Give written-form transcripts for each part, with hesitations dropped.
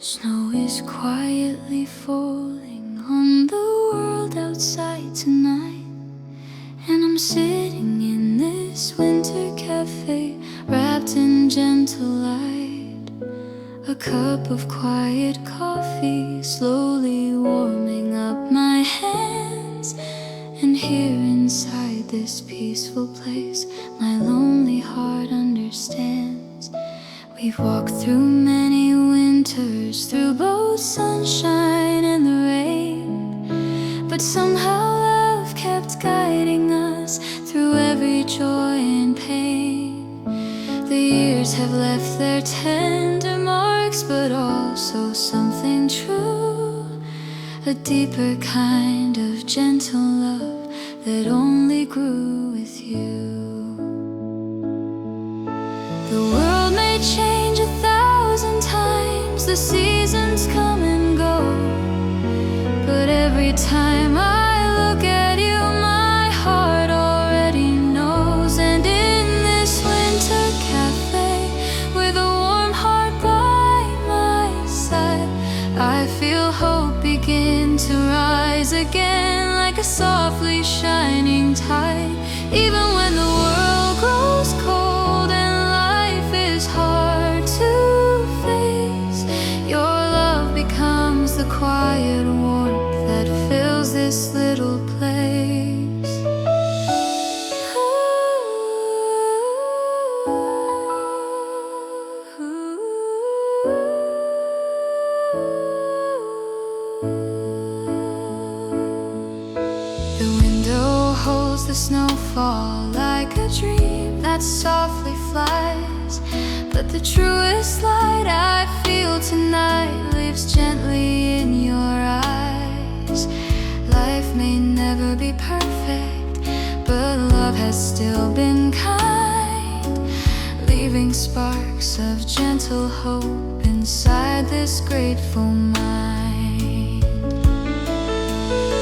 Snow is quietly falling on the world outside tonight, and I'm sitting in this winter cafe wrapped in gentle light. A cup of quiet coffee slowly warming up my hands, and here inside this peaceful place my lonely heart understands. We've walked through many winters, through both sunshine and the rain, but somehow love kept guiding us through every joy and pain. The years have left their tender marks, but also something true, a deeper kind of gentle love that only grew with you. The world may change 1,000 times, the seasons come and go, but every time I look at you, my heart already knows. And in this winter cafe, with a warm heart by my side, I feel hope begin to rise again, like a softly shining tide. Even when the world grows cold and life is hard to face, your love becomes the quiet warmth that fills this little place. The window holds the snowfall like a dream that softly flies, but the truest light I feel tonight lives gently in your eyes. Life may never be perfect, but love has still been kind, leaving sparks of gentle hope inside this grateful mind.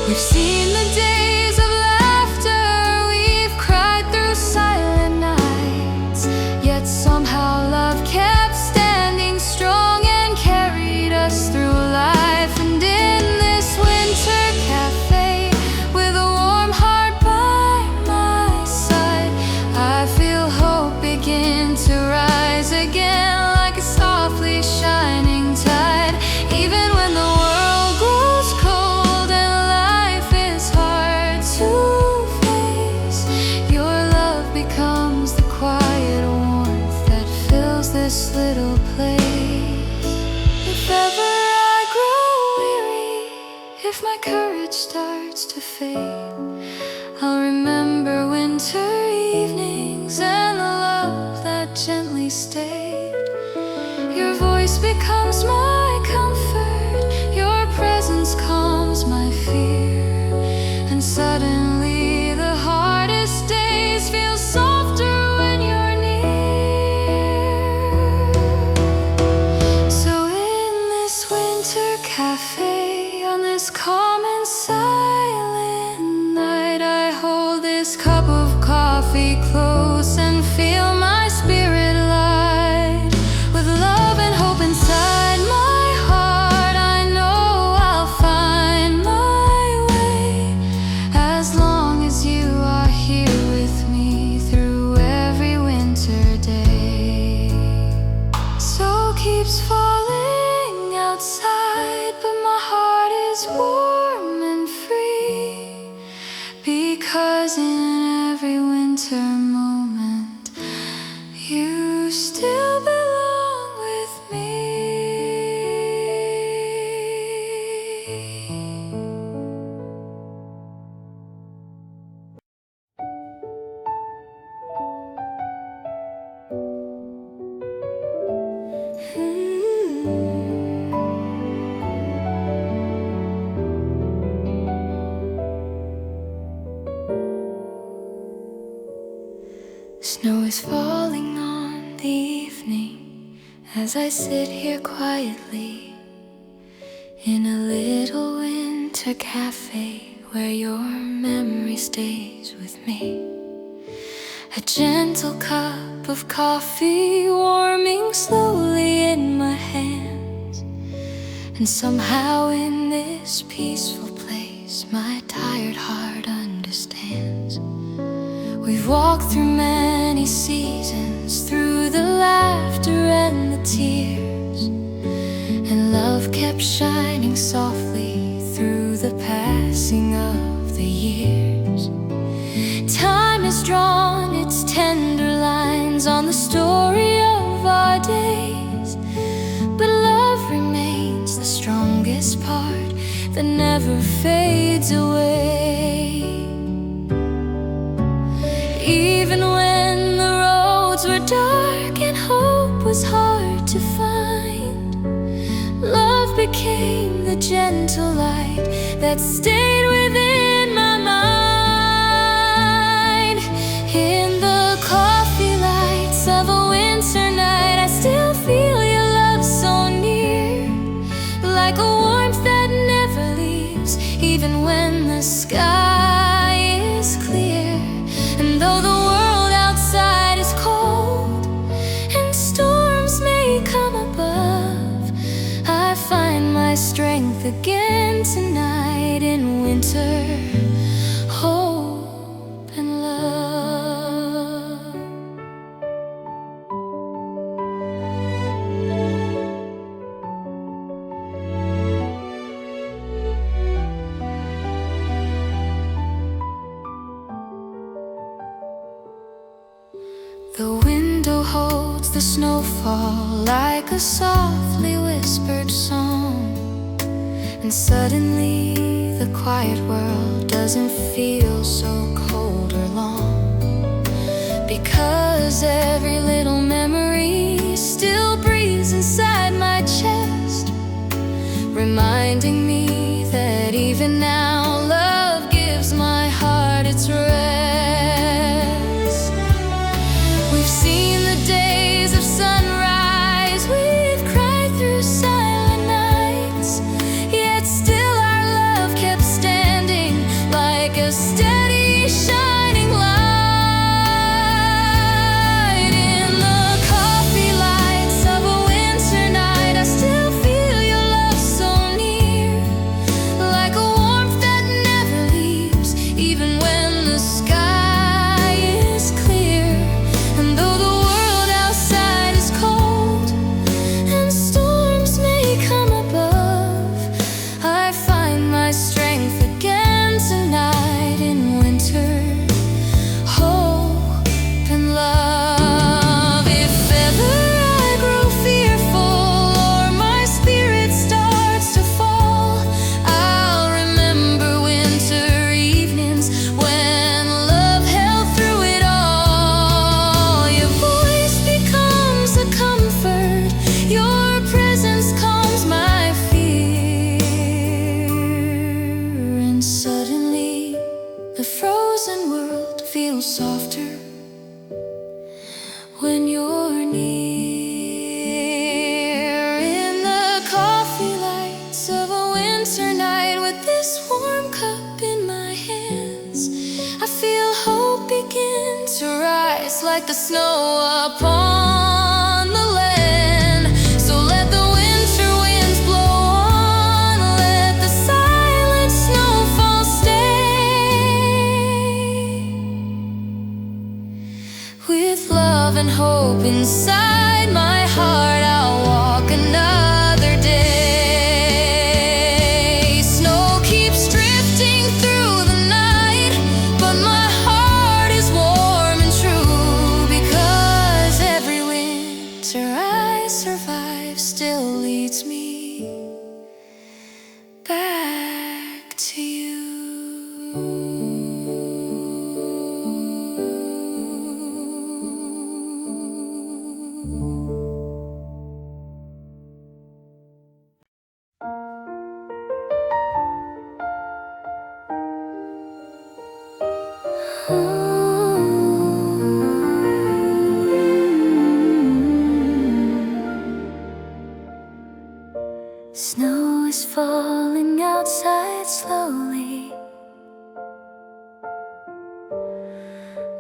We've seen the days of laughter, we've cried through silent nights, yet somehow love kept standing strong and carried us through life. And in this winter cafe, with a warm heart by my side, I feel hope begin to rise again, like a softly shining tide. Even when the world grows cold and life is hard to face, your love becomes the quiet warmth that fills this little place. If ever I grow weary, if my courage starts to fade, I'll remember winter evenings and the love that gently stayed. Your voice becomes my comfort, your presence calms my fear, and suddenly the hardest days feel softer when you're near. So in this winter cafe, on this calm and silent night, I hold this cup of coffee close and feel my spirit light. With love and hope inside my heart, I know I'll find my way, as long as you are here with me through every winter day. So keeps falling outside, but my heart is warm and free, because in every winter moment you still belong with me. Snow is falling on the evening as I sit here quietly in a little winter cafe where your memory stays with me. A gentle cup of coffee warming slowly in my hands, And somehow in this peaceful place my tired heart understands. We've walked through many seasons, through the laughter and the tears, and love kept shining softly through the passing of the years. Time has drawn its tender lines on the story of our days, but love remains the strongest part that never fades away. Even when the roads were dark and hope was hard to find, love became the gentle light that stayed within my mind. In the coffee lights of a winter night, I still feel your love so near, like a warmth that never leaves, even when the sky is clear. And though the world outside is cold and storms may come above, I find my strength again tonight in winter, hope and love. The window holds the snowfall like a softly whispered song, and suddenly the quiet world doesn't feel so cold or long, because every little memory still breathes inside my chest, reminding me that even now love gives my heart its rest. We've seen the days of sunrise, we've cried through silent nights, yet still our love kept standing like a steady shining light. In the coffee lights of a winter night, I still feel your love so near, like a warmth that never leaves, even when the sky is clear. And though the world outside is cold and storms may come above, I find my strength again tonight in winter, hope and love. If ever I grow fearful or my spirit starts to fall, I'll remember winter evenings when love held through it all. Your voice becomes a comfort, your presence calms my fear, and suddenly the frozen world feels softer when you're near. In the coffee lights of a winter night, with this warm cup in my hands, I feel hope begin to rise like the snow upon the land. So let the winter winds blow on, let the silent snowfall stay. With love and hope inside my heart, I'll walk another day. Snow keeps drifting through the night, but my heart is warm and true, because every winter I survive still leads me back to you. Snow is falling outside slowly,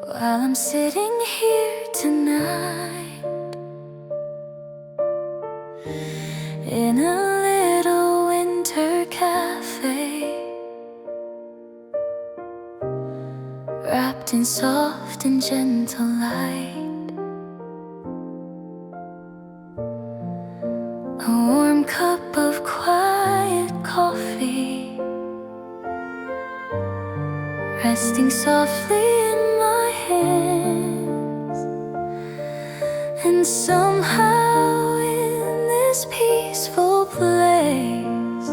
while I'm sitting here tonight. In a little soft and gentle light. A warm cup of quiet coffee, resting softly in my hands. And somehow in this peaceful place,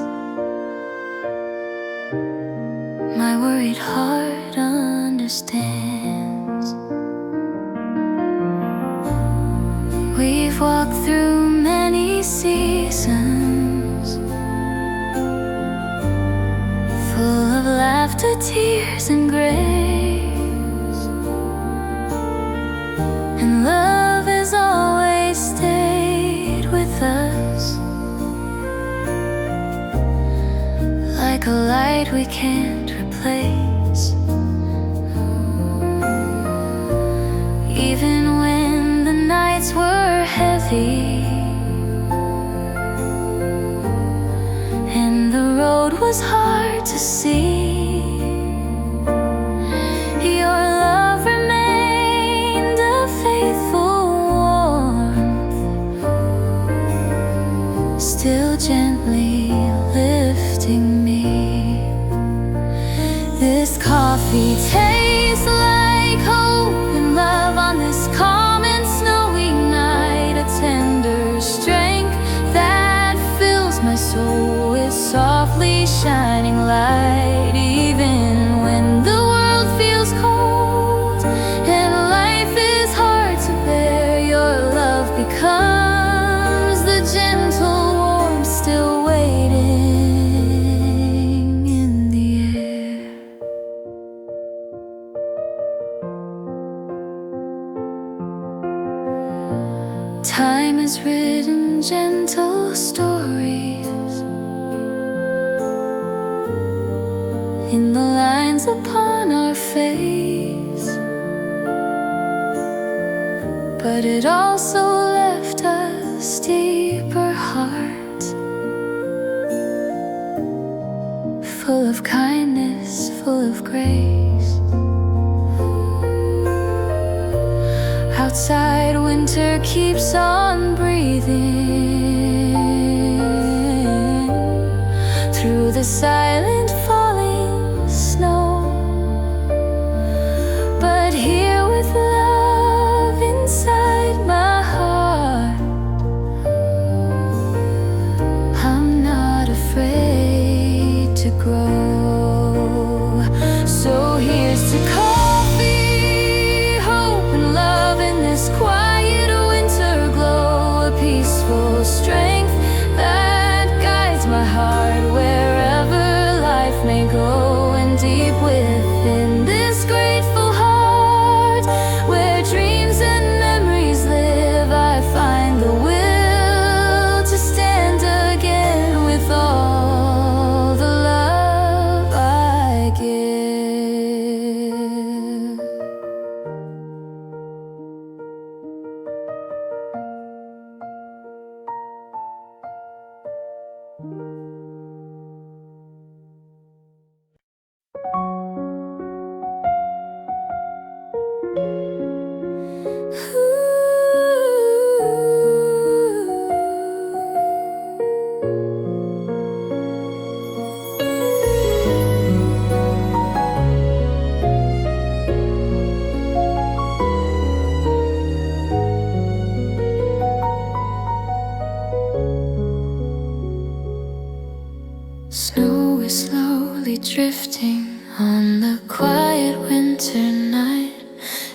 my worried heart understands. We've walked through many seasons, full of laughter, tears, and grace. And love has always stayed with us, like a light we can't replace. Even when the nights were heavy and the road was hard to see, your love remained a faithful warmth, still gently lifting me. This coffee tastes like hope and love on this calm and snowy night, a tender strength that fills my soul with softly shining light. Even when the world feels cold and life is hard to bear, your love becomes the gentle warmth still waiting in the air. Time has written gentle stories in the lines upon our face, but it also left us deeper hearts, full of kindness, full of grace. Outside winter keeps on breathing through the silent falling snow, but here with love inside my heart, I'm not afraid to grow. So here's to coffee, hope, and love in this quiet winter glow, a peaceful strength that guides my heart wherever life may go. And deep within this grateful heart, where dreams and memories live, I find the will to stand again with all the love I give. Snow is slowly drifting on the quiet winter night,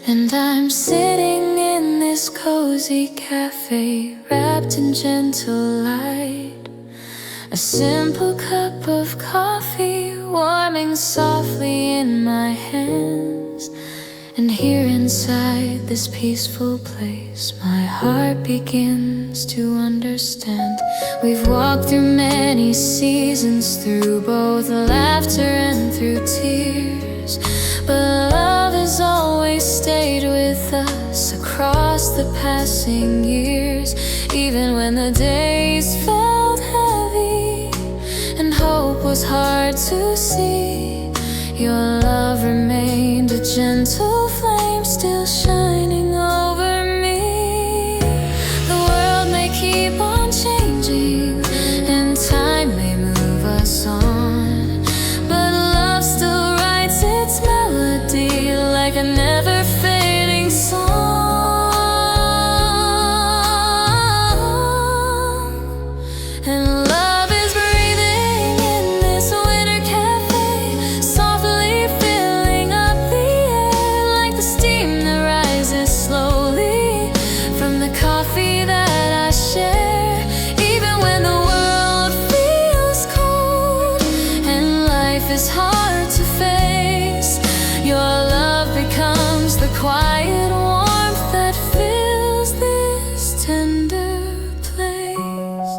and I'm sitting in this cozy cafe wrapped in gentle light. A simple cup of coffee warming softly in my hands. And here inside this peaceful place, my heart begins to understand. We've walked through many seasons, through both laughter and through tears, but love has always stayed with us across the passing years. Even when the days felt heavy and hope was hard to see, your love remained a gentle flame still shining over me. The world may keep on changing and time may move us on, but love still writes its melody like a never fading song. And love is breathing in this winter cafe, softly filling up the air like the steam that rises slowly from the coffee that I share. Even when the world feels cold and life is hard to face, your love becomes the quiet warmth that fills this tender place.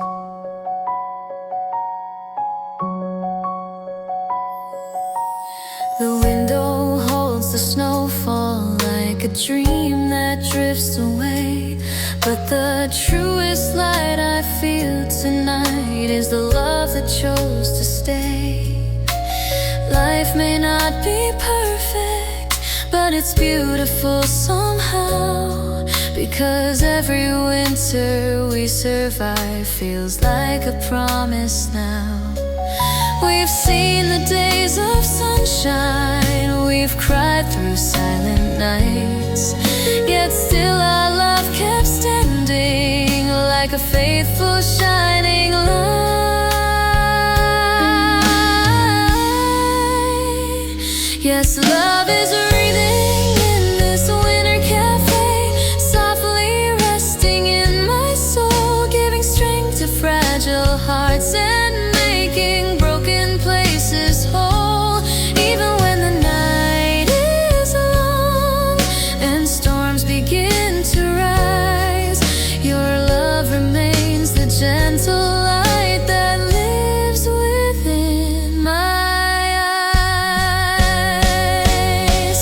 The window holds the snowfall like a dream that drifts away, but the truest light I feel tonight is the love that chose to stay. Life may not be perfect, but it's beautiful somehow, because every winter we survive feels like a promise now. We've seen the days of sunshine, we've cried through silent nights, yet still our love kept standing like a faithful shining light. Yes, love is breathing in this winter cafe, softly resting in my soul, giving strength to fragile hearts and making broken places whole. Even when the night is long and storms begin to rise, your love remains the gentle light that lives within my eyes.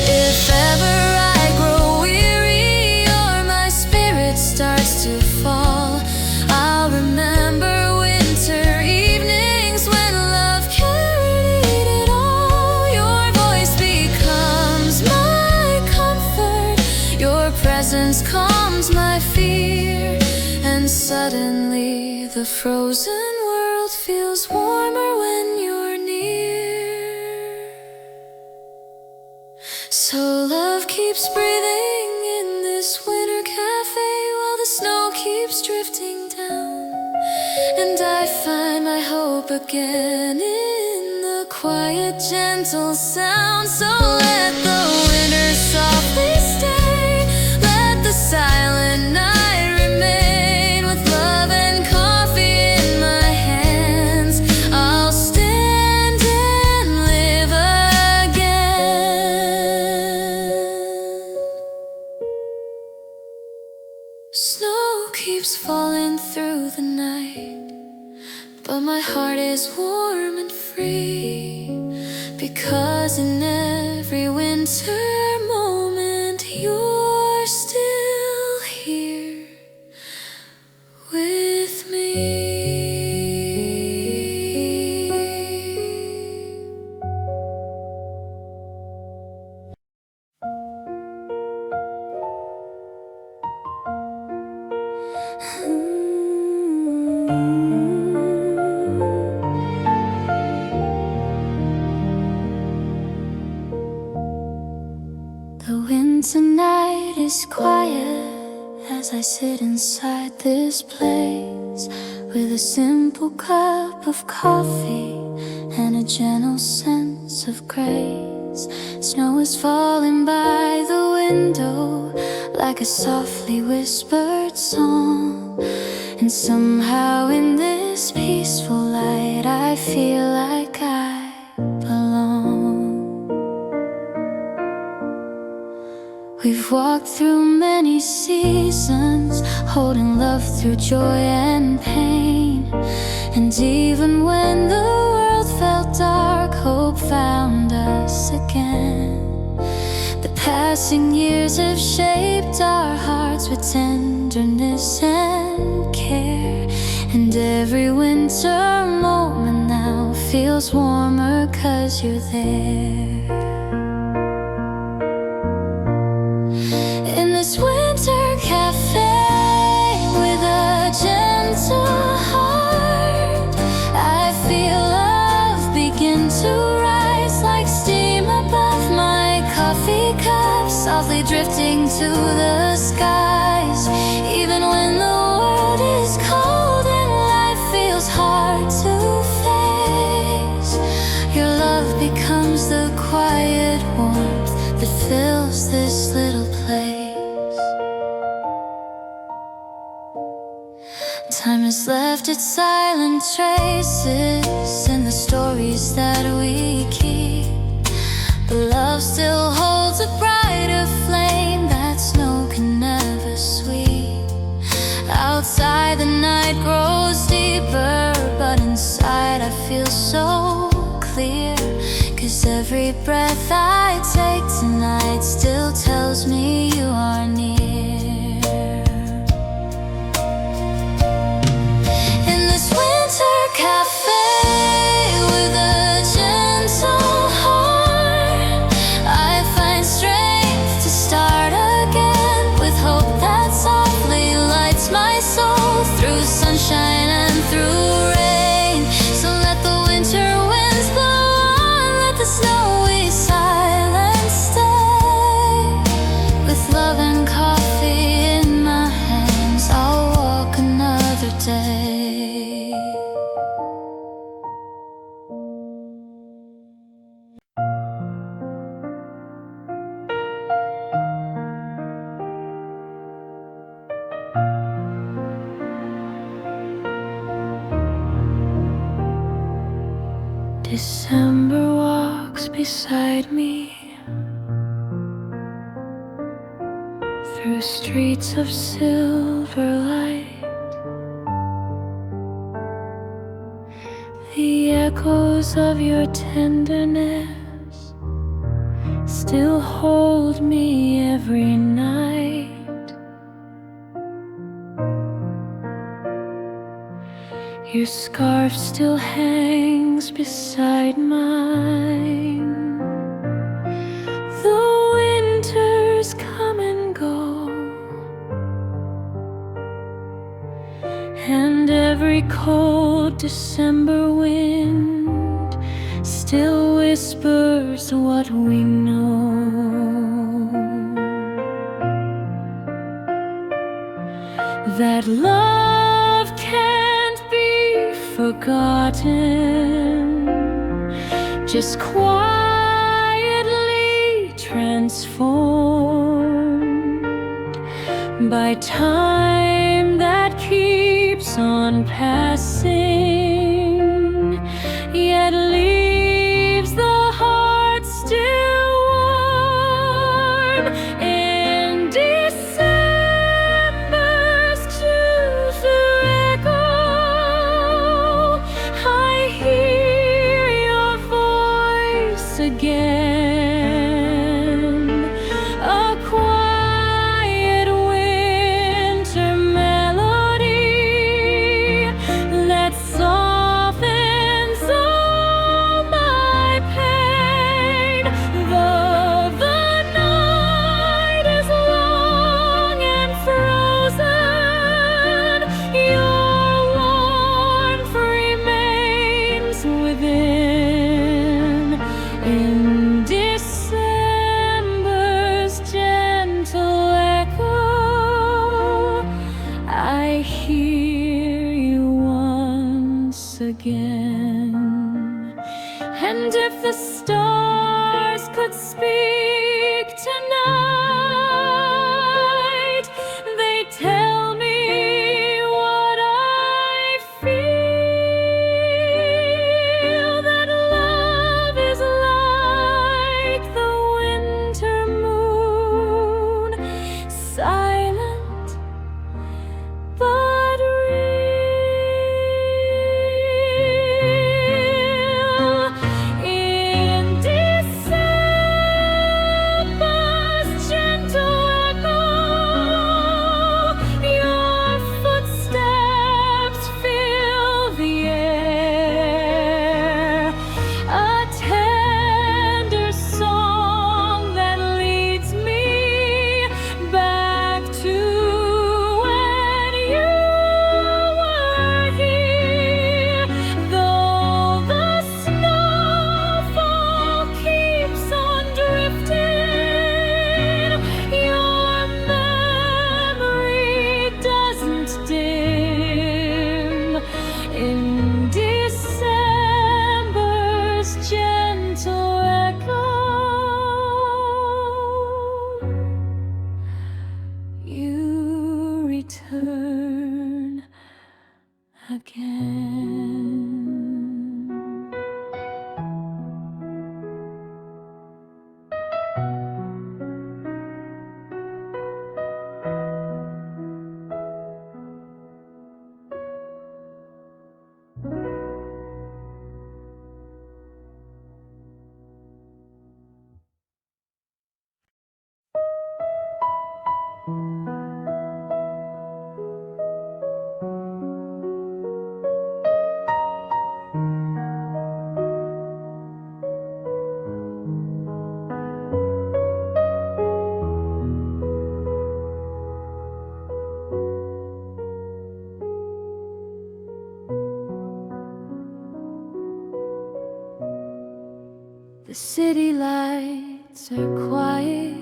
If ever I grow weary or my spirit starts to fall, I'll remember winter evenings when love carried it all. Your voice becomes my comfort, your presence calms my fear, and suddenly the frozen world feels warmer when you're near. So love keeps breathing in this winter cafe while the snow keeps drifting down, and I find my hope again in the quiet, gentle sound. So let the winter softly stay, let the silent night remain. With love and coffee in my hands, I'll stand and live again. Snow keeps falling through the night, but my heart is warm and free, because in every winter moment you're still here with me. The winter night is quiet as I sit inside this place with a simple cup of coffee and a gentle sense of grace. Snow is falling by the window like a softly whispered song, and somehow in this peaceful light I feel like I belong. We've walked through many seasons, holding love through joy and pain, and even when the world felt dark, hope found us again. The passing years have shaped our hearts with tenderness and care, and every winter moment now feels warmer 'cause you're there. the skies. Even when the world is cold and life feels hard to face, your love becomes the quiet warmth that fills this little place. Time has left its silent traces in the stories that we keep, but love still holds a brighter flame that snow can never sweep. Outside the night grows deeper, but inside I feel so clear, 'cause every breath I take tonight still tells me you are near. In this winter cafe with a gentle heart, I find strength to start again, with hope that softly lights my soul through sunshine and through rain. So let the winter winds blow on, let the snowy silence stay. With love and coffee in my hands, I'll walk another day. December walks beside me through streets of silver light. The echoes of your tenderness still hold me every night. Your scarf still hangs beside mine. The winters come and go, and every cold December wind still whispers what we know, that love can't be forgotten, just quietly transformed by time that keeps on passing, yet leaves the heart still warm. In December's Tuesday echo, I hear your voice again, a quiet winter melody that softens all my pain. Though the night is long and frozen, your warmth remains within. In December's gentle echo, I hear you once again. And if the stars could speak tonight, they'd tell me what I feel, that love is like the winter moon, silent but real. In December return again. The city lights are quiet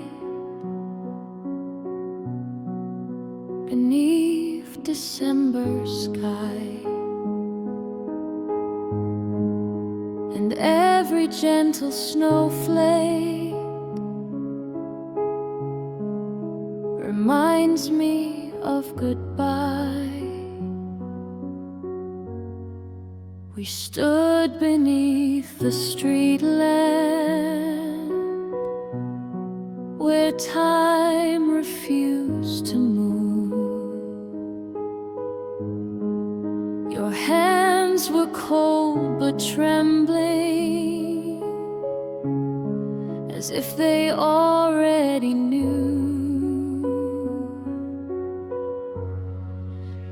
beneath December sky, and every gentle snowflake reminds me of goodbye. We stood beneath the street lamp where time refused to move. Your hands were cold but trembling, as if they already knew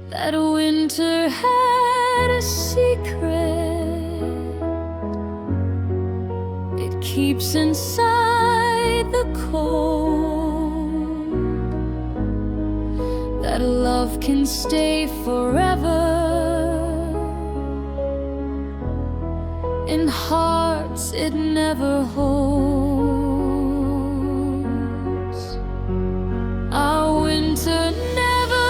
that winter had a secret it keeps inside the cold, that love can stay forever in hearts it never holds. Our winter never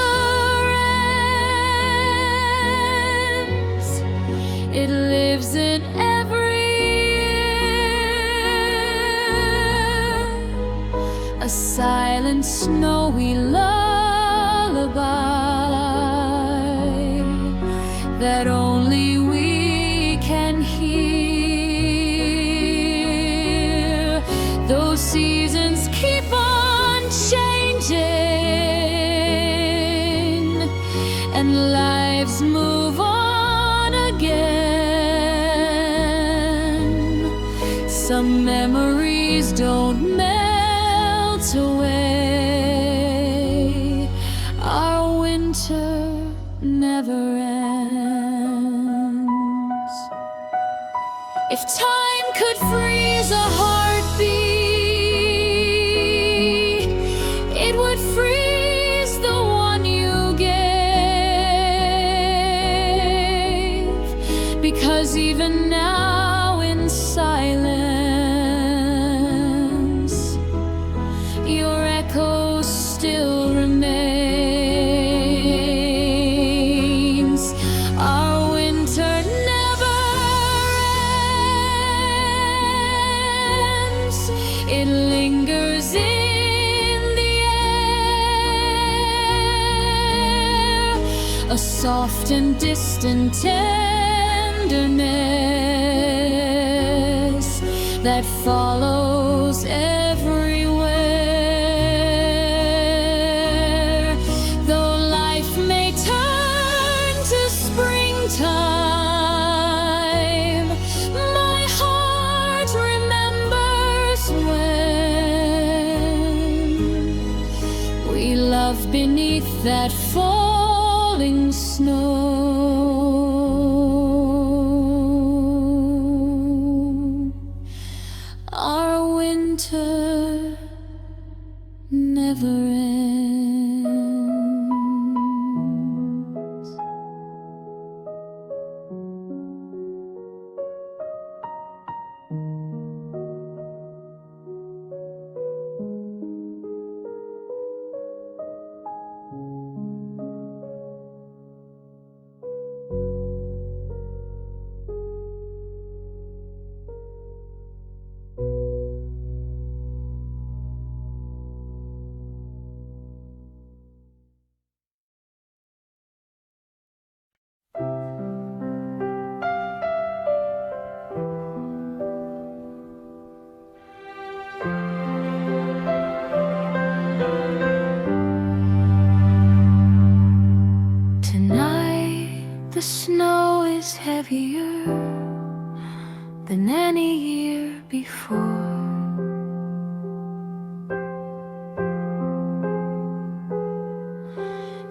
ends, it lives in every year, a silent snowy lullaby that only we can hear. Those seasons keep on changing and lives move on again. Some memories don't melt away. Our winter never ends. If time could freeze a heartbeat, it would freeze the one you gave. Because even now in silence, your echo still remains. Our winter never ends. It lingers in the air, a soft and distant tenderness that follows everywhere. Though life may turn to springtime, my heart remembers when we loved beneath that falling snow. Our winter never ends. heavier than any year before.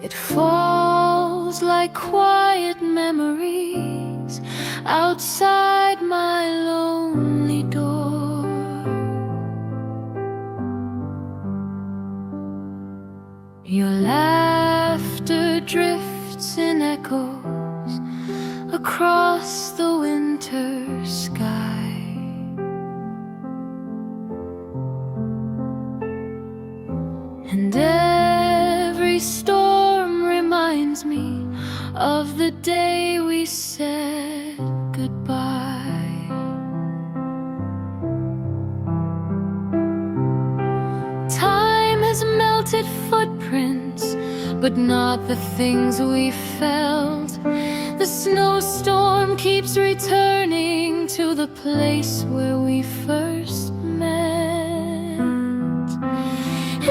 It falls like quiet memories outside my lonely door. Your laughter drifts in echoes across the winter sky. And every storm reminds me of the day we said goodbye. Time has melted footprints, but not the things we felt. The snowstorm keeps returning to the place where we first met. In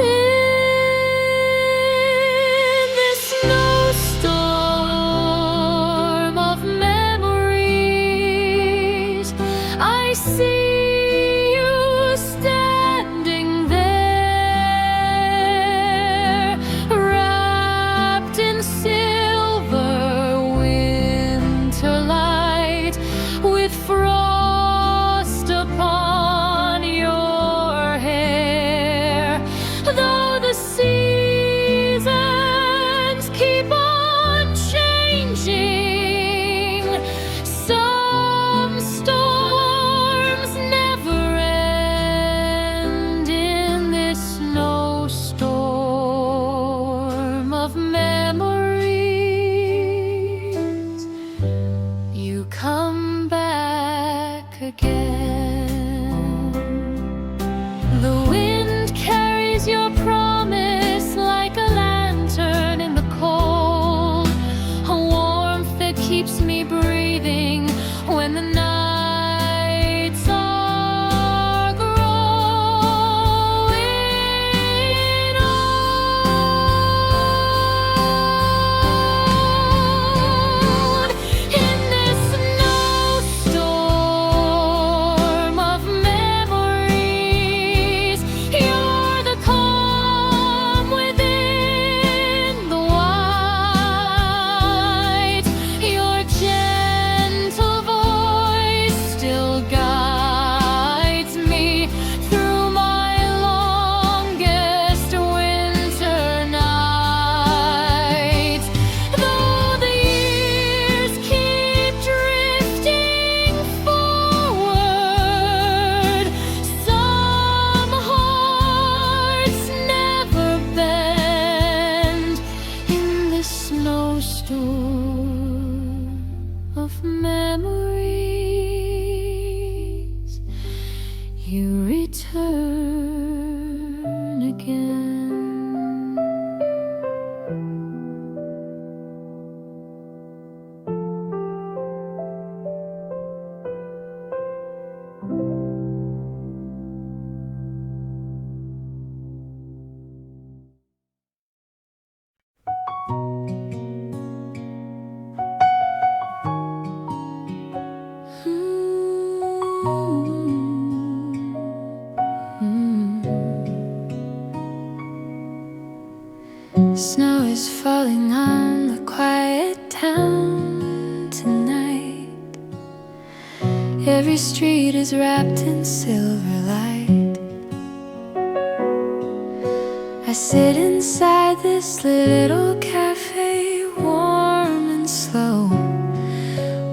this snowstorm of memories, I see you standing there, wrapped in silver winter light, with frost upon your hair. Though the seasons keep on changing, some storms never end. In this snowstorm of memories, you come back again. The wind carries your promise like a lantern in the cold, a warmth that keeps me breathing when the nights are growing old. In this snowstorm of memories, you're the calm within the white. Your gentle voice still guides me through my longest winter nights. Though the years keep drifting forward, some hearts never bend. In this snowstorm of memories, you return again. Snow is falling on the quiet town tonight. Every street is wrapped in silver light. I sit inside this little cafe, warm and slow,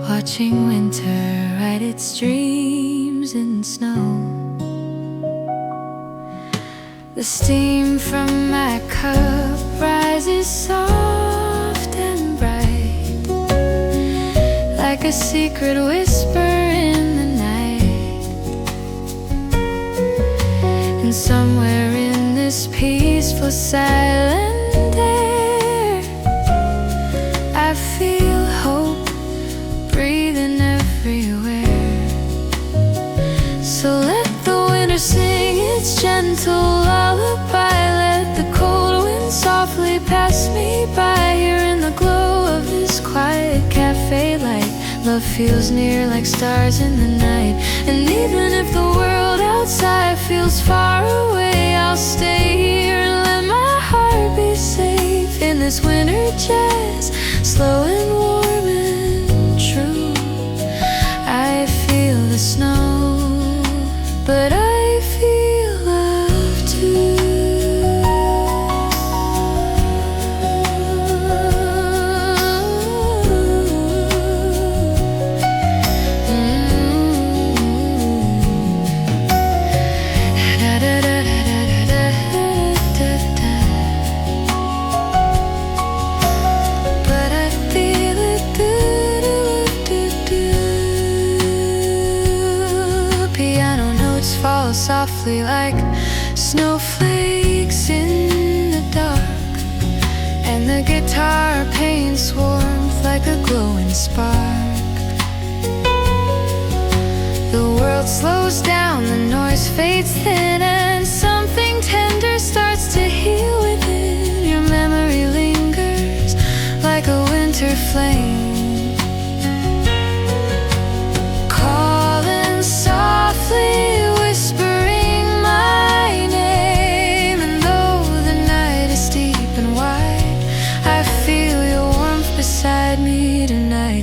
watching winter write its dreams in snow. The steam from my cup rises soft and bright, like a secret whisper in the night. And somewhere in this peaceful silent air, I feel hope breathing everywhere. So let the winter sing its gentle lullaby, let the cold wind softly pass me by. Here in the glow of this quiet cafe light, Love feels near like stars in the night. And even if the world outside feels far away, I'll stay here and let my heart be safe in this winter jazz, slow and warm and true. I feel the snow, but I feel love too. Softly like snowflakes in the dark, and the guitar paints warmth like a glowing spark. The world slows down, the noise fades thin, and something tender starts to heal within. Your memory lingers like a winter flame, calling softly,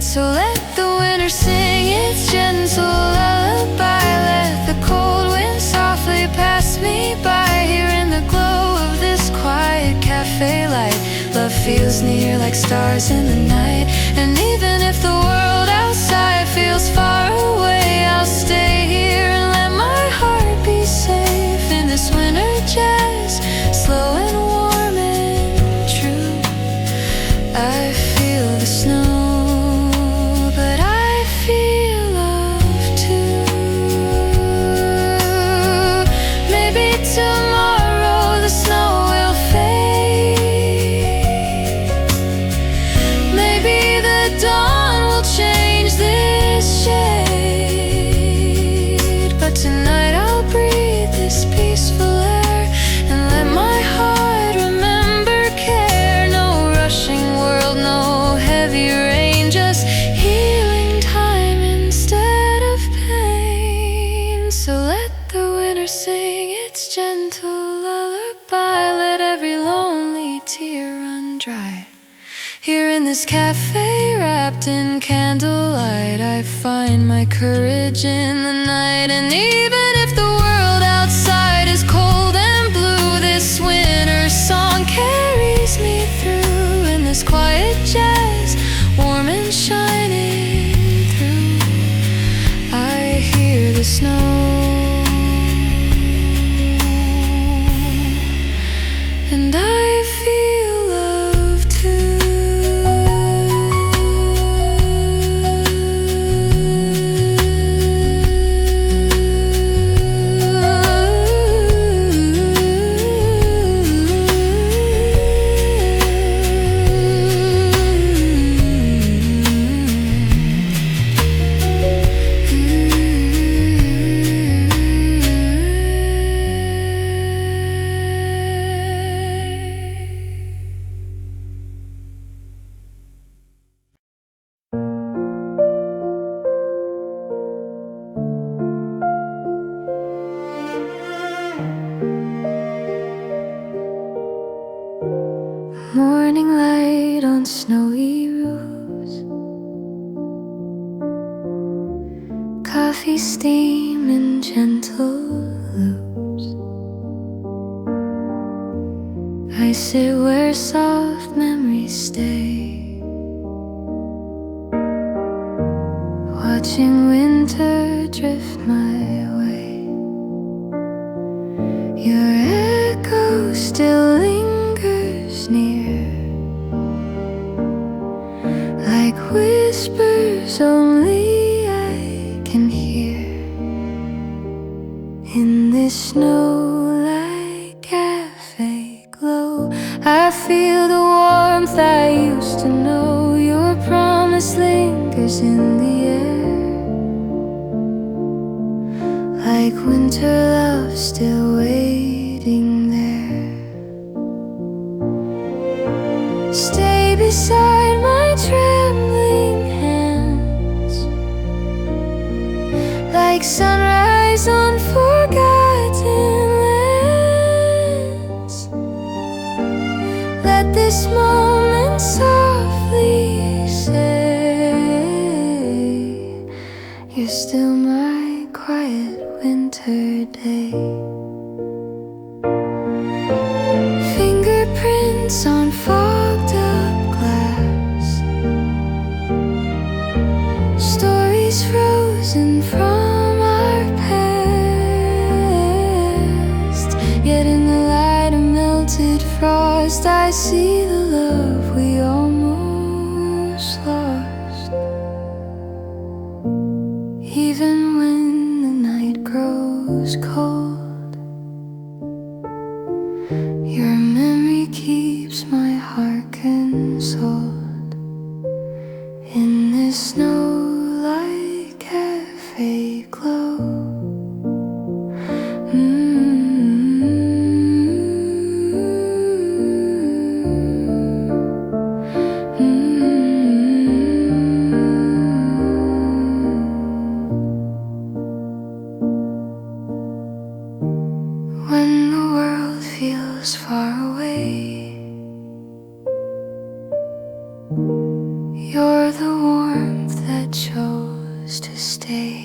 so let the winter sing its gentle lullaby. Let the cold wind softly pass me by. Here in the glow of this quiet cafe light, love feels near like stars in the night. And even if the world outside feels far away, I'll stay here and let my heart be safe in this winter jazz, slow and warm and true. I feel the snow, tomorrow the snow will fade. Maybe the dawn will change this shade, but tonight I'll breathe this peaceful air and let my heart remember care. No rushing world, no heavy rain, just healing time instead of pain. So let the winter sing its gentle lullaby. Let every lonely tear run dry. Here in this cafe wrapped in candlelight, I find my courage in the night. And even if the world outside is cold and blue, this winter song carries me through. In this quiet jazz, warm and shining through, I hear the snow, and I feel love too. Morning light on snowy roofs, coffee steam in gentle loops. I sit where soft memories stay, watching winter drift my way. Your echo still lingers near, like whispers only I can hear. In this snow-like cafe glow, I feel the warmth I used to know. Your promise lingers in the air, like winter love still waiting there. Stay beside my trembling hands, sunrise on forgotten lands. Let this moment softly say, you're still my quiet winter day. Fingerprints on fogged up glass, stories frozen from our past. Yet in the light of melted frost, I see the love we almost lost. Even when the night grows cold, your memory keeps my heart consoled. In this snow-like cafe glow, when the world feels far away, you're the warmth that chose to stay.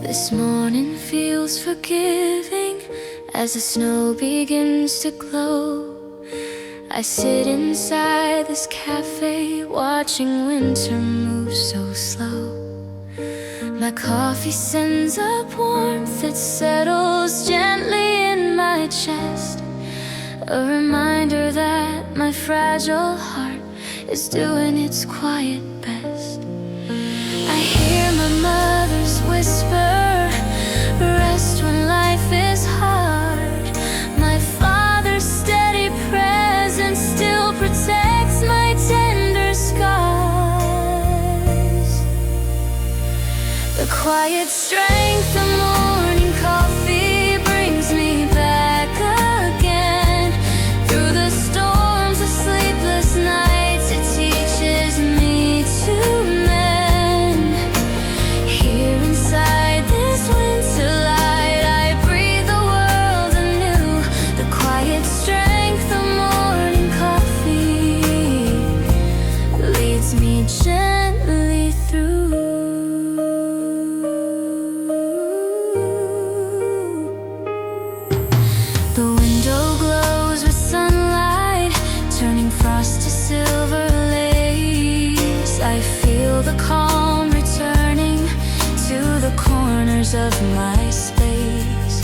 This morning feels forgiving as the snow begins to glow. I sit inside this cafe watching winter move so slow. My coffee sends up warmth that settles gently in my chest, a reminder that my fragile heart is doing its quiet best. I hear my mother's whisper, rest when life is hard. My father's steady presence still protects my tender scars. The quiet strength of morning coffee brings me back again. Through the storms of sleepless nights, it teaches me to mend. Here inside this winter light, I breathe the world anew. The quiet strength of morning coffee leads me gently through. The window glows with sunlight, turning frost to silver lace. I feel the calm returning to the corners of my space.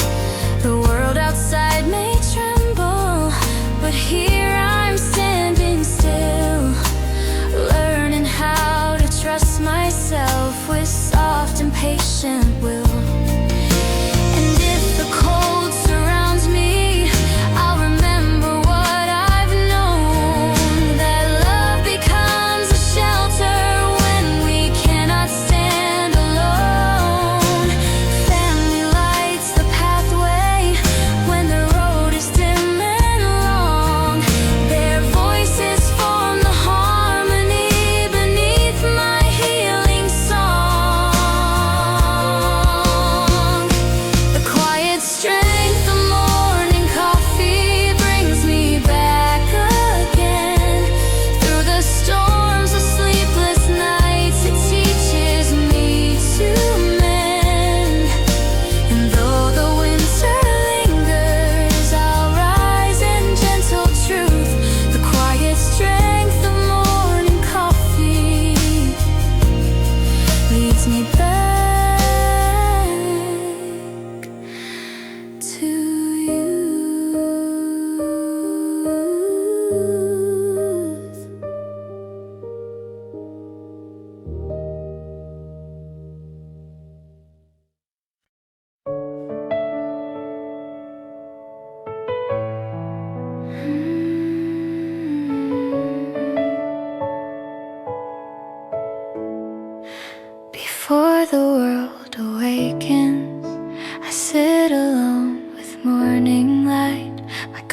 The world outside may tremble, but here I'm standing still, learning how to trust myself with soft and patient will. And if the cold surrounds me, I'll remember what I've known, that love becomes a shelter when we cannot stand alone. Family lights the pathway when the road is dim and long. Their voices form the harmony beneath my healing song.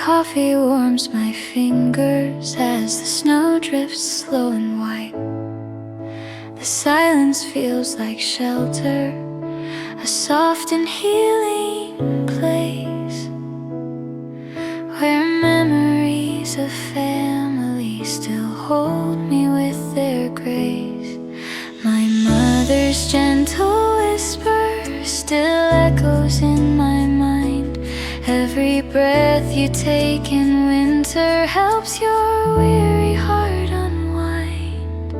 coffee warms my fingers as the snow drifts slow and white. The silence feels like shelter, a soft and healing place where memories of family still hold me with their grace. My mother's gentle whisper still echoes in my mind. Every breath you take in winter helps your weary heart unwind.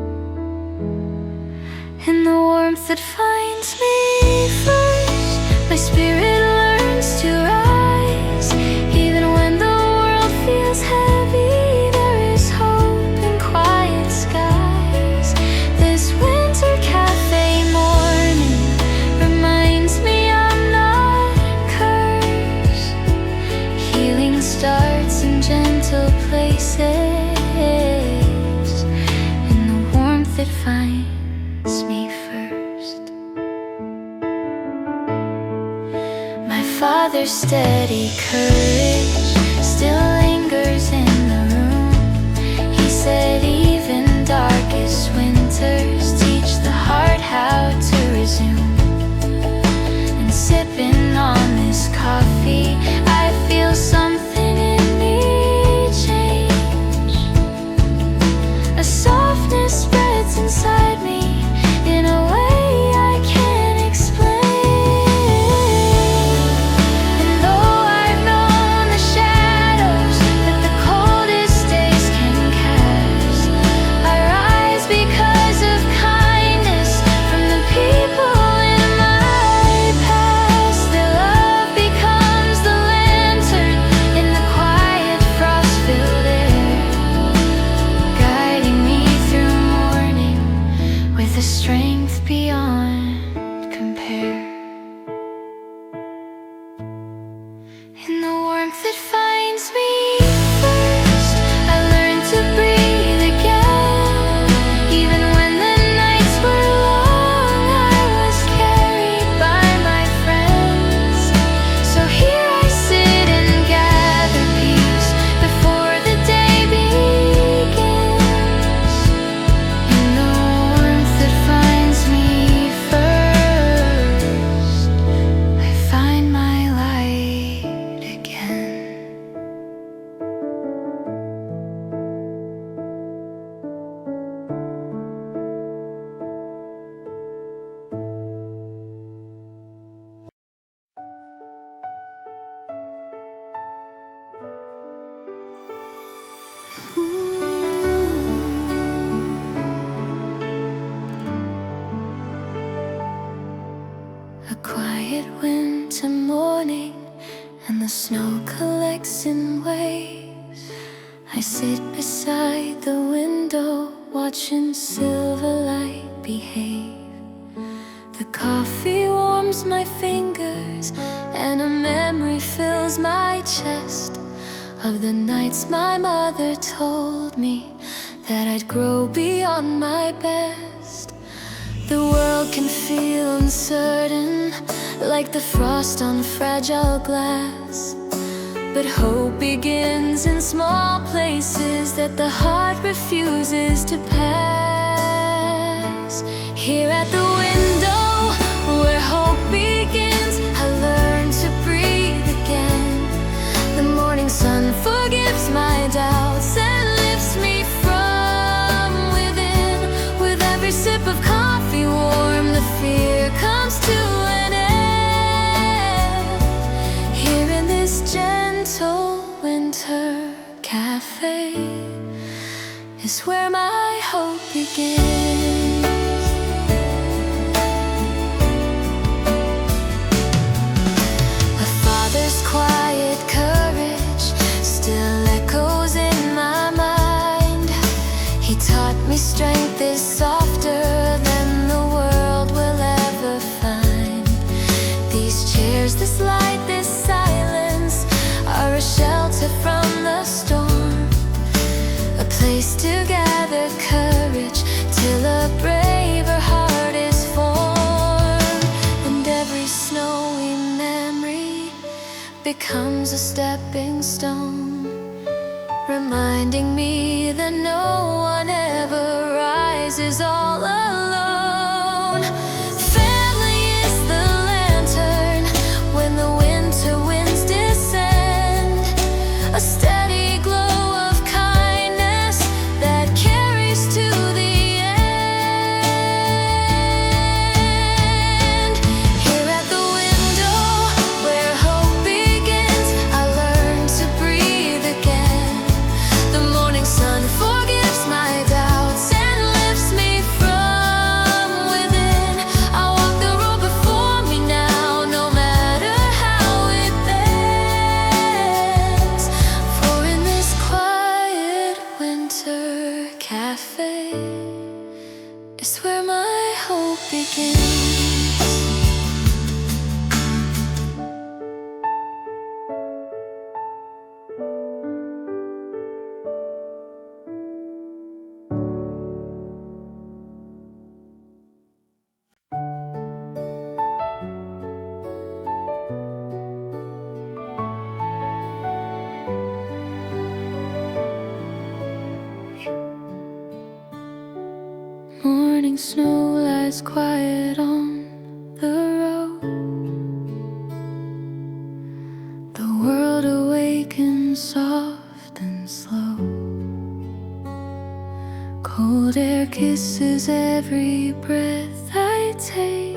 In the warmth that finds me first, my spirit learns to rise. Even when the world feels heavy, there is hope in quiet skies. This winter cafe morning reminds me I'm not cursed. Healing starts in gentle places, in the warmth that finds me first. My father's steady courage still lingers in the room. He said even darkest winters teach the heart how to resume. And sipping on this coffee, I feel something in me change. A softness spreads inside me in a way I can't explain. And though I've known the shadows that the coldest days can cast, I rise because of kindness from the people in my past. Their love becomes the lantern in the quiet frost-filled air, guiding me through morning with a strength beyond compare. In the warmth that finds me first, I learned to breathe again. Even when the nights were long, I was carried by my friends. So here I sit and gather peace before the day begins. In the warmth that finds me first, I find my light again. A quiet winter morning, and the snow collects in waves. I sit beside the window, watching silver light behave. The coffee warms my fingers, and a memory fills my chest of the nights my mother told me that I'd grow beyond my best. The world can feel uncertain, like the frost on fragile glass, but hope begins in small places that the heart refuses to pass. Here at the window where hope begins, I learn to breathe again. The morning sun forgives my doubts and lifts me from within. With every sip of coffee warm, the fear comes to an end. Here in this gentle winter cafe is where my hope begins. A father's quiet courage still echoes in my mind. He taught me strength is softer than the world will ever find. These chairs, this light, this silence are a shelter from the storm, a place to gather courage till a braver heart is formed. And every snowy memory becomes a stepping stone reminding me that no one ever rises all alone. Family is the lantern when the winter winds descend, a steady glow of kindness that carries to the end. Here at the window where hope begins, I learn to breathe again. The morning sun forgives my doubts and lifts me from within. I walk the road before me now, no matter how it bends. For in this quiet winter cafe is where my hope begins. Morning snow lies quiet on the road. The world awakens soft and slow. Cold air kisses every breath I take,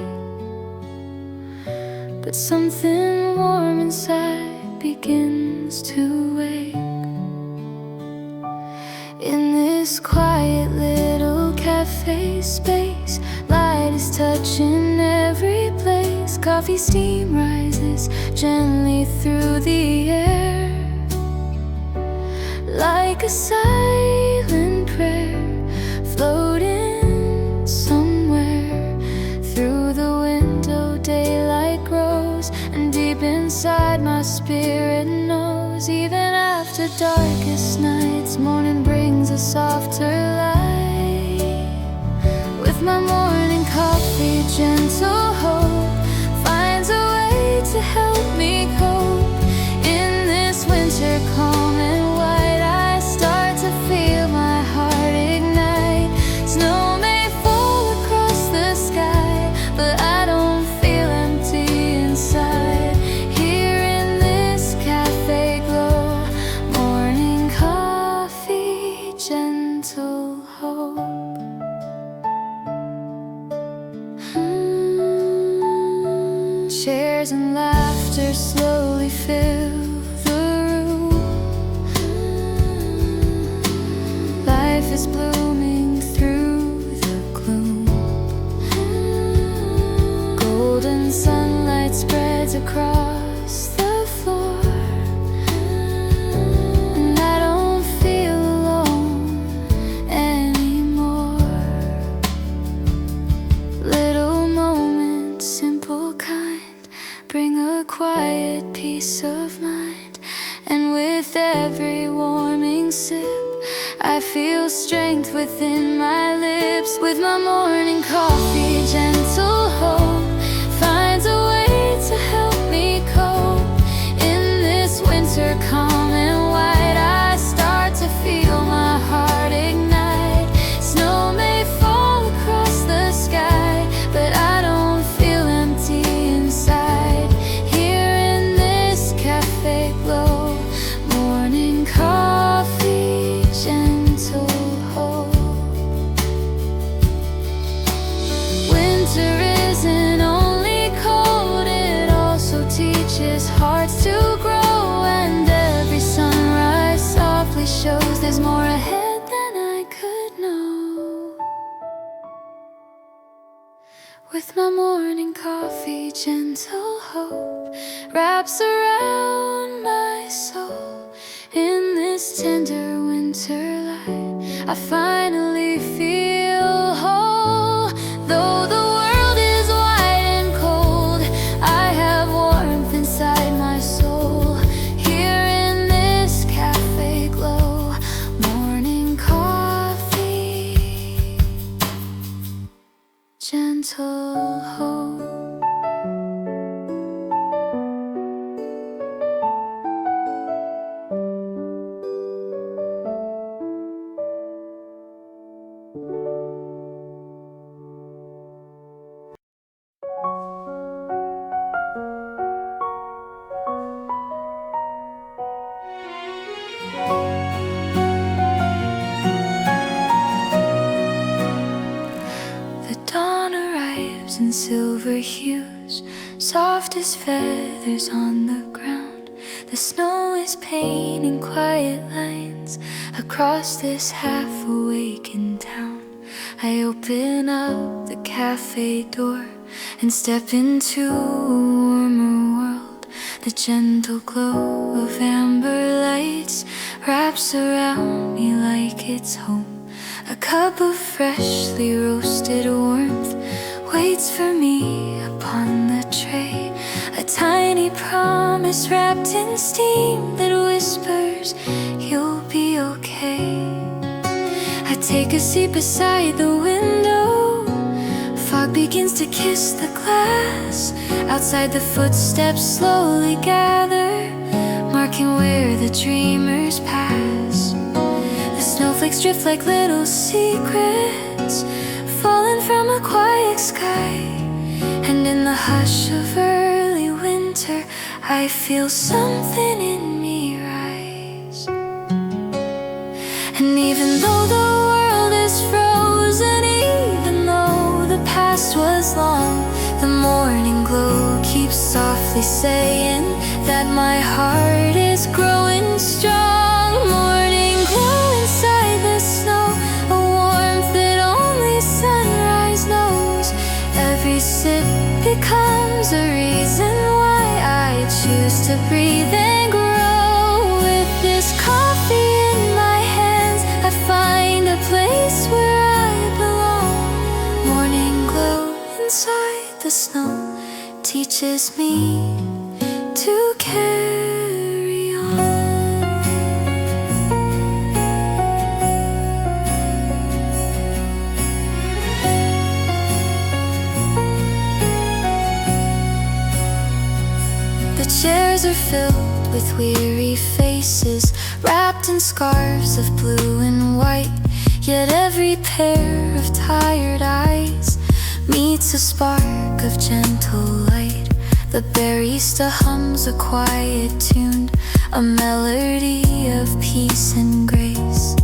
but something warm inside begins to wake. In this quiet little cafe space, light is touching every place. Coffee steam rises gently through the air, like a silent prayer floating somewhere. Through the window daylight grows, and deep inside my spirit knows, even after darkest nights, morning brings a softer light. With my morning coffee, gentle hope finds a way to help me cope. In this winter calm and white, I start to feel my heart ignite. Snow may fall across the sky, but I don't feel empty inside. Here in this cafe glow, morning coffee, gentle hope. Chairs and laughter slowly fill the room. Life is blooming through the gloom. Golden sunlight spreads across the floor, and I don't feel alone anymore. Little moments, simple, kind, bring a quiet peace of mind. And with every warming sip, I feel strength within my lips. With my morning coffee, gentle hope finds a way to help me cope. In this winter calm and white, I start to feel my heart ignite. Snow may fall across the sky, but I don't feel empty inside. Here in this cafe glow, morning coffee, gentle hope. Winter isn't only cold, it also teaches hearts to grow. And every sunrise softly shows there's more ahead than I could know. With my morning coffee, gentle hope wraps around my soul. In this tender winter light, I finally feel whole. Though the world is wide and cold, I have warmth inside my soul. Here in this cafe glow, morning coffee, gentle hope. silver hues, soft as feathers on the ground. The snow is painting quiet lines across this half-awakened town. I open up the cafe door and step into a warmer world. The gentle glow of amber lights wraps around me like it's home. A cup of freshly roasted warmth waits for me upon the tray. A tiny promise wrapped in steam that whispers, you'll be okay. I take a seat beside the window. Fog begins to kiss the glass. Outside the footsteps slowly gather, marking where the dreamers pass. The snowflakes drift like little secrets, falling from a quiet sky. And in the hush of early winter, I feel something in me rise. And even though the world is frozen, even though the past was long, the morning glow keeps softly saying that my heart is growing strong. Morning glow inside the snow, a warmth that only sunrise knows. Every sip becomes a reason why I choose to breathe and grow. With this coffee in my hands, I find a place where I belong. Morning glow inside the snow teaches me to carry on. The chairs are filled with weary faces, wrapped in scarves of blue and white. Yet every pair of tired eyes meets a spark of gentle light. The barista hums a quiet tune, a melody of peace and grace.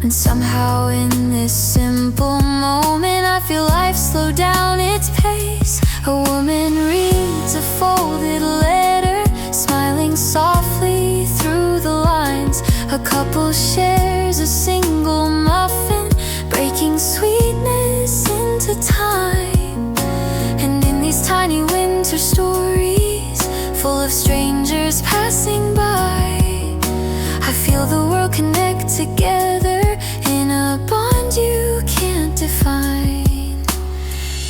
And somehow in this simple moment, I feel life slow down its pace. A woman reads a folded letter, smiling softly through the lines. A couple shares a single muffin, breaking sweetness into time. And in these tiny winter stories, full of strangers passing by, I feel the world connect together in a bond you can't define.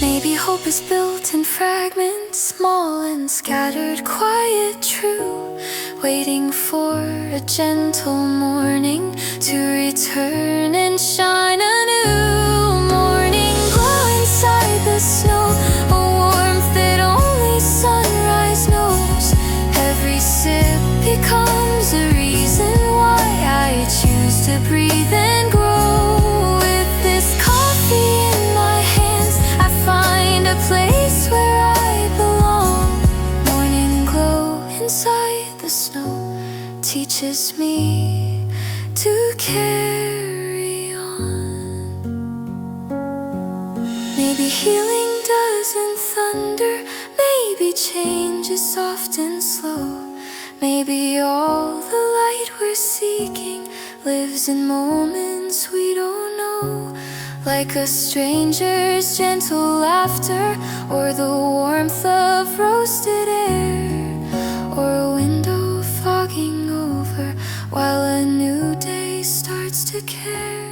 Maybe hope is built in fragments, small and scattered, quiet, true, waiting for a gentle morning to return and shine anew. Morning glow inside the snow, a warmth that only sunrise knows. Every sip becomes a reason why I choose to breathe and grow. With this coffee in my hands, I find a place where I belong. Morning glow inside the snow teaches me to carry on. Maybe healing doesn't thunder, maybe change is soft and slow. Maybe all the light we're seeking lives in moments we don't know, like a stranger's gentle laughter, or the warmth of roasted air, or a window fogging over while a new day starts to care.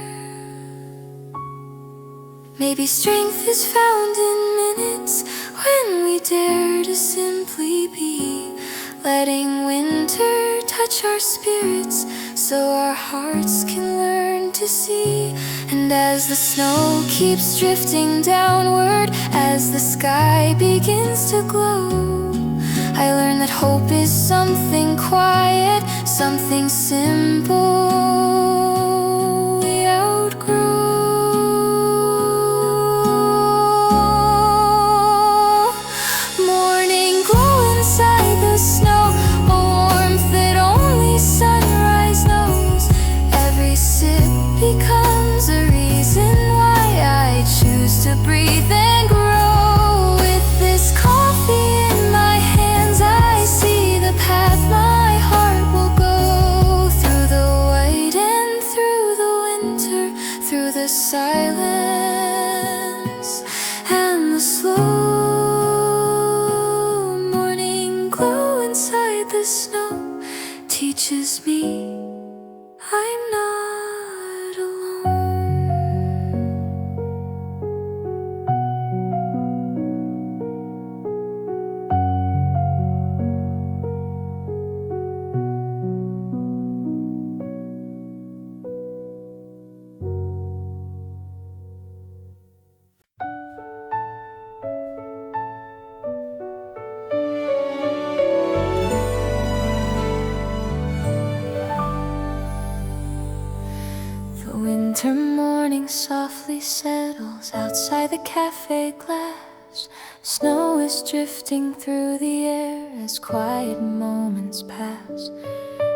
Maybe strength is found in minutes when we dare to simply be, letting winter touch our spirits so our hearts can learn to see. And as the snow keeps drifting downward, as the sky begins to glow, I learn that hope is something quiet, something simple we outgrow. Morning glow inside the snow, a warmth that only sunrise knows. Every sip becomes a reason why I choose to breathe and grow. teaches me I'm not alone. Winter morning softly settles outside the cafe glass. Snow is drifting through the air as quiet moments pass.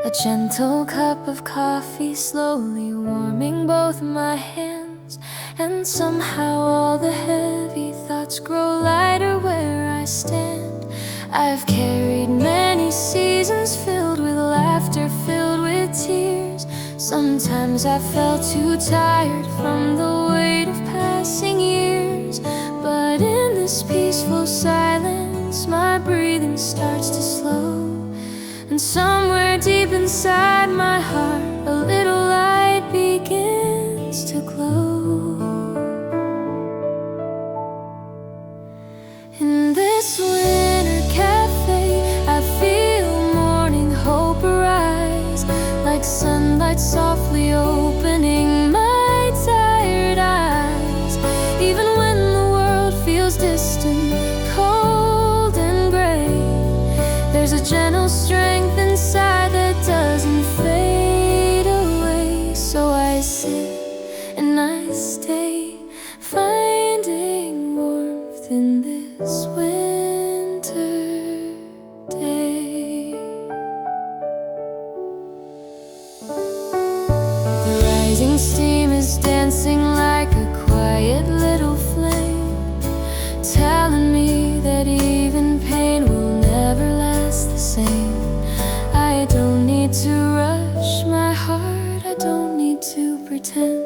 A gentle cup of coffee slowly warming both my hands, and somehow all the heavy thoughts grow lighter where I stand. I've carried many seasons filled with laughter, filled with tears. Sometimes I felt too tired from the weight of passing years, but in this peaceful silence my breathing starts to slow, and somewhere deep inside my heart a little light begins to glow. In this winter cafe I feel morning hope arise, like sunlight softly opening my tired eyes. Even when the world feels distant, cold and gray, there's a gentle strength inside that doesn't fade away. So I sit and I stay, finding warmth in this winter day. Rising steam is dancing like a quiet little flame, telling me that even pain will never last the same. I don't need to rush my heart, I don't need to pretend.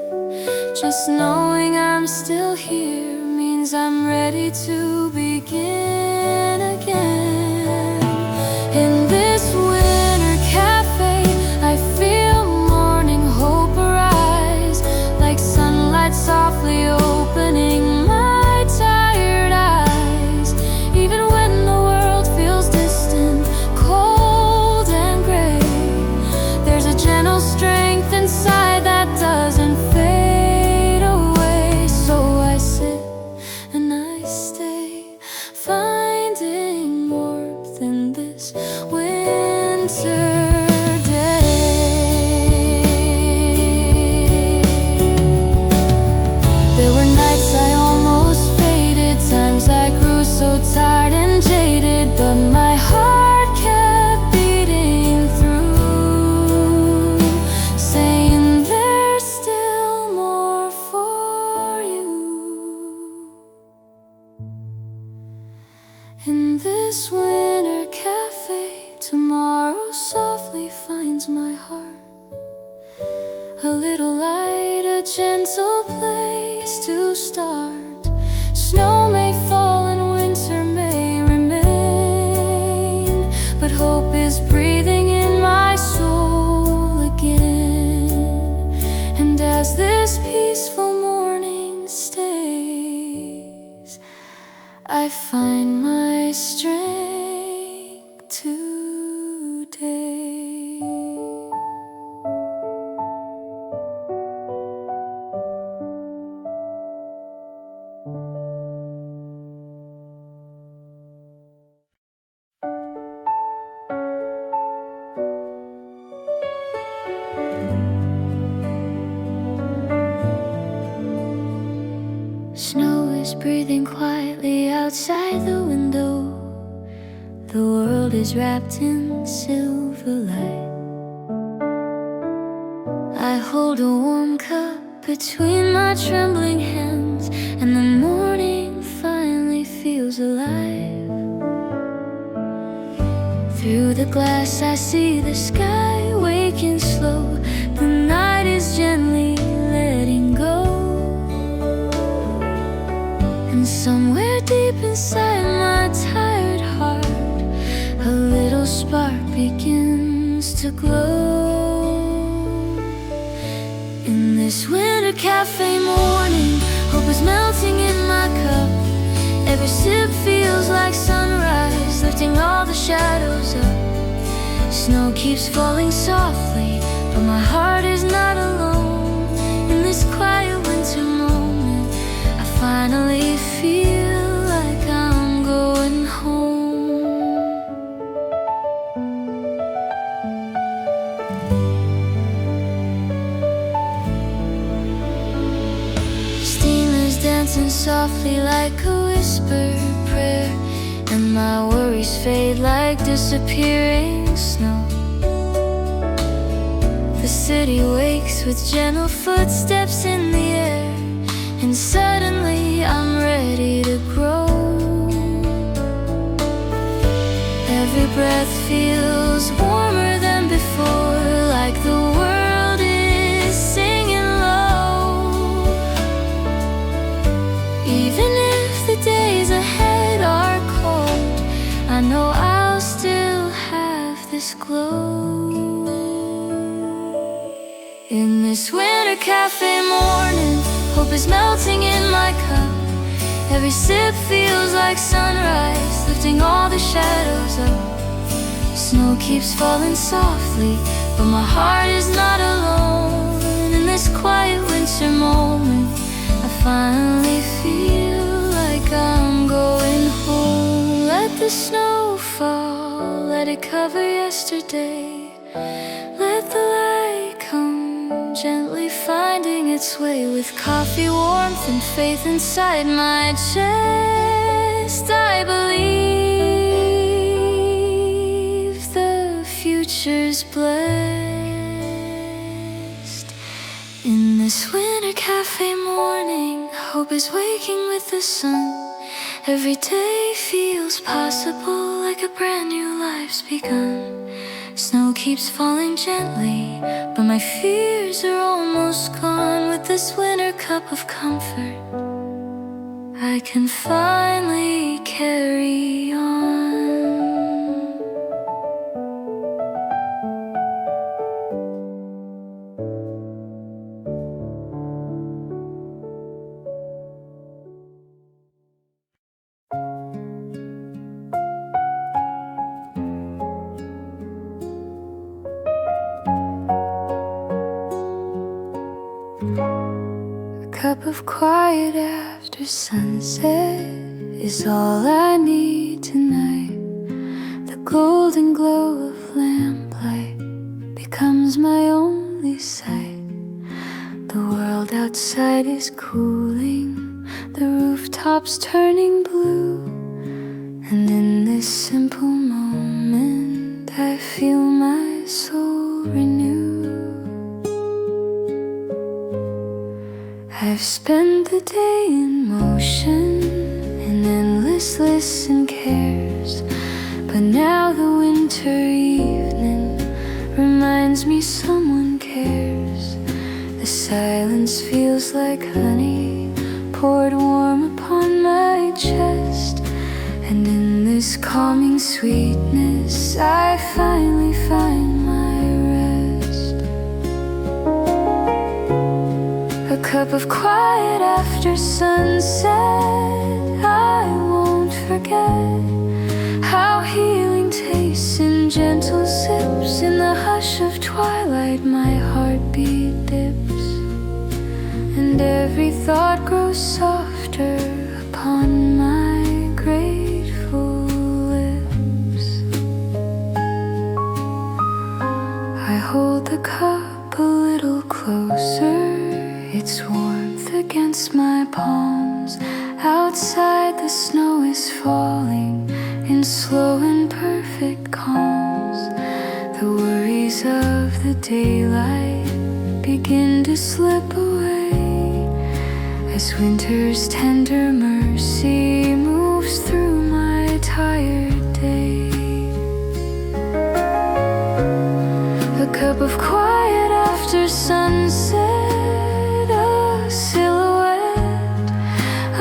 Just knowing I'm still here means I'm ready to begin again. In this winter cafe I feel morning hope arise, like sunlight softly opening my tired eyes. Even when the world feels distant, cold and gray, there's a gentle strength inside that doesn't fade away. So I sit and I stay, finding warmth in this winter day. There were nights I almost faded, times I grew so tired and jaded, but my heart kept beating through, saying there's still more for you. In this winter cafe, tomorrow softly finds my heart, a little light, a gentle place to start. Snow may fall and winter may remain, but hope is breathing in my soul again. And as this peaceful morning stays, I find my strength today. Snow is breathing quietly outside the window. The world is wrapped in silver light. I hold a warm cup between my trembling hands, and the morning finally feels alive. Through the glass I see the sky waking slow. The night is gently letting go, and somewhere deep inside my tired heart a little spark begins begins to glow. In this winter cafe morning, hope is melting in my cup. Every sip feels like sunrise, lifting all the shadows up. Snow keeps falling softly, but my heart is not alone. In this quiet winter moment, I finally feel like I'm going home. Steamers dancing softly like a whispered prayer, and my worries fade like disappearing snow. The city wakes with gentle footsteps in the air, and suddenly I'm ready to grow. Every breath feels warmer than before, like the world is singing low. Even if the days ahead are cold, I know I'll still have this glow. In this winter cafe morning, hope is melting in my cup. Every sip feels like sunrise, lifting all the shadows up. Snow keeps falling softly, but my heart is not alone. In this quiet winter moment, I finally feel like I'm going home. Let the snow fall, let it cover yesterday. Let the light come, gently finding its way. With coffee, warmth, and faith inside my chest, I believe the future's blessed. In this winter cafe morning, hope is waking with the sun. Every day feels possible, like a brand new life's begun. Snow keeps falling gently, but my fears are almost gone. With this winter cup of comfort, I can finally carry on. A cup of quiet after sunset is all I need tonight. The golden glow of lamplight becomes my only sight. The world outside is cooling, the rooftops turning blue, and in this simple moment I feel my soul renewed. I've spent the day in motion, in endless lists and cares, but now the winter evening reminds me someone cares. The silence feels like honey poured warm upon my chest, and in this calming sweetness I finally find my rest. A cup of quiet after sunset, I won't forget how healing tastes in gentle sips. In the hush of twilight my heartbeat dips, and every thought grows softer upon my grateful lips. I hold the cup a little closer, its warmth against my palms. Outside the snow is falling in slow and perfect calms. The worries of the daylight begin to slip away as winter's tender mercy moves through my tired day. A cup of quiet after sunset, a silhouette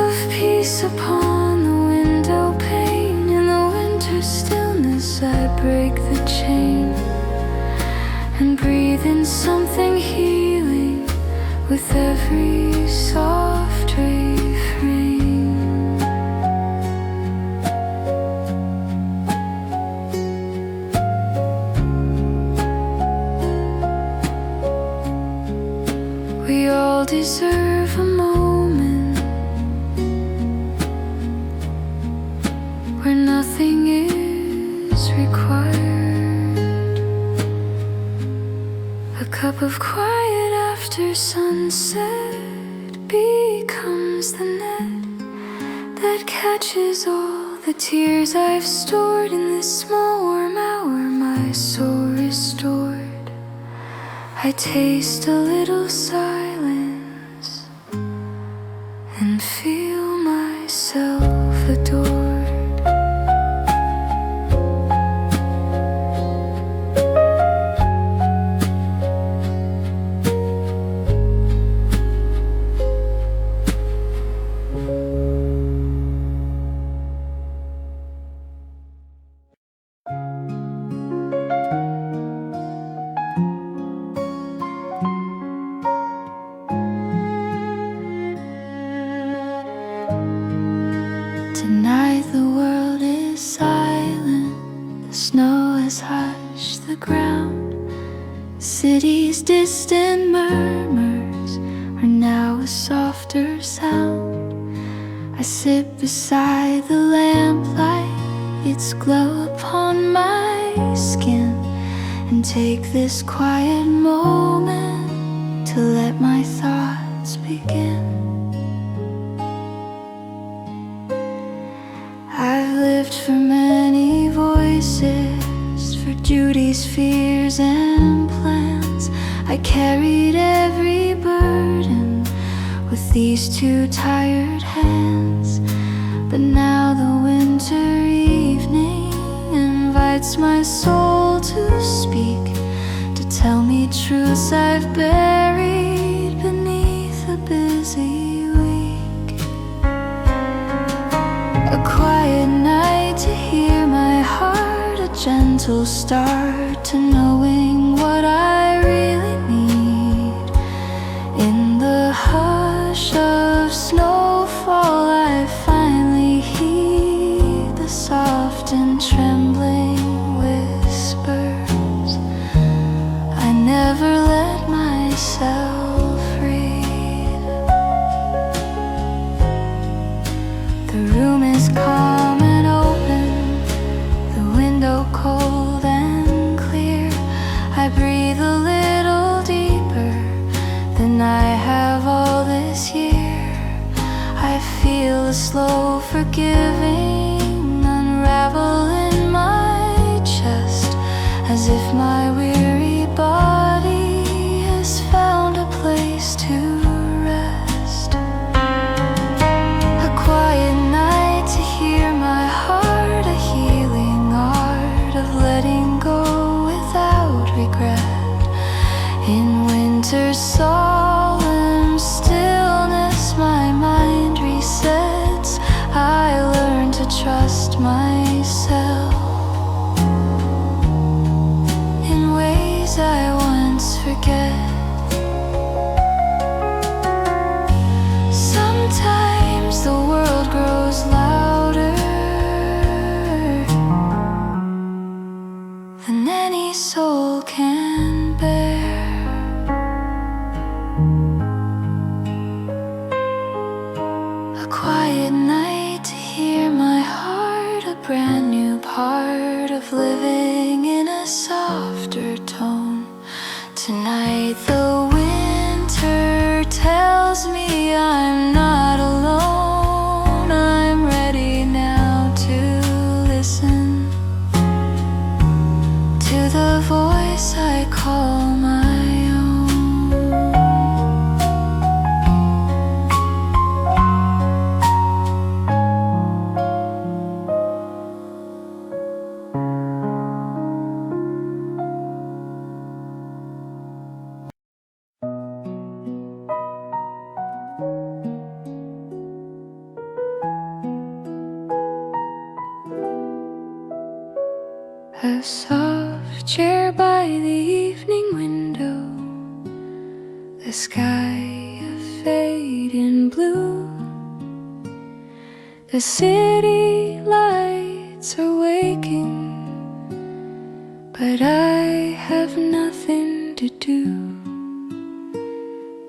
of peace upon the window pane. In the winter stillness I break the chain. and breathe in something healing with every soft refrain. We all deserve a moment where nothing is required. A cup of quiet after sunset becomes the net that catches all the tears I've stored in this small warm hour. My soul restored. I taste a little silence and feel myself adored. Tonight the world is silent, the snow has hushed the ground. City's distant murmurs are now a softer sound. I sit beside the lamplight, its glow upon my skin, and take this quiet moment to let my thoughts begin. I've lived for many voices, for duties, fears, and plans. I carried every burden with these two tired hands. But now the winter evening invites my soul to speak, to tell me truths I've buried beneath a busy week. A quiet night to hear my heart, a gentle start to knowing what I really need. In the hush of snowfall, I finally heed the soft and trembling whispers. I never let myself read. The room is calm and open, the window cold and clear. I breathe a little deeper than I have all this year. I feel a slow forgiving unravel in my chest, as if my weary body has found a place to rest. A quiet night to hear my heart, a healing art of letting go without regret. In winter's solemn stillness, my mind resets. I learn to trust myself in ways I once forget. Sometimes the world grows louder than any soul can bear. A quiet night to hear my heart, a brand new part of living in a softer tone. Tonight the winter tells me I'm not alone. I'm ready now to listen to the voice I call my own. A soft chair by the evening The city lights are waking, but I have nothing to do.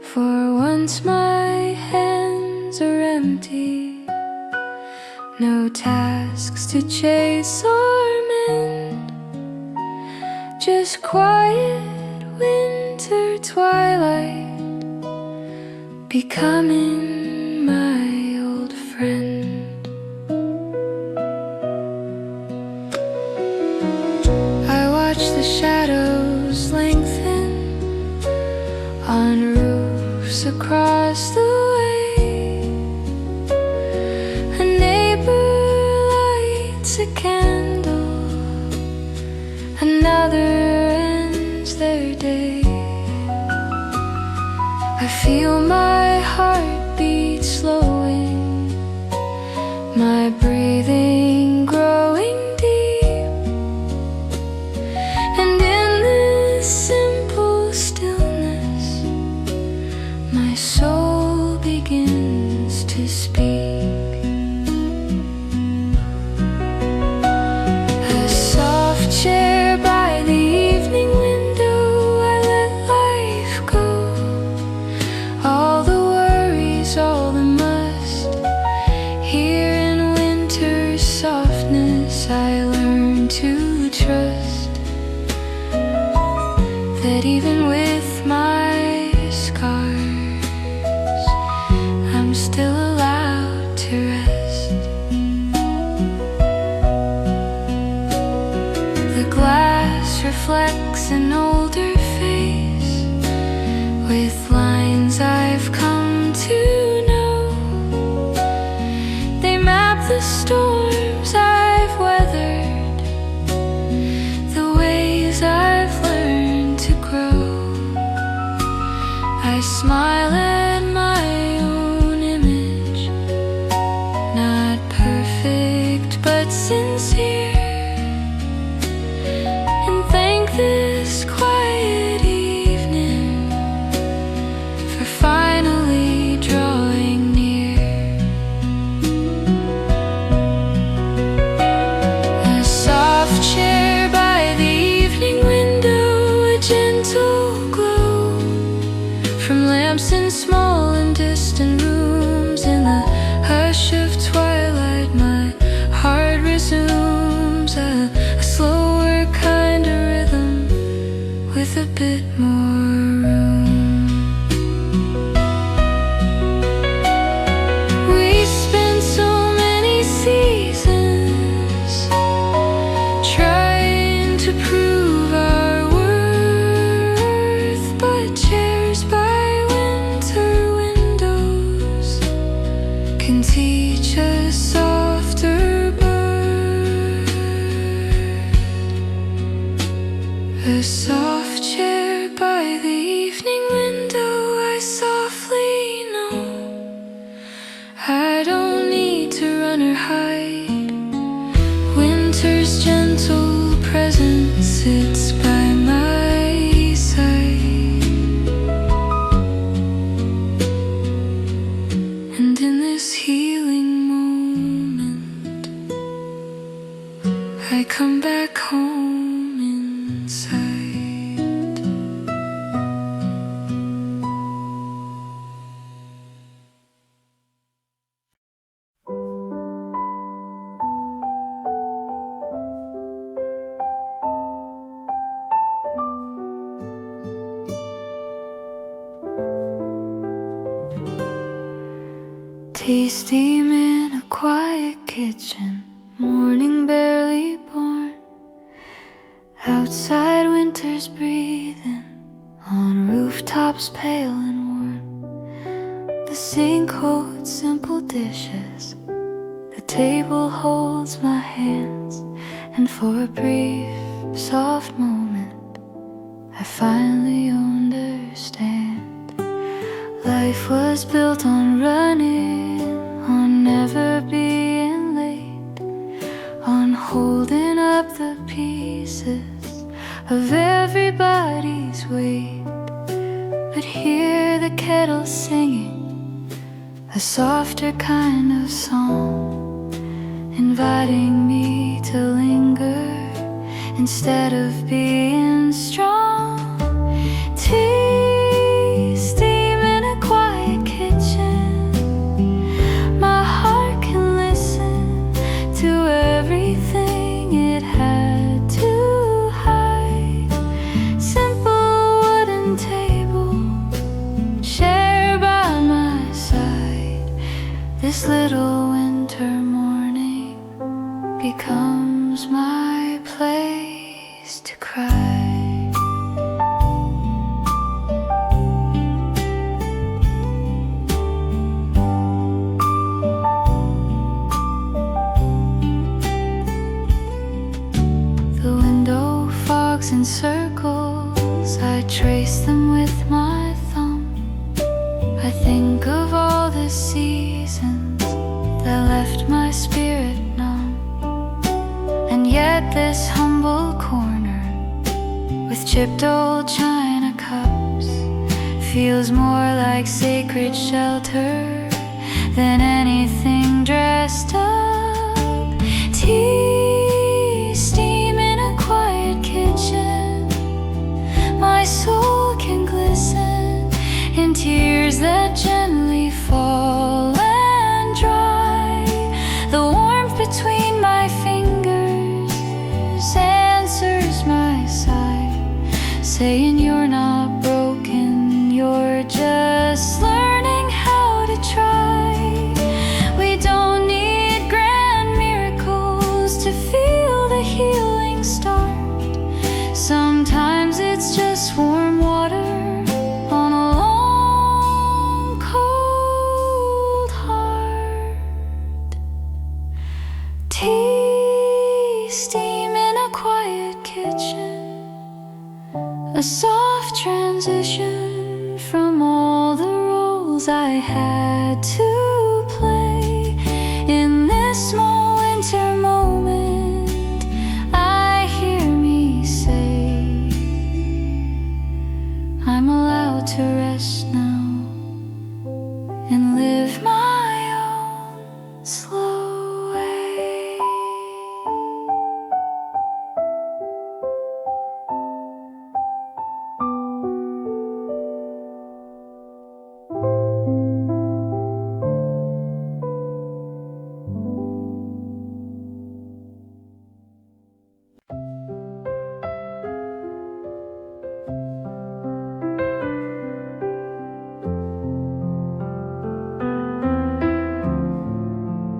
For once my hands are empty, no tasks to chase or mend, just quiet winter twilight becoming my old friend. I watch the shadows lengthen on roofs across the way. A neighbor lights a candle, another ends their day. I feel my heartbeat slowing, my breathing growing deep, and in this simple stillness my soul begins to speak. A soft chair by the evening window, I let life go. All the worries, all the must. Here in winter's softness I learn to trust that even with my scars I'm still allowed to rest. The glass reflects an older face with lines I've come to know. They map the storms I've weathered, the ways I've learned to grow. I smile at my own image, not perfect but sincere, and thank this quiet evening for finally drawing near. A soft chair by the evening window, a gentle glow from lamps in small and distant rooms. In the hush of twilight my heart resumes a slower kind of rhythm with a bit more room. We spent so many seasons trying to prove our worth, but chairs by winter windows can teach us softer birth. A soft chair by the evening window, I softly know I don't need to run or hide. Winter's gentle presence sits by my side, and in this healing moment I come back home inside. Tea steam in a quiet kitchen, morning barely born. Outside winter's breathing, on rooftops pale and warm. The sink holds simple dishes, the table holds my hands, and for a brief, soft moment I finally understand. Life was built on running, on never being late, on holding up the pieces of everybody's weight. But hear the kettle singing a softer kind of song, inviting me to linger instead of being strong. Tea, steam in a quiet kitchen. My heart can listen to everything it had to hide. Simple wooden table shared by my side. This little winter morning becomes my place to cry. The window fogs in circles, I trace them with my thumb. I think of all the seasons that left my spirit numb. And yet this humble corner with chipped old china cups feels more like sacred shelter than anything dressed up. Tea, steam in a quiet kitchen. My soul can glisten in tears that gently fall and dry. The warmth between my fingers answers my sigh, saying you're not broken, you're just learning how to try. We don't need grand miracles to feel the healing start. Sometimes it's just warm water on a long cold heart. Tea, steam in a quiet kitchen. A soft transition from all the roles I had to play. In this small winter moment, I hear me say, I'm allowed to rest now and live my own slow way.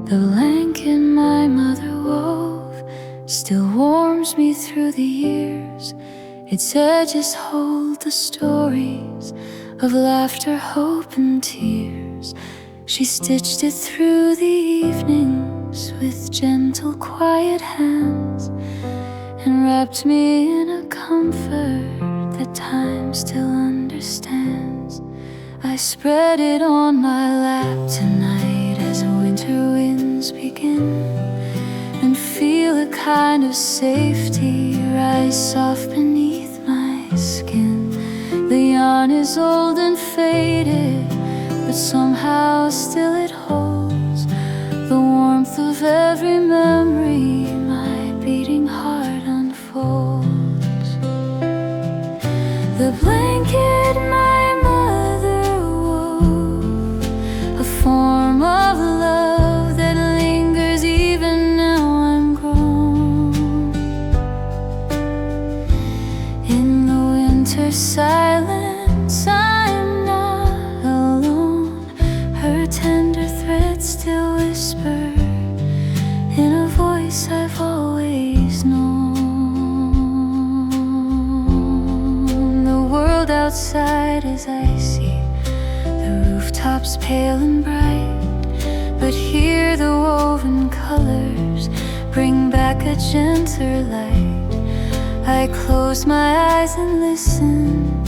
The blanket my mother wove still warms me through the years. Its edges hold the stories of laughter, hope, and tears. She stitched it through the evenings with gentle, quiet hands and wrapped me in a comfort that time still understands. I spread it on my lap tonight as winter winds begin, and feel a kind of safety rise soft beneath my skin. The yarn is old and faded, but somehow still it holds the warmth of every memory my beating heart unfolds. The blanket my mother wove, a form of love that lingers even now I'm grown. In the winter silence I'm not alone. Her tender threads still whisper in a voice I've always known. The world outside is icy, the rooftops pale and bright, but here the woven colors bring back a gentler light. I close my eyes and listen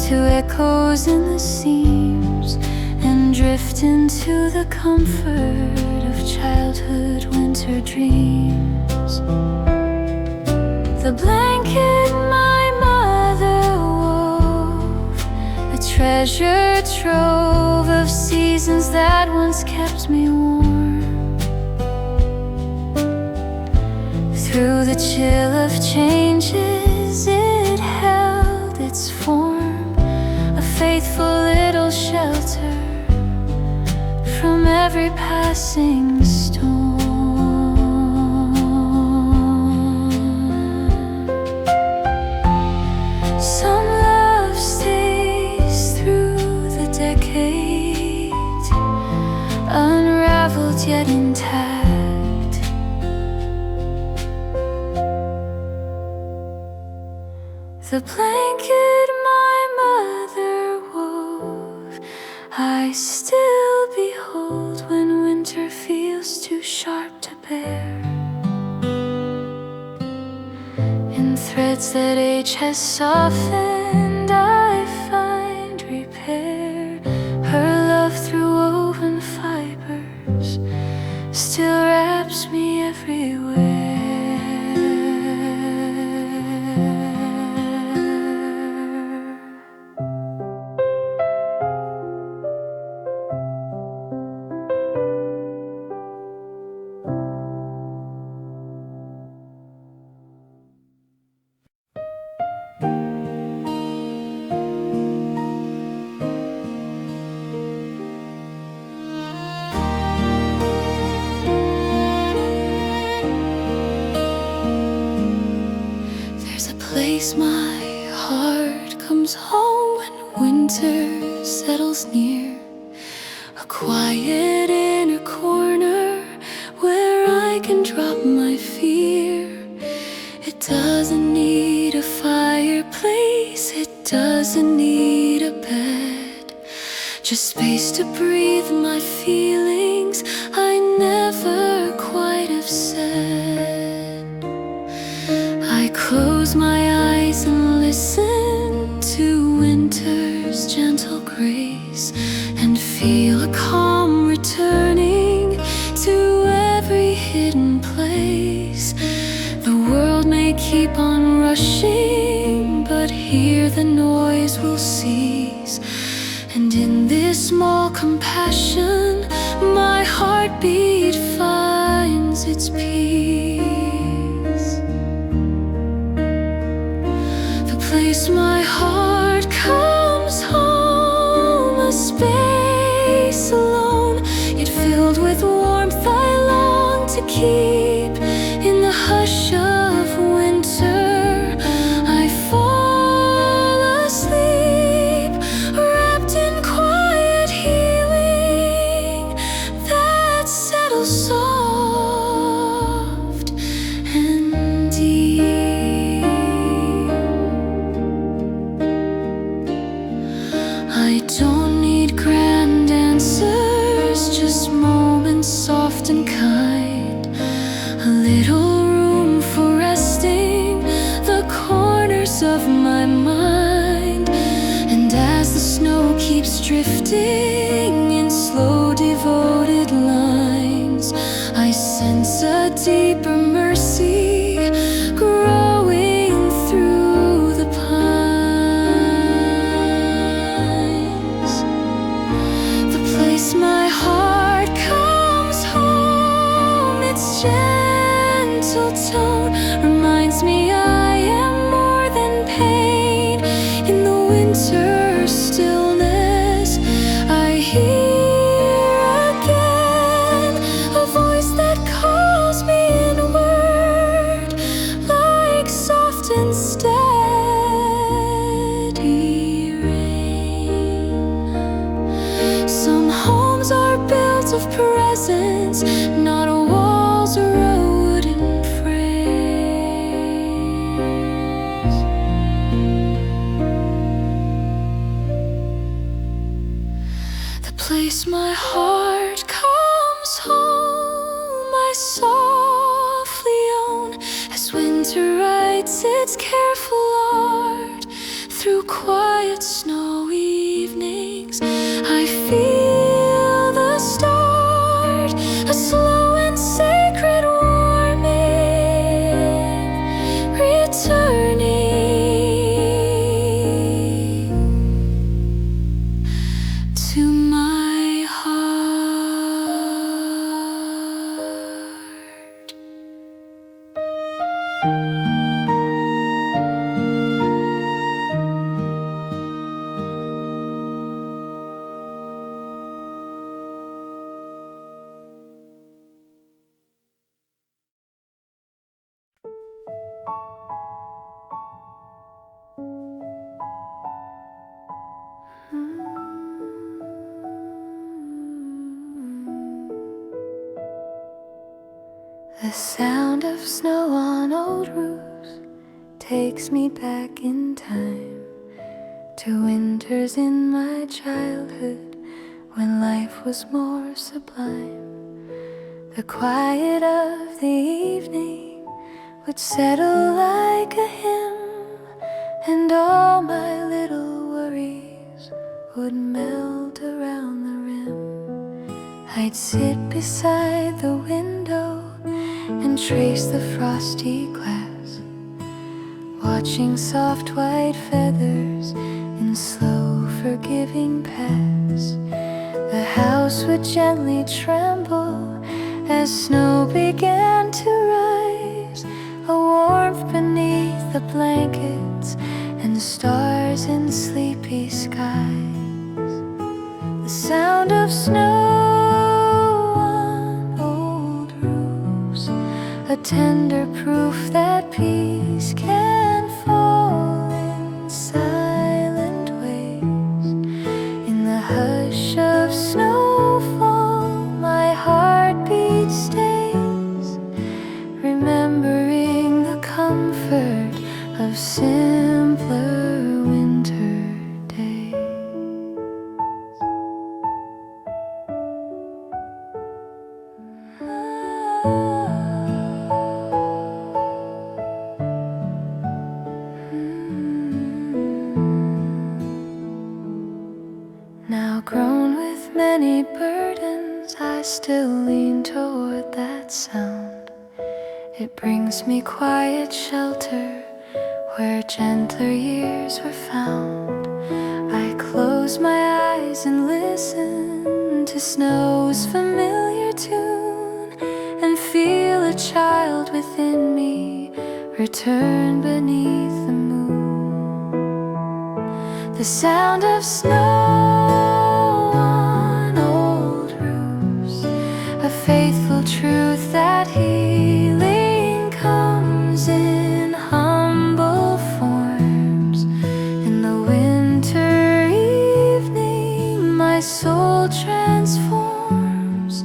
to echoes in the seams, and drift into the comfort of childhood winter dreams. The blanket my mother wove, a treasure trove of seasons that once kept me warm. Through the chill of changes, it held its form, a faithful little shelter from every passing storm. Some love stays through the decades, unraveled yet intact. The blanket my mother wove, I still behold when winter feels too sharp to bear. In threads that age has softened, I find repair. Her love through woven fibers still wraps me everywhere. My heart comes home when winter settles near, a quiet inner corner where I can drop my fear. It doesn't need a fireplace, it doesn't need a bed, just space to breathe my feelings I never quite have said. I close my eyes and listen to winter's gentle grace, and feel a calm returning to every hidden place. The world may keep on rushing, but here the noise will cease, and in this small compassion my heartbeat finds its peace. Place my heart comes home, a space alone, yet filled with warmth I long to keep. In the hush of winter I fall asleep, wrapped in quiet healing that settles soft and deep. I don't need grand answers, just moments soft and kind, a little room for resting the corners of my mind. And as the snow keeps drifting in slow devoted lines, I sense a deeper mercy growing through the pines. The place my heart comes home, its gentle tone reminds me I am more than pain. In the winter stillness I hear again a voice that calls me inward, like soft and steady rain. Some homes are built of presence, not walls or a wooden frames. The place my heart comes home I softly own, as winter writes its careful art through quiet snowy evenings. I feel the start, a slow and sacred warming, returning to my heart. The sound of snow on old roofs takes me back in time to winters in my childhood when life was more sublime. The quiet of the evening would settle like a hymn, and all my little worries would melt around the rim. I'd sit beside the window and trace the frosty glass, watching soft white feathers in slow forgiving pass. The house would gently tremble as snow began to rise, a warmth beneath the blankets and stars in sleepy skies. The sound of snow on old roofs, a tender proof that peace can fall in silent ways. In the hush of snowfall, my heartbeat stays, remembering the comfort of simpler winter days. Now grown with many burdens, I still lean toward that sound. It brings me quiet shelter where gentler years were found. I close my eyes and listen to snow's familiar tune, and feel a child within me return beneath the moon. The sound of snow on old roofs, a faithful truth that healing comes in humble forms. In the winter evening, my soul transforms,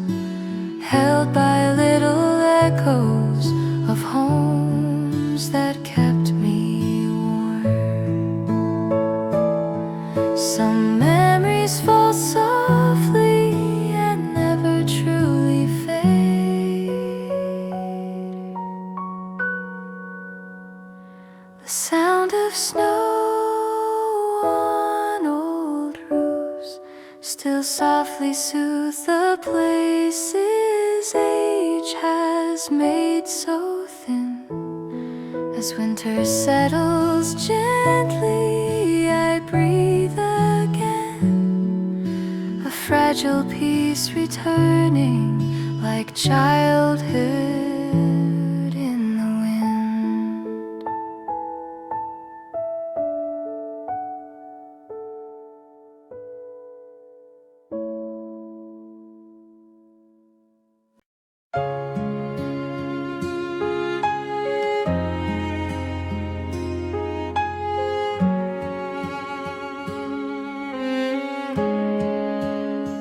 held by little echoes of homes that kept me warm. Some memories fall softly and never truly fade. The sound of snow on old roofs still softly soothes the places age has made so thin. As winter settles gently, I breathe again, a fragile peace returning like childhood in the wind.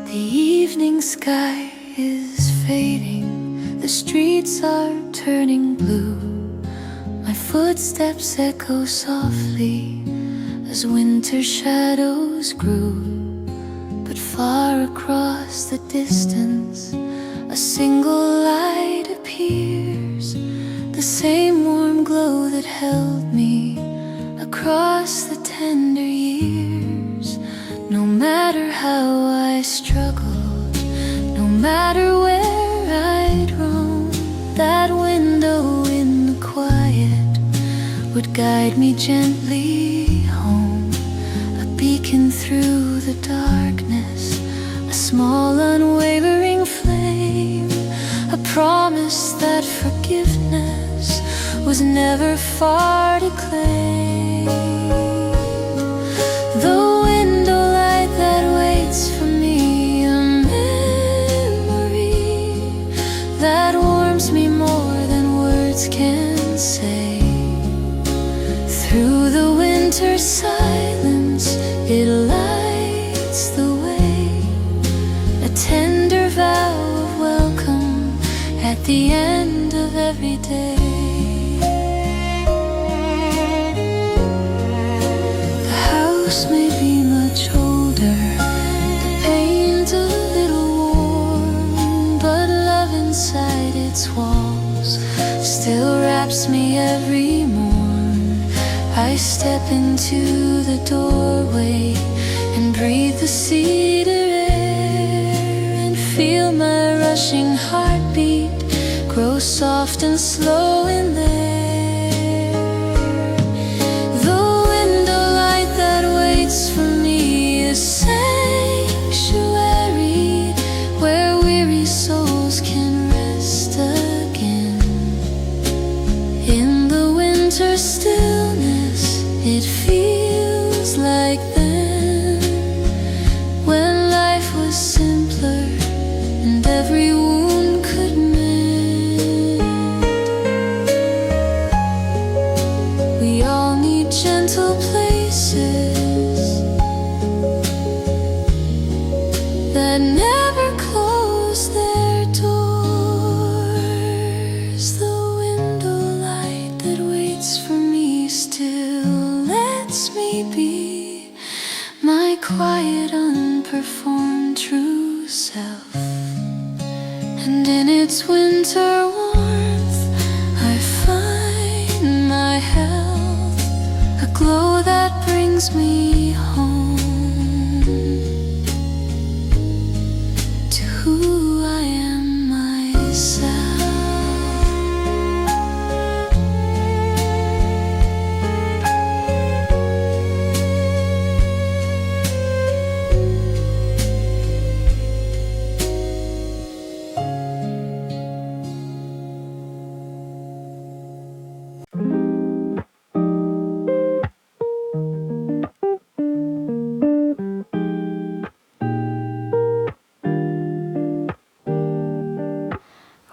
The evening sky is fading, the streets are turning blue. My footsteps echo softly as winter shadows grew. But far across the distance, a single light appears, the same warm glow that held me across the tender years. No matter how I struggled, no matter where I'd roam, that window in the quiet would guide me gently home. A beacon through the darkness, a small unwavering flame, a promise that forgiveness was never far to claim. The window light that waits for me, a memory that warms me more than words can say. Through the winter silence, it lights the way, a tender vow of welcome at the end of day. The house may be much older, the paint a little worn, but love inside its walls still wraps me every morn. I step into the doorway and breathe the cedar air and feel my rushing heartbeat grow soft and slow in there. The window light that waits for me is sanctuary where weary souls can rest again. In the winter stillness, it feels like then, when life was simpler and every wound could mend. We all need gentle places that never close their doors. The window light that waits for me still lets me be my quiet, unperformed true self. And in its winter warmth, I find my health, a glow that brings me home to who I am myself.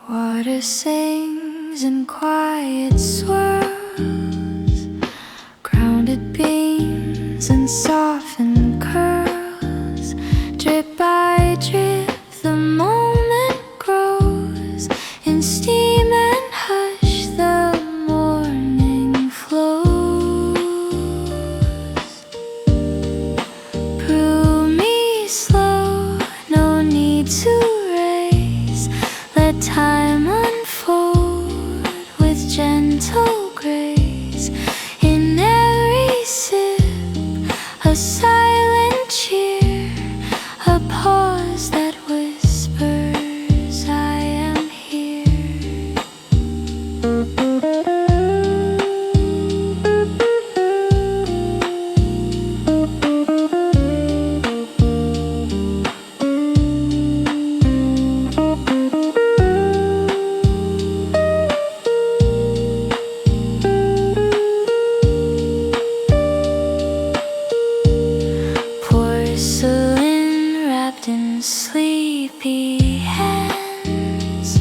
Water sings in quiet swirls, grounded beams and softened curls. Drip by drip, the moment grows in steam and hush, the morning flows. Brew me slow, no need to race. Let time unfold with gentle grace. In every sip, a silent cheer, a pause that whispers, I am here. Porcelain wrapped in sleepy hands,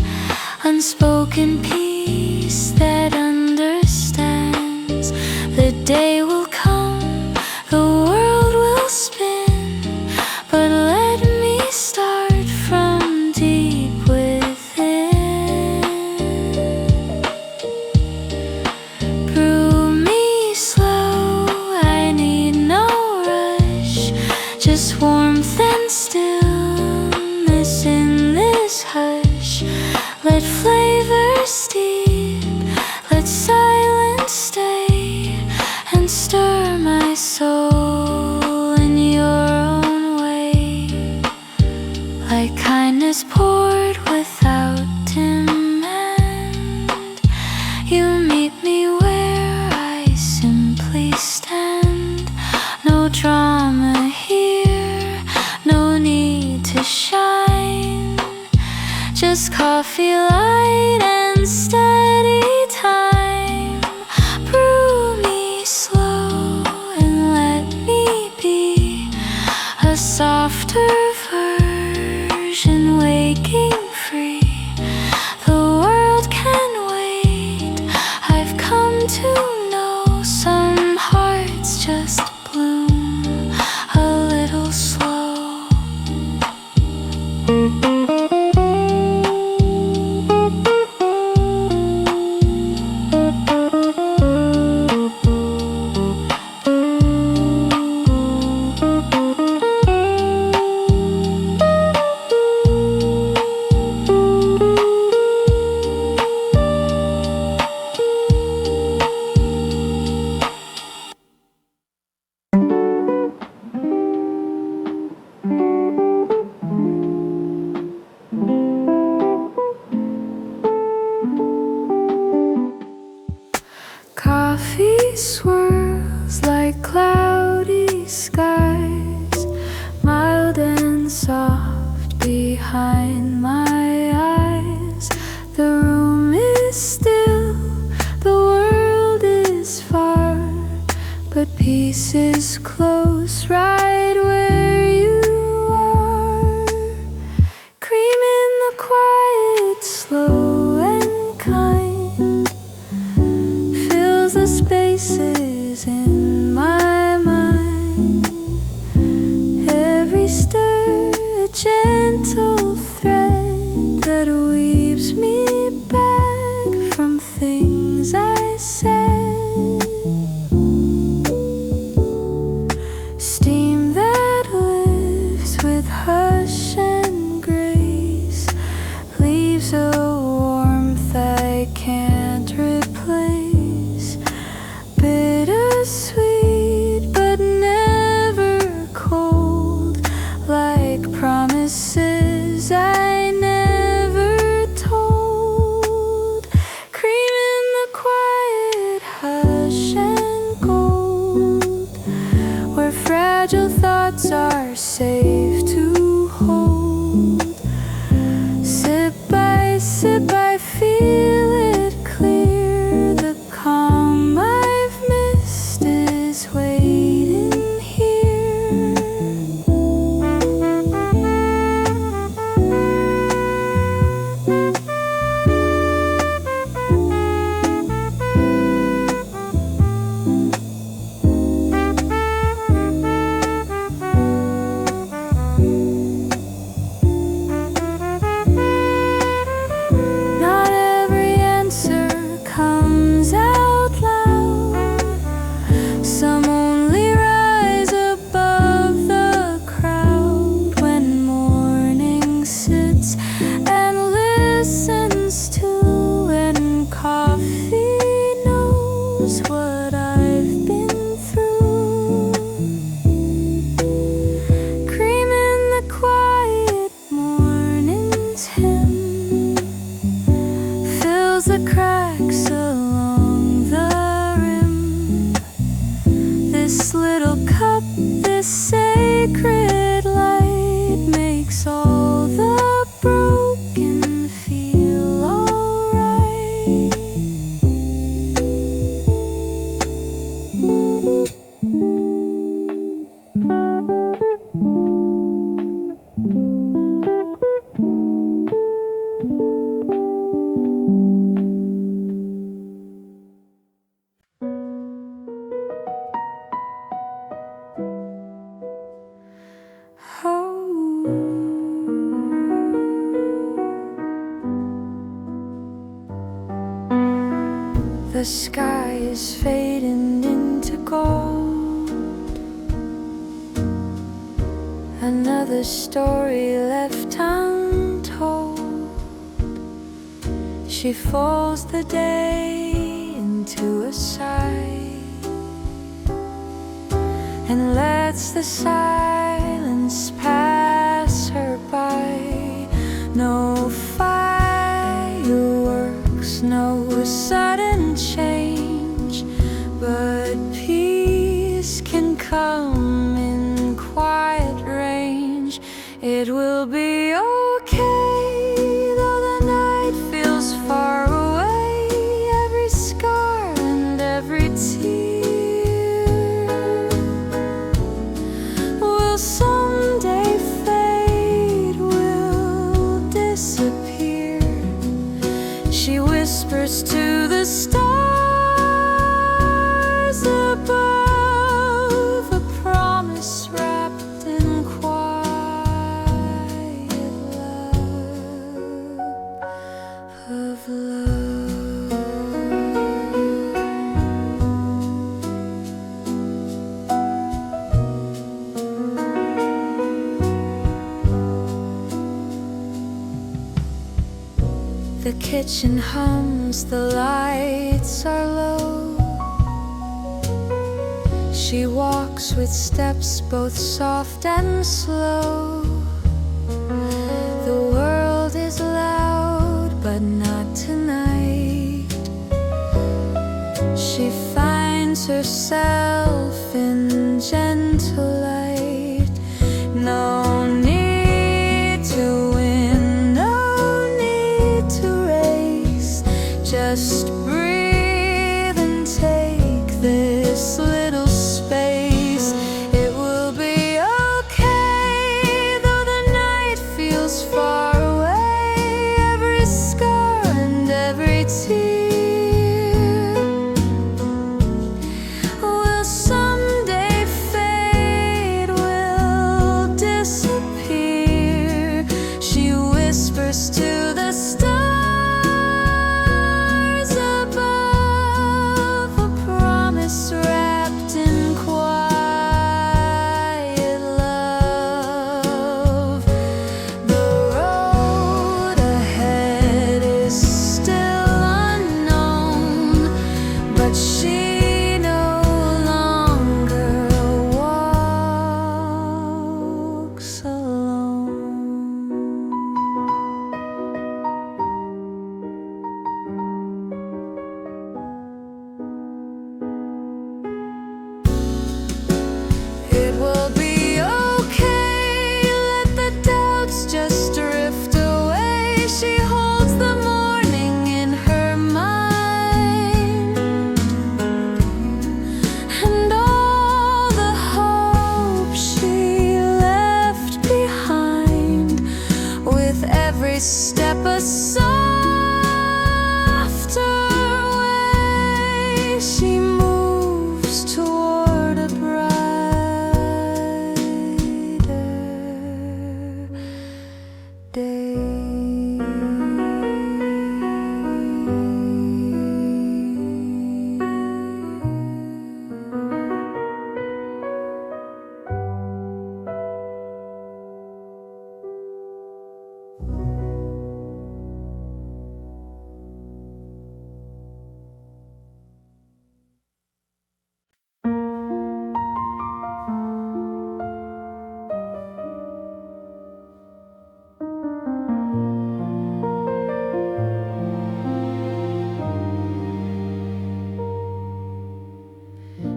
unspoken peace that understands. The day will come, the world will spin, but let me start from deep within. Brew me slow, I need no rush, just warmth and stillness in this hush. Let flavor steep, let silence stay, and stir my soul in your own way. Like kindness poured without demand, you meet me where I simply stand. No drama here, no need to shine, just coffee light and steady time. Brew me slow and let me be a softer version, waking free. The world can wait, I've come to know some hearts just bloom a little slow. behind my eyes. The room is still, the world is far, but peace is close right where you are. Cream in the quiet, slow and kind, fills the spaces in my mind. Every stir, a gentle thread that weaves me back from things I said. Steam that lifts with hush and grace, leaves a warmth I can't replace. Bittersweet but never cold, like promises I never told. Cream in the quiet hush and gold, where fragile thoughts are safe to hold. Sip by sip I feel it clear, the calm I've missed is waiting here. Not every answer comes out loud. Some only rise above the crowd when morning sits and listens to, and coffee knows what I've been through. Cream in the quiet morning's hymn, fills the cracks along the rim. This little cup, this sacred light, makes all the broken feel alright. The sky is fading into gold. Another story left untold. She folds the day into a sigh and lets the silence pass her by. No fireworks, no sudden change, but peace can come in quiet range. It will be okay, though the night feels far away. Every scar and every tear will someday fade, will disappear. She whispers to the stars above, a promise wrapped in quiet love of love. The kitchen hums, the lights are low. She walks with steps both soft and slow. The world is loud, but not tonight. She finds herself in gentle light. No need to win step a softer way. She moves toward a brighter day.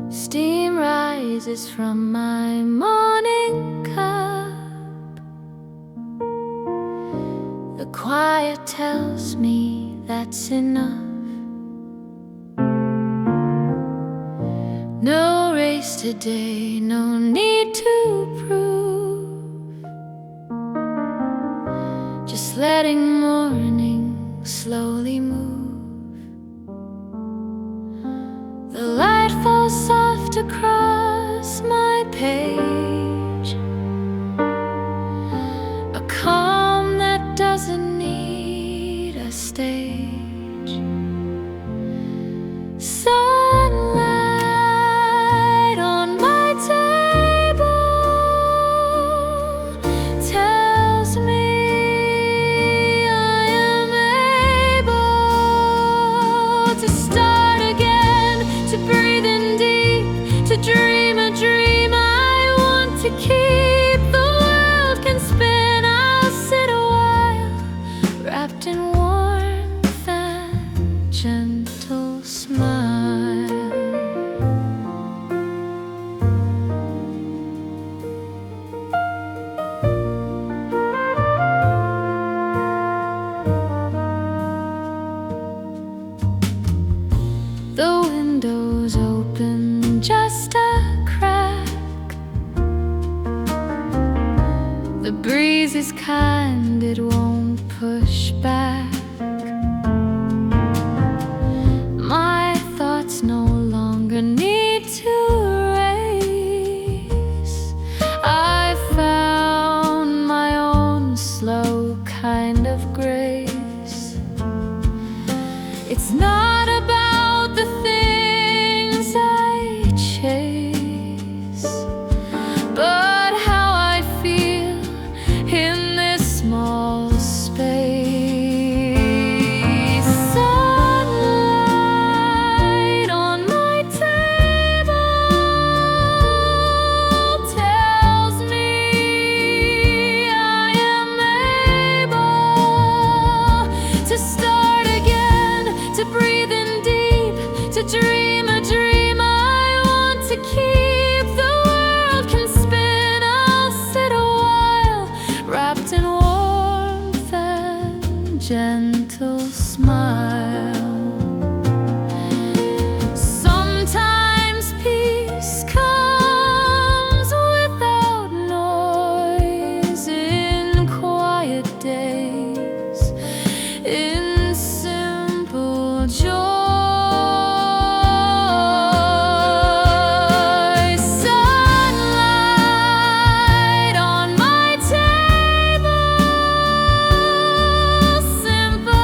Steam rises from my morning cup. The quiet tells me that's enough. No race today, no need to prove. Just letting morning slowly move. The light falls soft across my page, a calm that doesn't need a stage. Sunlight on my table tells me I am able to start again, to breathe in deep, to dream a dream I want to keep. The world can spin, I'll sit a while, wrapped in warmth and gentle smile. The windows open just a crack. The breeze is kind, it won't push back. My thoughts no longer need to race. I found my own slow kind of grace. It's not about the things I chase, but how I feel in this small space. Sunlight on my table tells me I am able to start again, to breathe in deep, to dream a dream I want to keep. The world can spin, I'll sit a while, wrapped in warmth and gentle smile. Sometimes peace comes without noise, in quiet days, in simple joy. Sunlight on my table, simple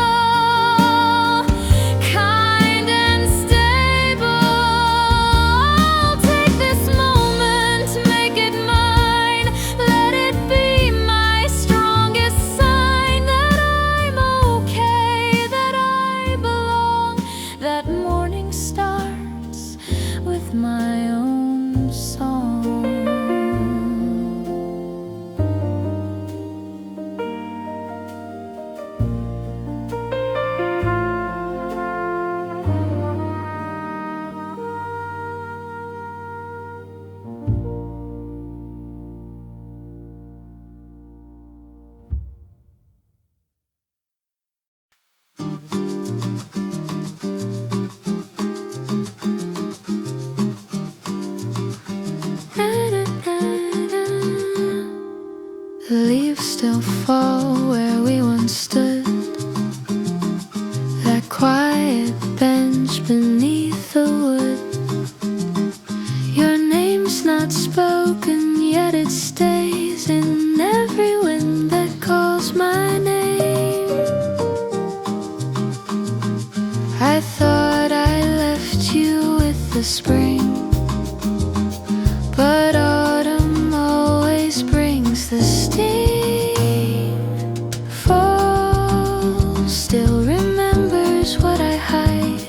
The leaves still fall where we once stood, that quiet bench beneath the wood. Your name's not spoken, yet it stays in every wind that calls my name. I thought I left you with the spring, but autumn always brings the sting. Fall still remembers what I hide,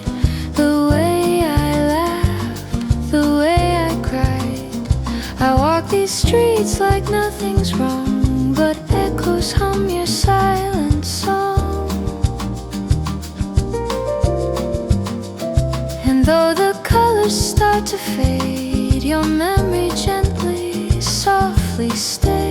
the way I laughed, the way I cried. I walk these streets like nothing's wrong, but echoes hum your silent song. And though the colors start to fade, your memory gently, softly stays.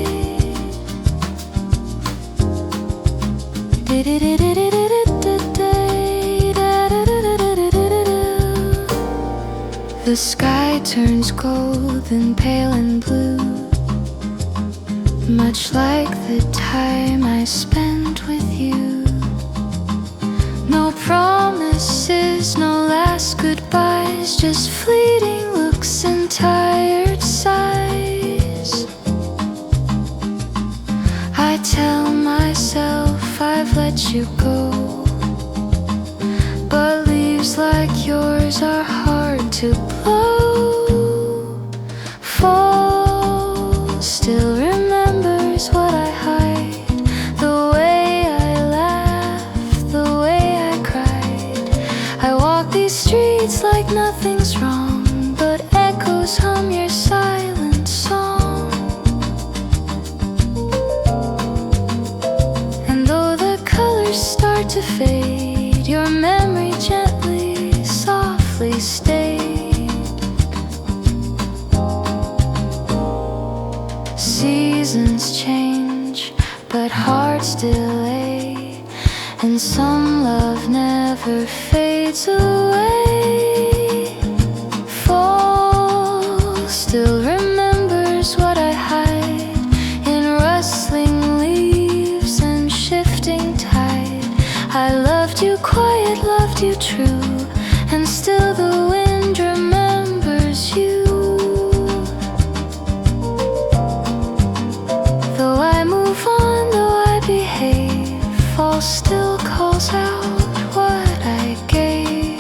The sky turns gold and pale and blue, much like the time I spent with you. No promises, no last goodbyes, just fleeting looks and tired sighs. I tell myself I've let you go, but leaves like yours are hard to blow. Fall still remembers what I hide, the way I laughed, the way I cried. I walk these streets like nothing's wrong, but echoes hum your silent song. And though the colors start to fade, your memory gently, softly stayed. Seasons change, but hearts delay, and some love never fades away. Fall still remembers what I hide in rustling leaves and shifting tide. I loved you quiet, loved you true, and still the wind remembers you. Though I move on, though I behave, fall still calls out what I gave.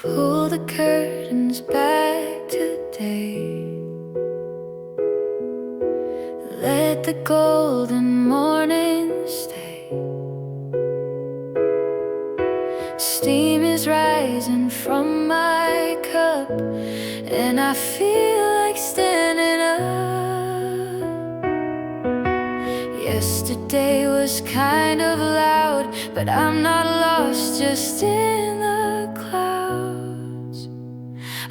Pull the curtains back today, let the golden morning stay. Steam is rising from my cup, and I feel like standing up. Yesterday was kind of loud, but I'm not lost, just in the clouds.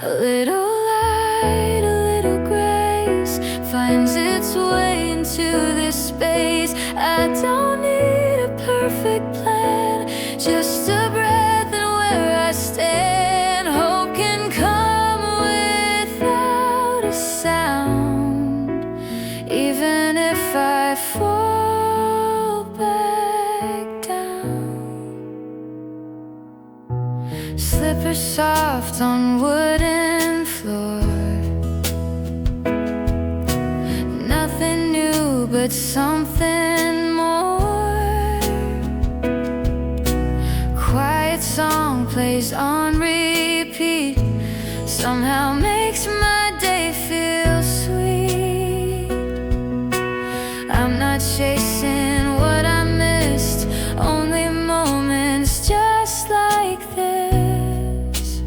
A little light, a little grace finds its way into this space. I don't need a perfect plan, just a breath and where I stand. Hope can come without a sound, even if I fall back down. Slippers soft on wooden floor, nothing new but something more. Quiet song plays on repeat, somehow somehow makes my day feel sweet. I'm not chasing what I missed, only moments just like this.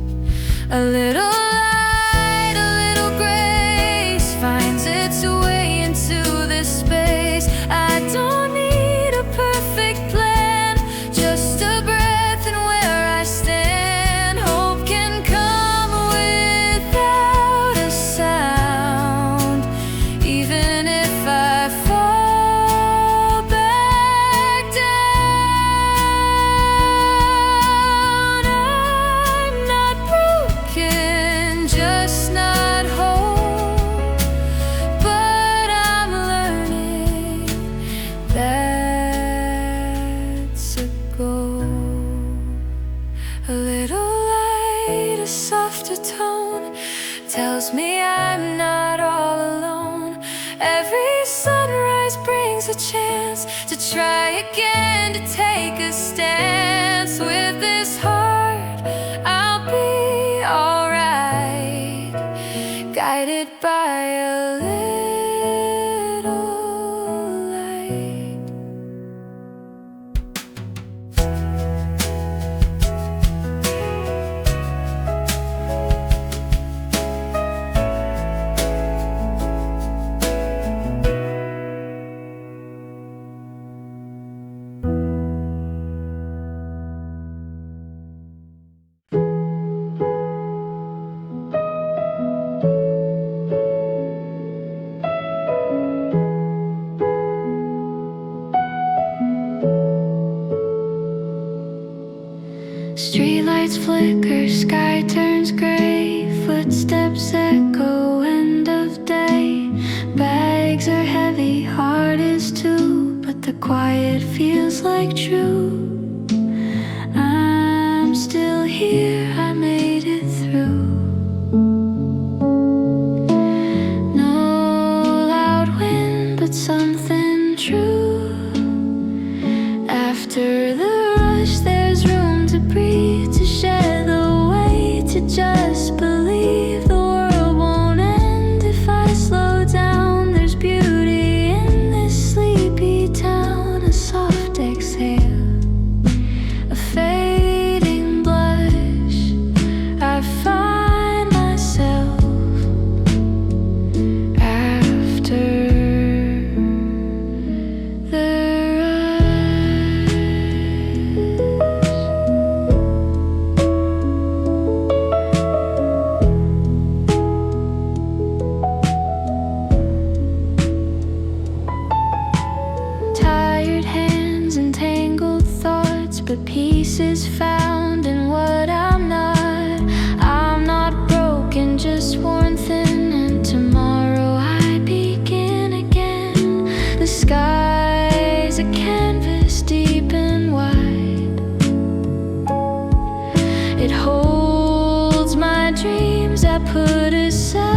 A little light, a little grace finds its way into this space. I don't need a perfect plan, just a breath and where I stand. Hope can come without a sound, even if I fall back down. I'm not broken, just not whole, but I'm learning that's a goal. A little light, a softer tone tells me I'm not all alone. Every sunrise brings a chance to try again, to take a stance. With this heart, I'll be alright, guided by a little light. Streetlights flicker, sky turns gray, footsteps echo, end of day. Bags are heavy, heart is too, but the quiet feels like true. I'm still here, I made it through. No loud wind, but something true. After the rush, there's room to breathe, to share the weight, to just believe the world won't end if I slow down. There's beauty in this sleepy town, a soft exhale, a fading blush. I find myself after the tired hands and tangled thoughts, but peace is found in what I'm not. I'm not broken, just worn thin, and tomorrow I begin again. The sky's a canvas deep and wide. It holds my dreams I put aside.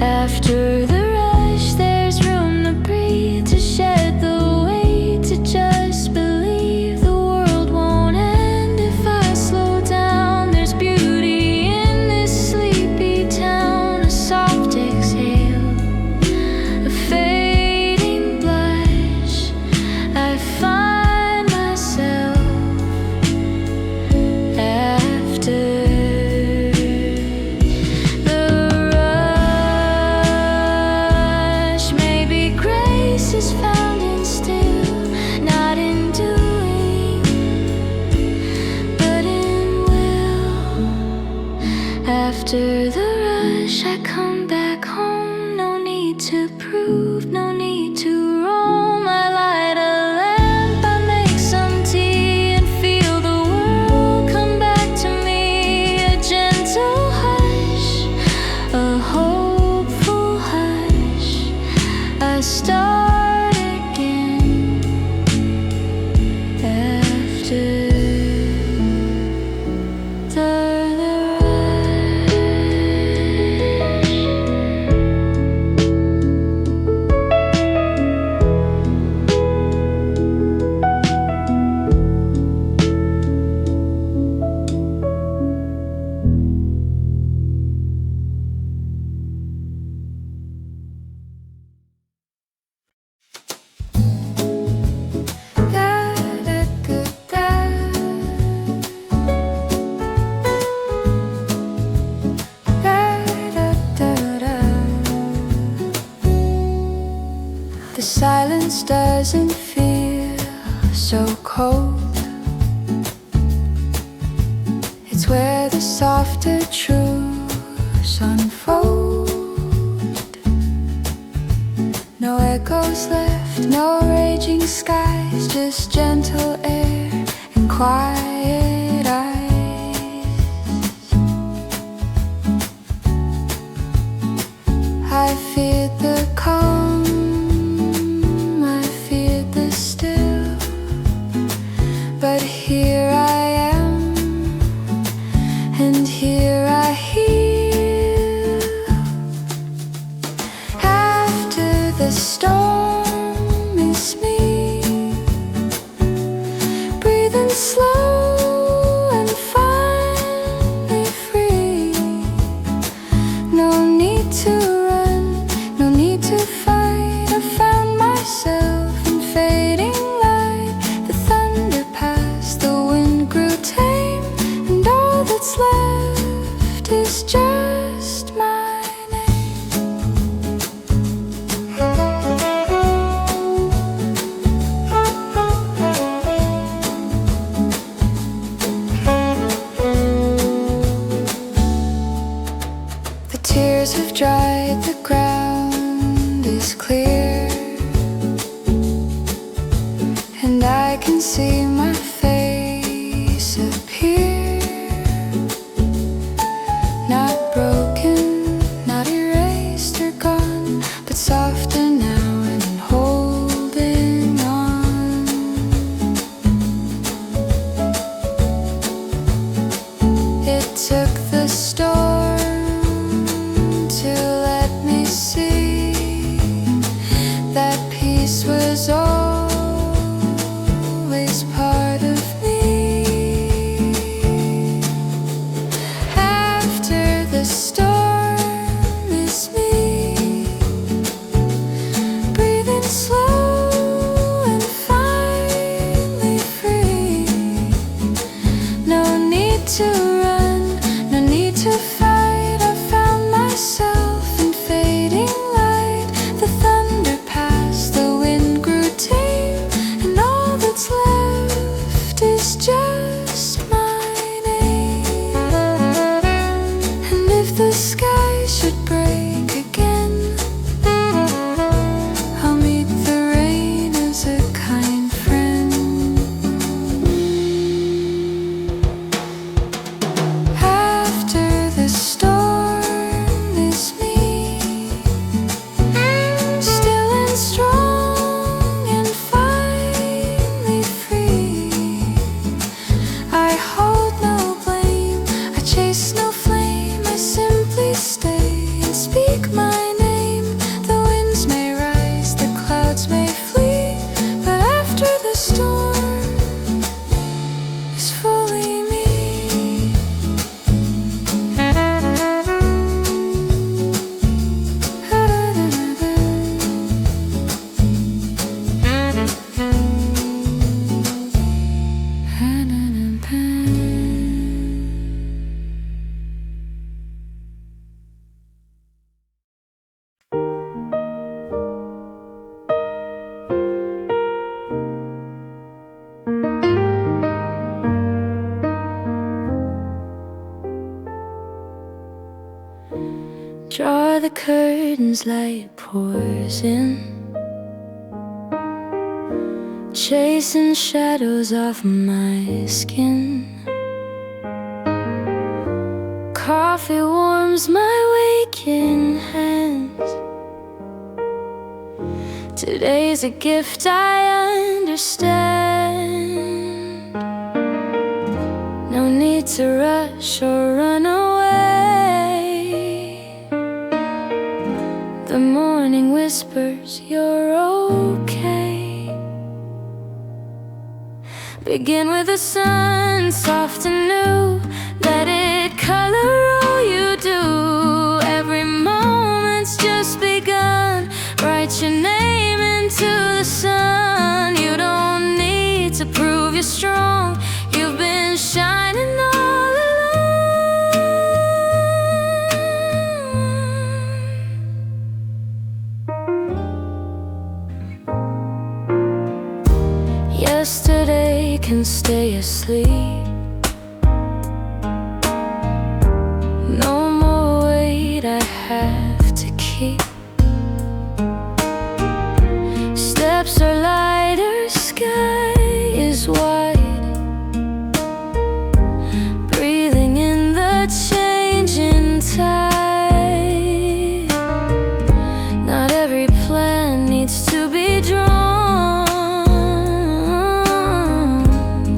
After the rush, there's room to breathe, to shed the weight, to just believe the world won't end if I slow down. There's beauty in this sleepy town, a soft exhale, a fading blush. I find myself after the rush. Maybe grace is found in still, not in doing, but in will. After the rush, I come back home. No need to prove, no need to roam. I light a lamp, I make some tea, and feel the world come back to me. A gentle hush, a hopeful hush. I start again after the rush. distance doesn't feel so cold. It's where the softer truths unfold. No echoes left, no raging skies, just gentle air and quiet eyes. I feared the calm, I feared the still, but here I am, and here I heal. After the storm is me, breathing slow and finally free. No need to run, no need to fight. I found myself in fading light. The thunder passed, the wind grew tame, and all that's left is just my name. The tears have dried, the ground is clear, and I can see my face appear. Not broken, not erased or gone, but softer now and holding on. It took the storm to let me see that peace was always part of me. After the storm is me, breathing slow and finally free. No need to run, no need to fight. I found myself in fading light. The thunder passed, the wind grew tame, and all that's left is just my name. And if the sky should break again, I'll meet the rain as a kind friend. After the storm is me, still and strong and finally free. I hold no blame, I chase no flame, I simply stay and speak my name. The winds may rise, the clouds may flee, but after the storm is fully me. Draw the curtains, light pours in, chasing shadows off my skin. Coffee warms my waking hands. Today's a gift, I understand. No need to rush or run away. The morning whispers you're okay. Begin with the sun, soft and new. Let it color all you do. Every moment's just begun. Write your name into the sun. You don't need to prove you're strong. You've been shining all along. and stay asleep. No more weight I have to keep. Steps are lighter, sky is wide. Breathing in the changing tide. Not every plan needs to be drawn.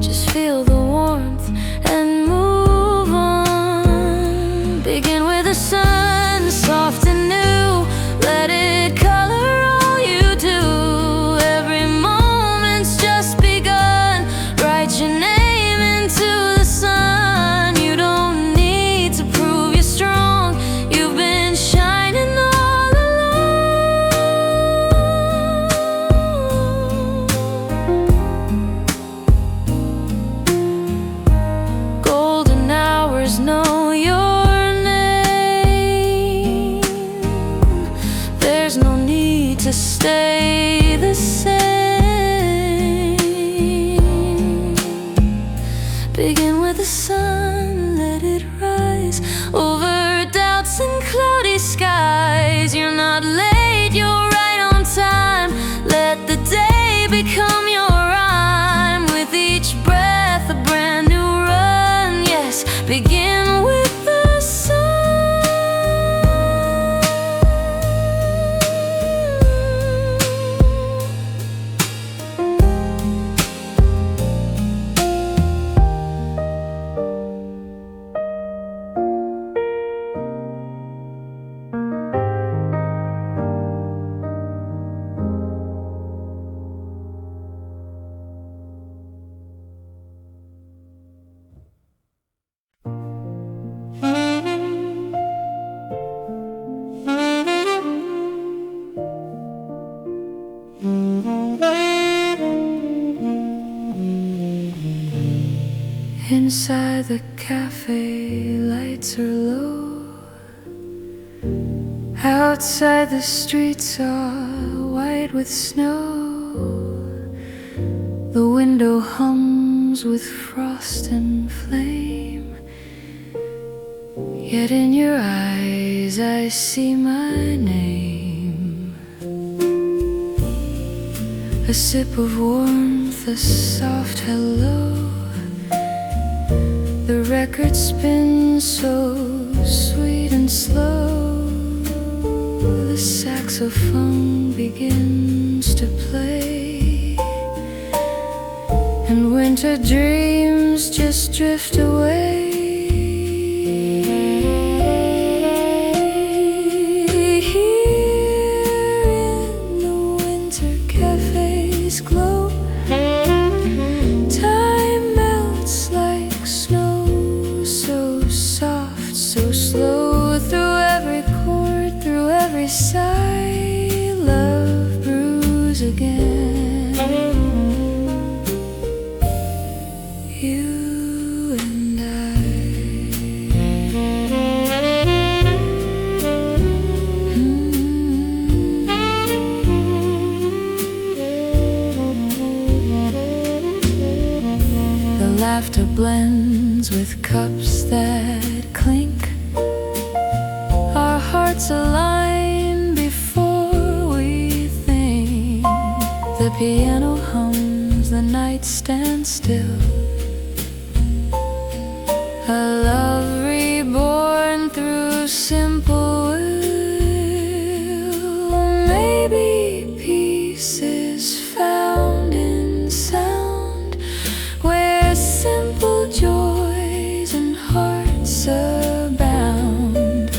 Just feel the warmth and move on. Begin with the sun, soft and new. Let it color all you do. Every moment's just begun. Write your name into the sun. You don't need to prove you're strong. You've been shining all along. Golden hours know your name. There's no need to stay the same. Begin with the sun, let it rise over doubts and cloudy skies. You're not late, you're right on time. Let the day become your rhyme. With each breath a brand new run. Yes, begin with the sun. Inside the cafe, lights are low. Outside the streets are white with snow. The window hums with frost and flame. Yet in your eyes I see my name. A sip of warmth, a soft hello. The record spins so sweet and slow. The saxophone begins to play, and winter dreams just drift away. Here in the winter cafe's glow, time melts like snow, so soft, so slow. Through every chord, through every sigh, love brews again. You and The laughter blends with cups that clink. Our hearts align before we think. The piano hums, the night stands still. A love reborn through simple will. Maybe peace is found in sound, where simple joys and hearts abound.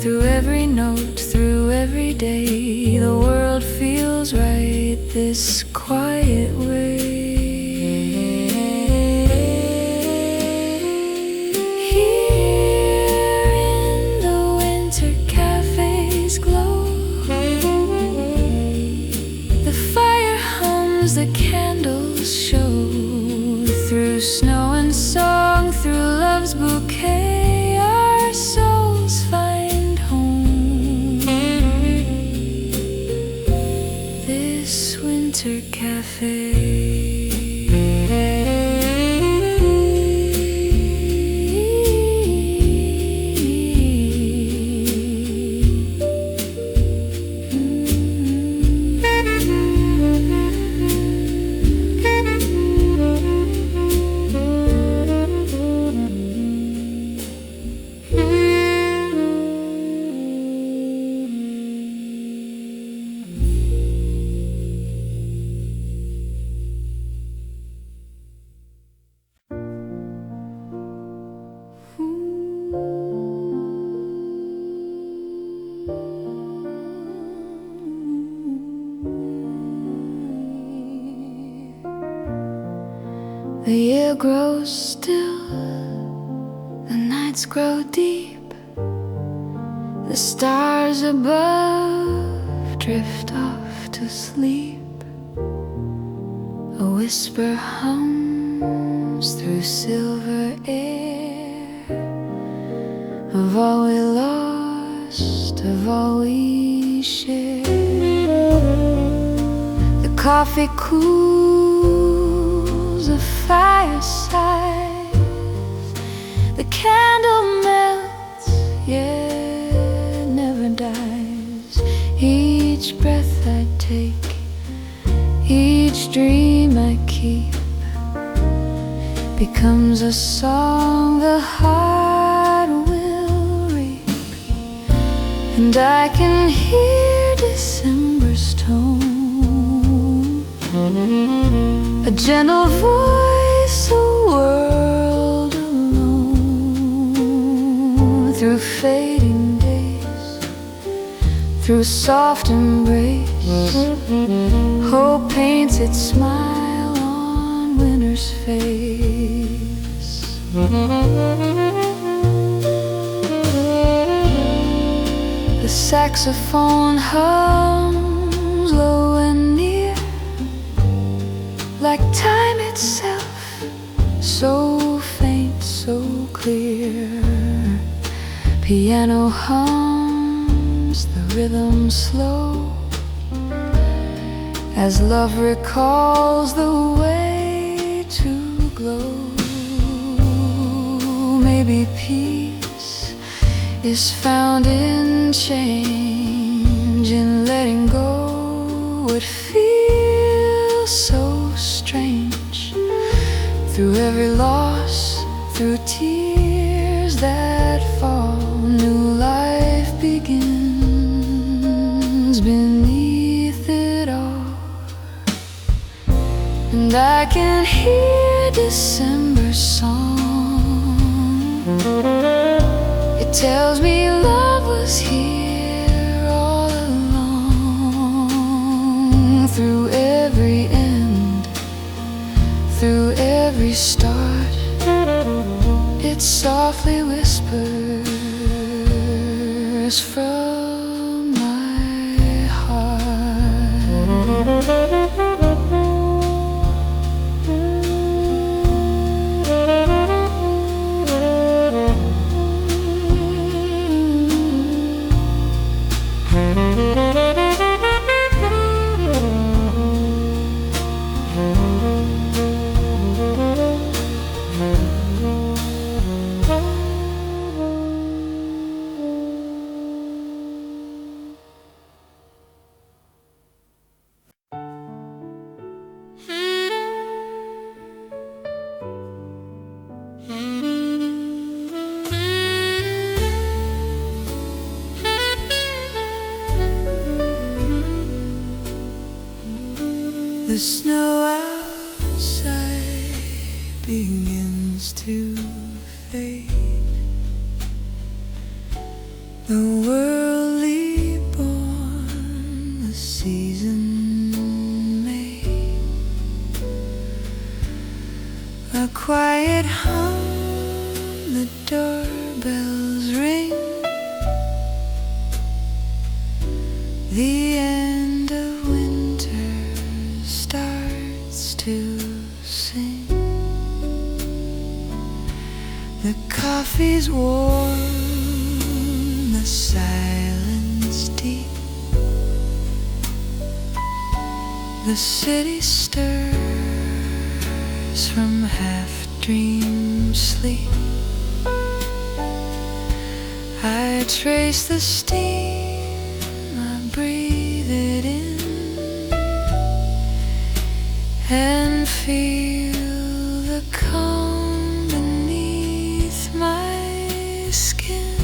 Through every note, through every day, the world feels right this quiet way. Here in the winter cafe's glow, the fire hums, the candles show. Through snow and song, through love's bouquet, our souls find home. This winter cafe. air grows still, the nights grow deep, the stars above drift off to sleep. A whisper hums through silver air of all we lost, of all we shared. The coffee cools, the fire sighs, the candle melts, yet never dies. Each breath I take, each dream I keep, becomes a song the heart will reap. And I can hear December's tone, a gentle voice, a world alone. Through fading days, through soft embrace, hope paints its smile on winter's face. The saxophone hums low and near, like time itself, so faint, so clear. Piano hums, the rhythm slow, as love recalls the way to glow. Maybe peace is found in change, in letting go what feels so strange. Through every loss, through tears that fall, new life begins beneath it all. And I can hear December's song, it tells me love was here all along. Through every end, through every start, it softly whispers from my heart. The snow outside begins to fade, the worldly born, the season made. A quiet hum, the doorbells ring, the end of winter starts to sing. The coffee's warm, the silence deep, the city stirs from half-dream sleep. I trace the steam, I breathe it in, and feel the calm beneath my skin.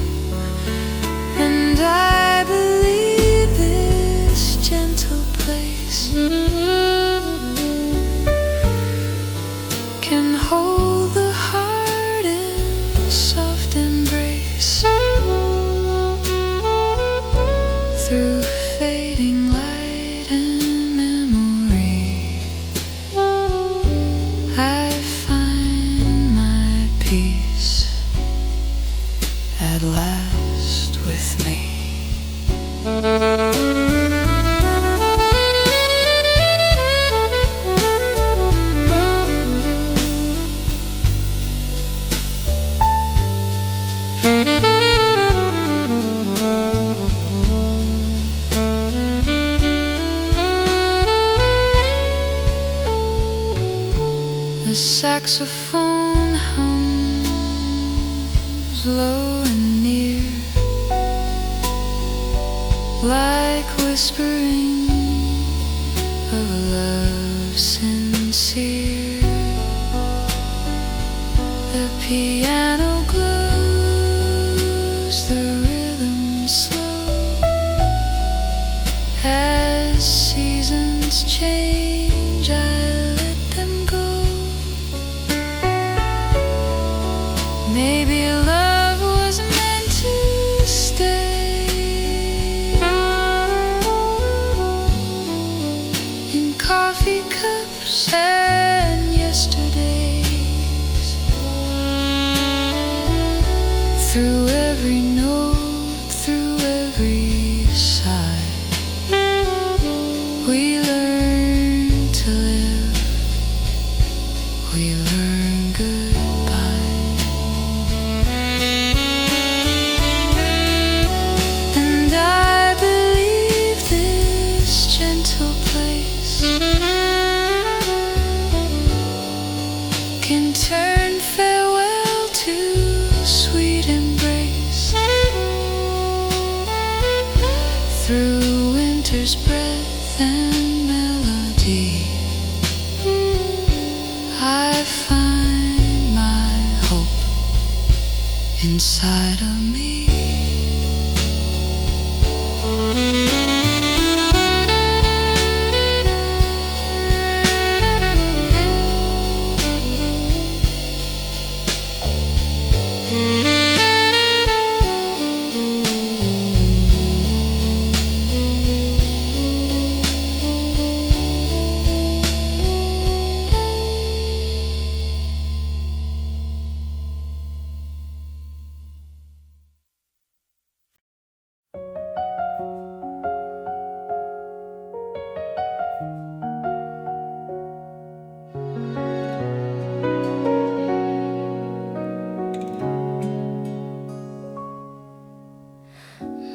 And I believe this gentle place can hold the heart in soft embrace. Through fading light and memory, last with me. The saxophone hums low and near, like whispering of a love sincere. The piano glows, the rhythm slow, as seasons change I let them go. Maybe love was meant to stay in coffee cups and yesterdays. Through every note, through every sigh, we learn to live, we learn goodbye. And I believe this gentle place can turn farewell to sweet embrace. Through winter's breath and melody, I find my hope inside of me.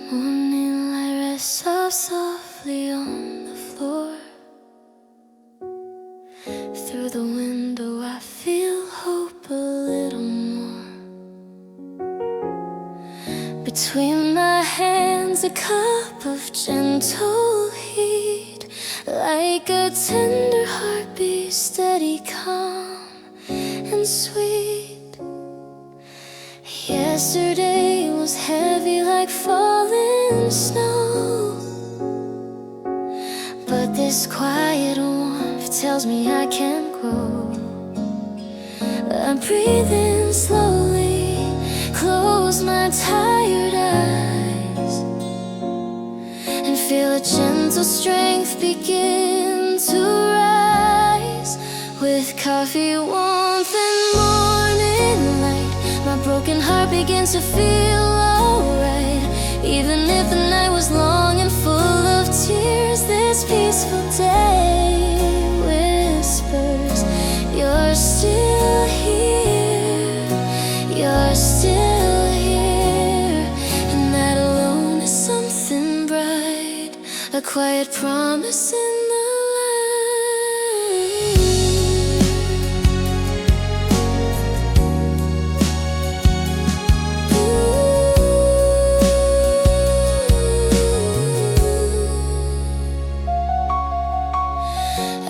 Morning light rests so softly on the floor. Through the window I feel hope a little more. Between my hands a cup of gentle heat, like a tender heartbeat, steady, calm and sweet. Yesterday was heavy like falling snow, but this quiet warmth tells me I can grow. I'm breathing slowly, close my tired eyes, and feel a gentle strength begin to rise. With coffee, warmth and morning light, my broken heart begins to feel alright. Even if the night was long and full of tears, this peaceful day whispers, you're still here, you're still here. And that alone is something bright, a quiet promise in the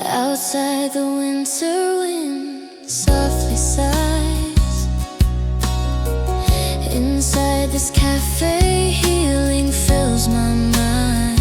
outside the winter wind softly sighs. Inside this cafe healing fills my mind.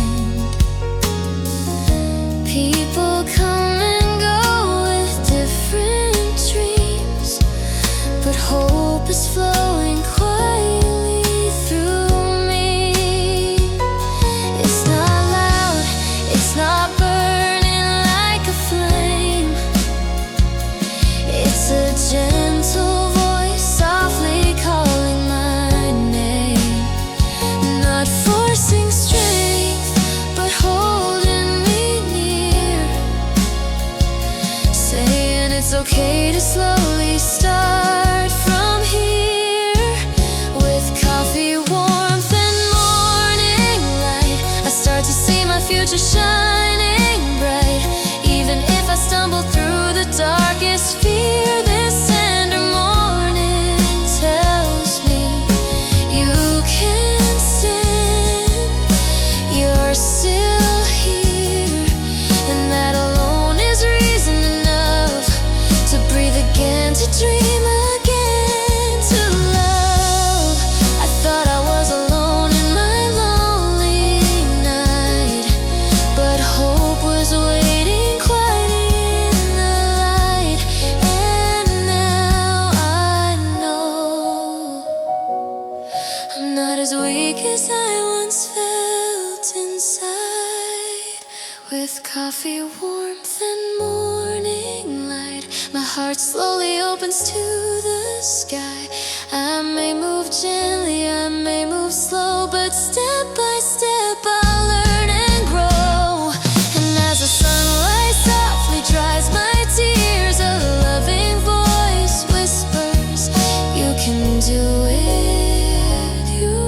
as weak as I once felt inside. With coffee warmth and morning light, my heart slowly opens to the sky. I may move gently, I may move slow, but step by step I'll learn and grow. And as the sunlight softly dries my tears, a loving voice whispers, you can do it, you're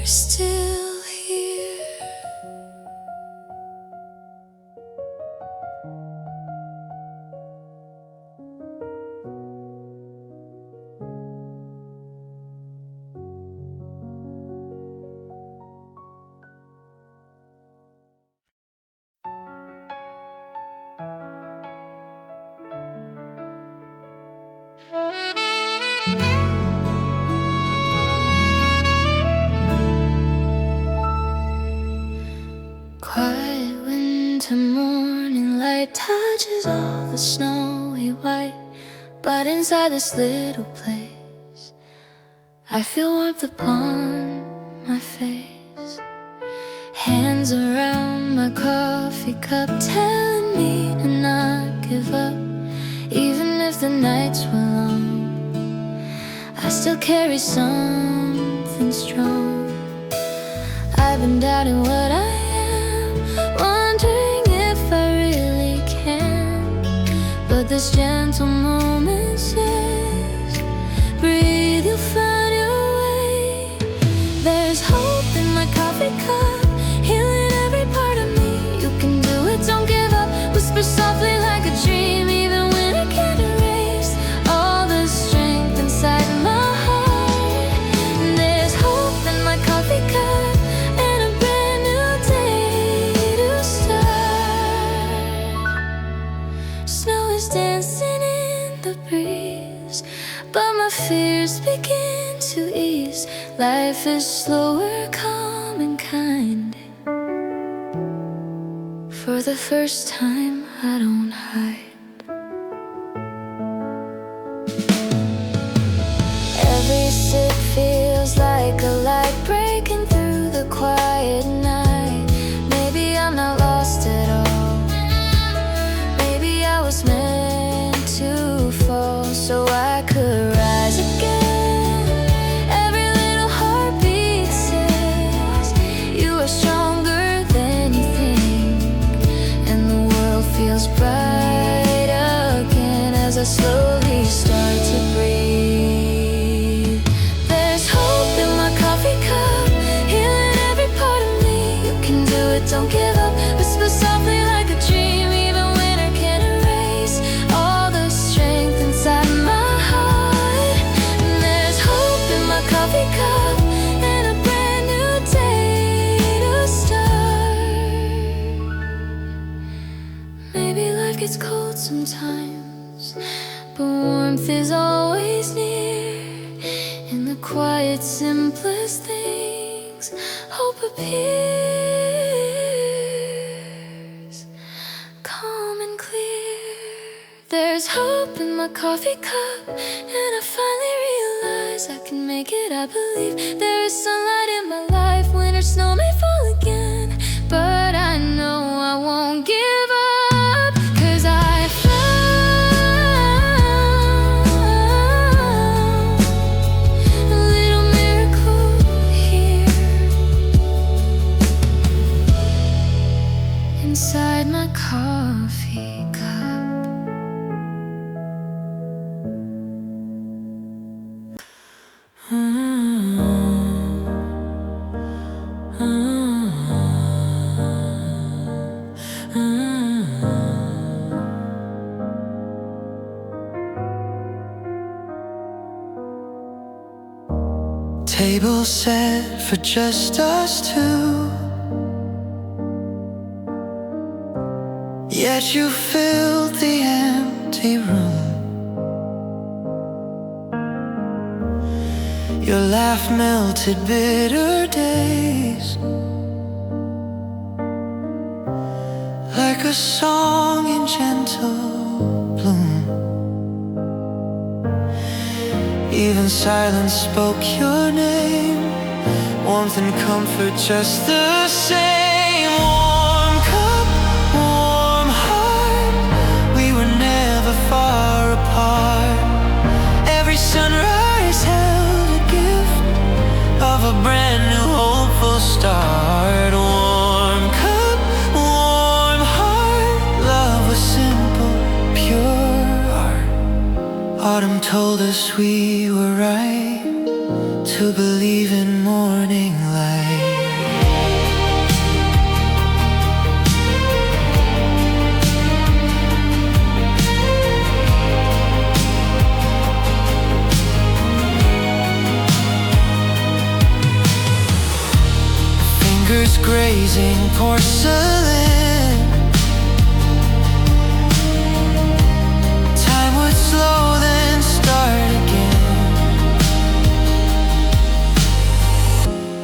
still here. Quiet winter morning light touches all the snowy white, but inside this little place I feel warmth upon my face. Hands around my coffee cup telling me to not give up. Even if the nights were long, I still carry something strong. I've been doubting what I am, wondering if I really can, but this gentle moment says, breathe, you'll find your way. There's hope in my coffee cup, healing every part of me. You can do it, don't give up. Whisper softly like a dream, even when I can't erase all the strength inside my heart. There's hope in my coffee cup and a brand new day to start. Snow is dancing in the breeze, but my fears begin to ease. Life is slower, calm and kind. For the first time, I don't hide. Every sip feels like a light breaking through the quiet night. Maybe I'm not lost at all. Maybe I was meant to fall so I could rise again. Every little heartbeat says you are stronger than you think, and the world feels bright again as I slowly start to breathe. There's hope in my coffee cup, healing every part of me. You can do it, don't give up. Whisper softly like a dream, even when I can't erase all the strength inside my heart. And there's hope in my coffee cup and a brand new day to start. Maybe life gets cold sometimes, but warmth is always near. In the quiet, simplest things, hope appears, calm and clear. There's hope in my coffee cup, and I finally realize I can make it. I believe there is sunlight in my life. Winter snow may fall again, but I know I won't give up, 'cause I found a little miracle here inside my coffee cup. Table set for just us two, yet you filled the empty room. Your laugh melted bitter days like a song in gentle bloom. Even silence spoke your name. Warmth and comfort just the same. Warm cup, warm heart, we were never far apart. Every sunrise held a gift of a brand new hopeful start. Warm cup, warm heart, love was simple, pure. Autumn told us we were right to believe in morning light. Fingers grazing porcelain, time would slow then start again.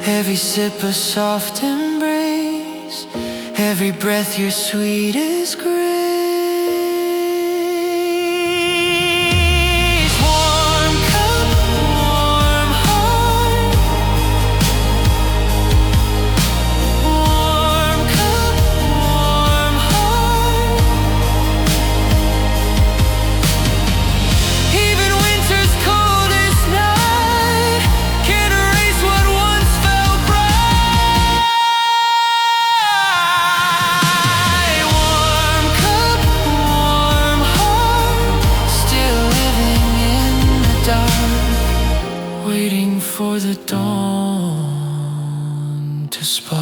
Every sip a soft embrace, every breath your sweetest grace. Warm cup, warm heart, warm cup, warm heart. Even winter's coldest night can't erase what once felt right. Warm cup, warm heart, still living in the dark, waiting for the dawn to spark.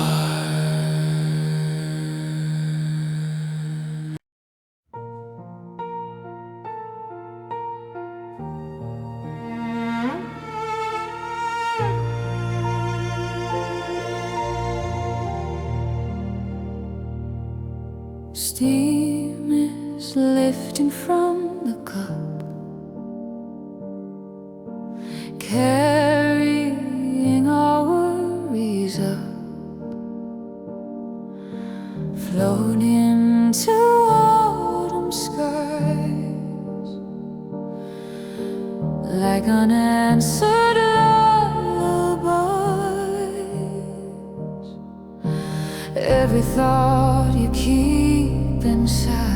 Steam is lifting from the cup, carrying our worries up, floating to autumn skies, like unanswered lullabies. Every thought you keep inside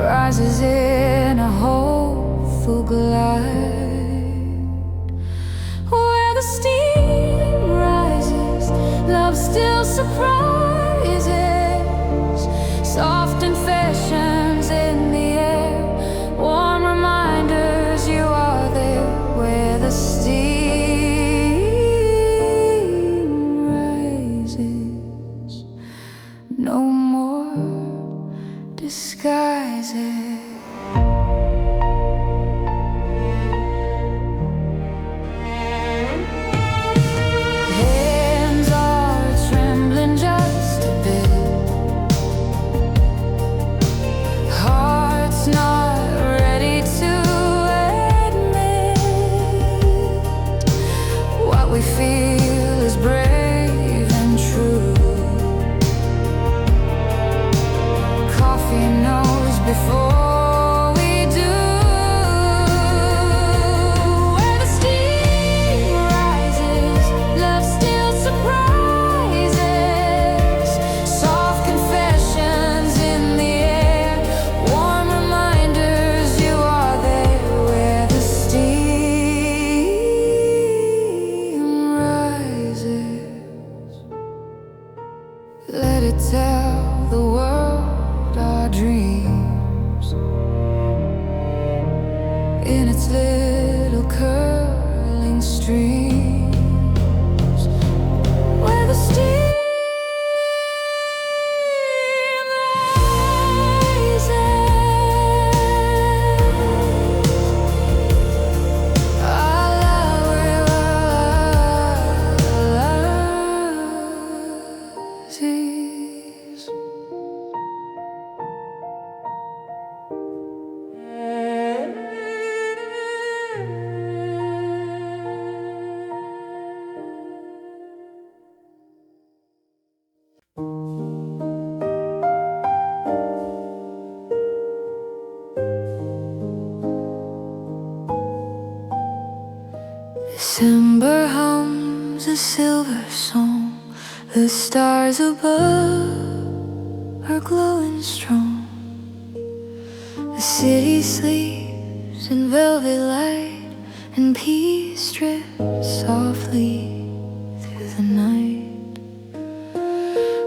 rises in a hopeful glide. Where the steam rises, love still surprises. Soft confessions in the air, warm reminders you are there. Where the steam rises, no more disguises. Hands are trembling just a bit, hearts not ready to admit what we feel is brave and true. Coffee knows before we do. Where the steam rises, love still surprises. Soft confessions in the air, warm reminders you are there. Where the steam rises, let it tell the world our dreams in its little curling streams. Where the steam rises, our love will rises. December hums a silver song. The stars above are glowing strong. The city sleeps in velvet light, and peace drifts softly through the night.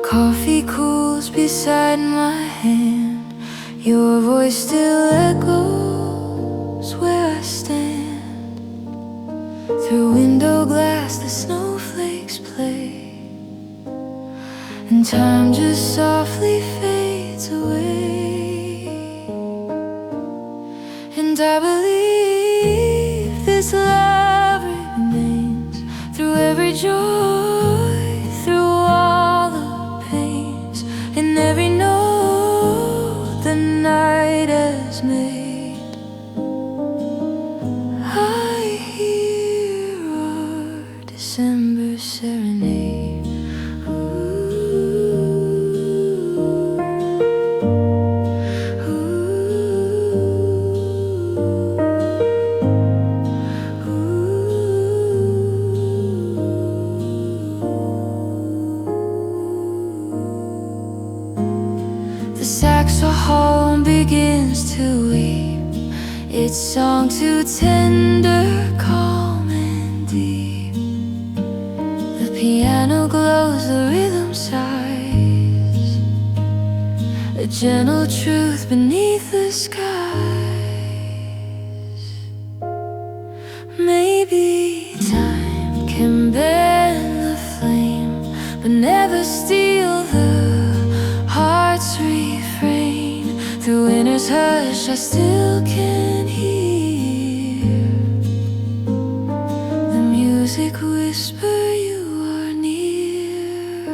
Coffee cools beside my hand. Your voice still echoes where I stand. Through window glass the snowflakes play, and time just softly fades away. And I believe this love remains through every joy, through all the pains, in every note the night has made. I hear our December serenade. The saxophone begins to weep, its song too tender, calm and deep. The piano glows, the rhythm sighs, a gentle truth beneath the skies. Maybe time can bend the flame, but never steal the heart's refrain. Through winter's hush I still can hear the music whisper you are near.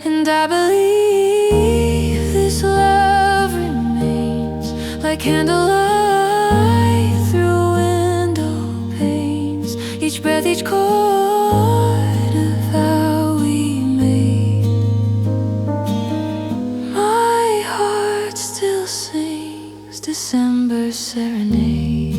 And I believe this love remains like candlelight through window panes. Each breath, each chord a vow we made. My heart still sings December serenade.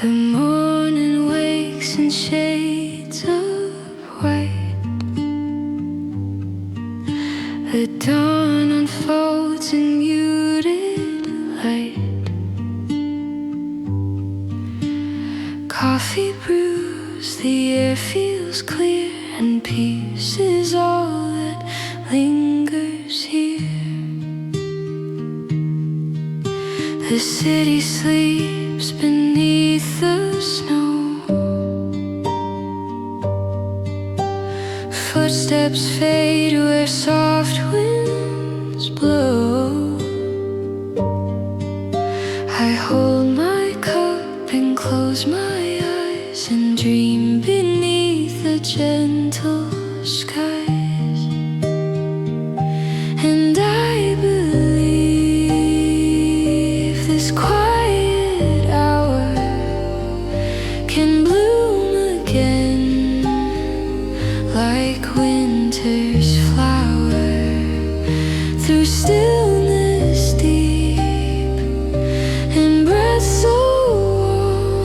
The morning wakes in shades of white. The dawn unfolds in muted light. Coffee brews, the air feels clear, and peace is all that lingers here. The city sleeps beneath the snow. Footsteps fade where soft winds blow. I hold my cup and close my eyes and dream beneath the gentle skies. And I believe this quiet hour can bloom again like winter's flower. Through stillness deep and breath so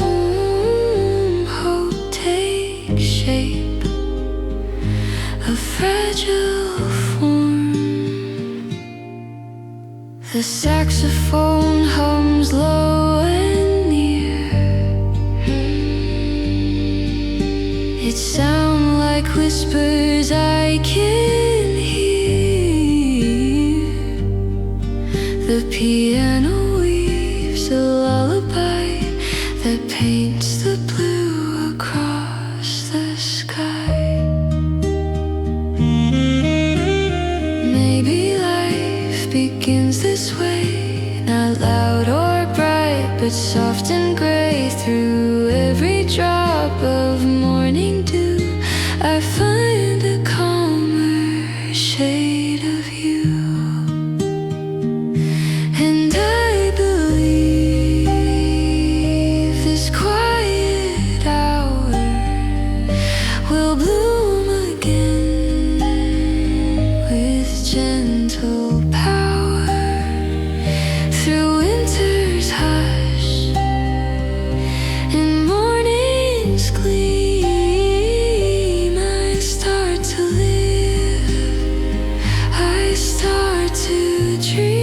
warm, hope takes shape, a fragile form. The saxophone hums low and near. It sounds like whispers I can hear. The piano weaves a lullaby that paints the blue across the sky. Maybe life but soft and gray through every drop of morning dew. I find a calmer shade of you, and I believe this quiet hour will bloom again with gentle power through winter's hush and morning's gleam. I start to live, I start to dream.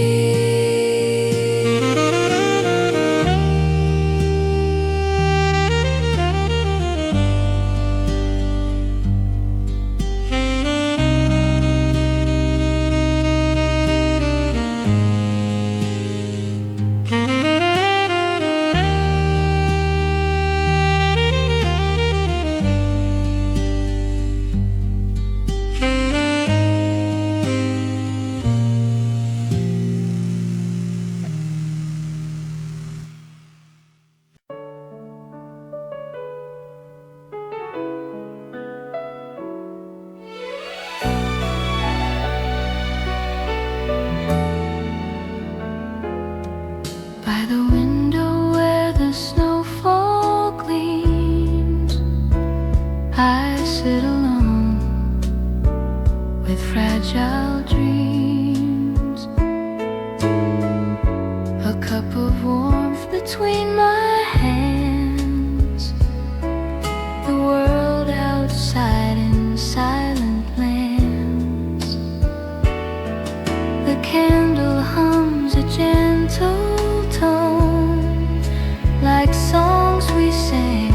By the window where the snowfall gleams, I sit alone with fragile dreams. A cup of warmth between my hands, the world outside in silent lands. The candle hums a gentle tone, like songs we sang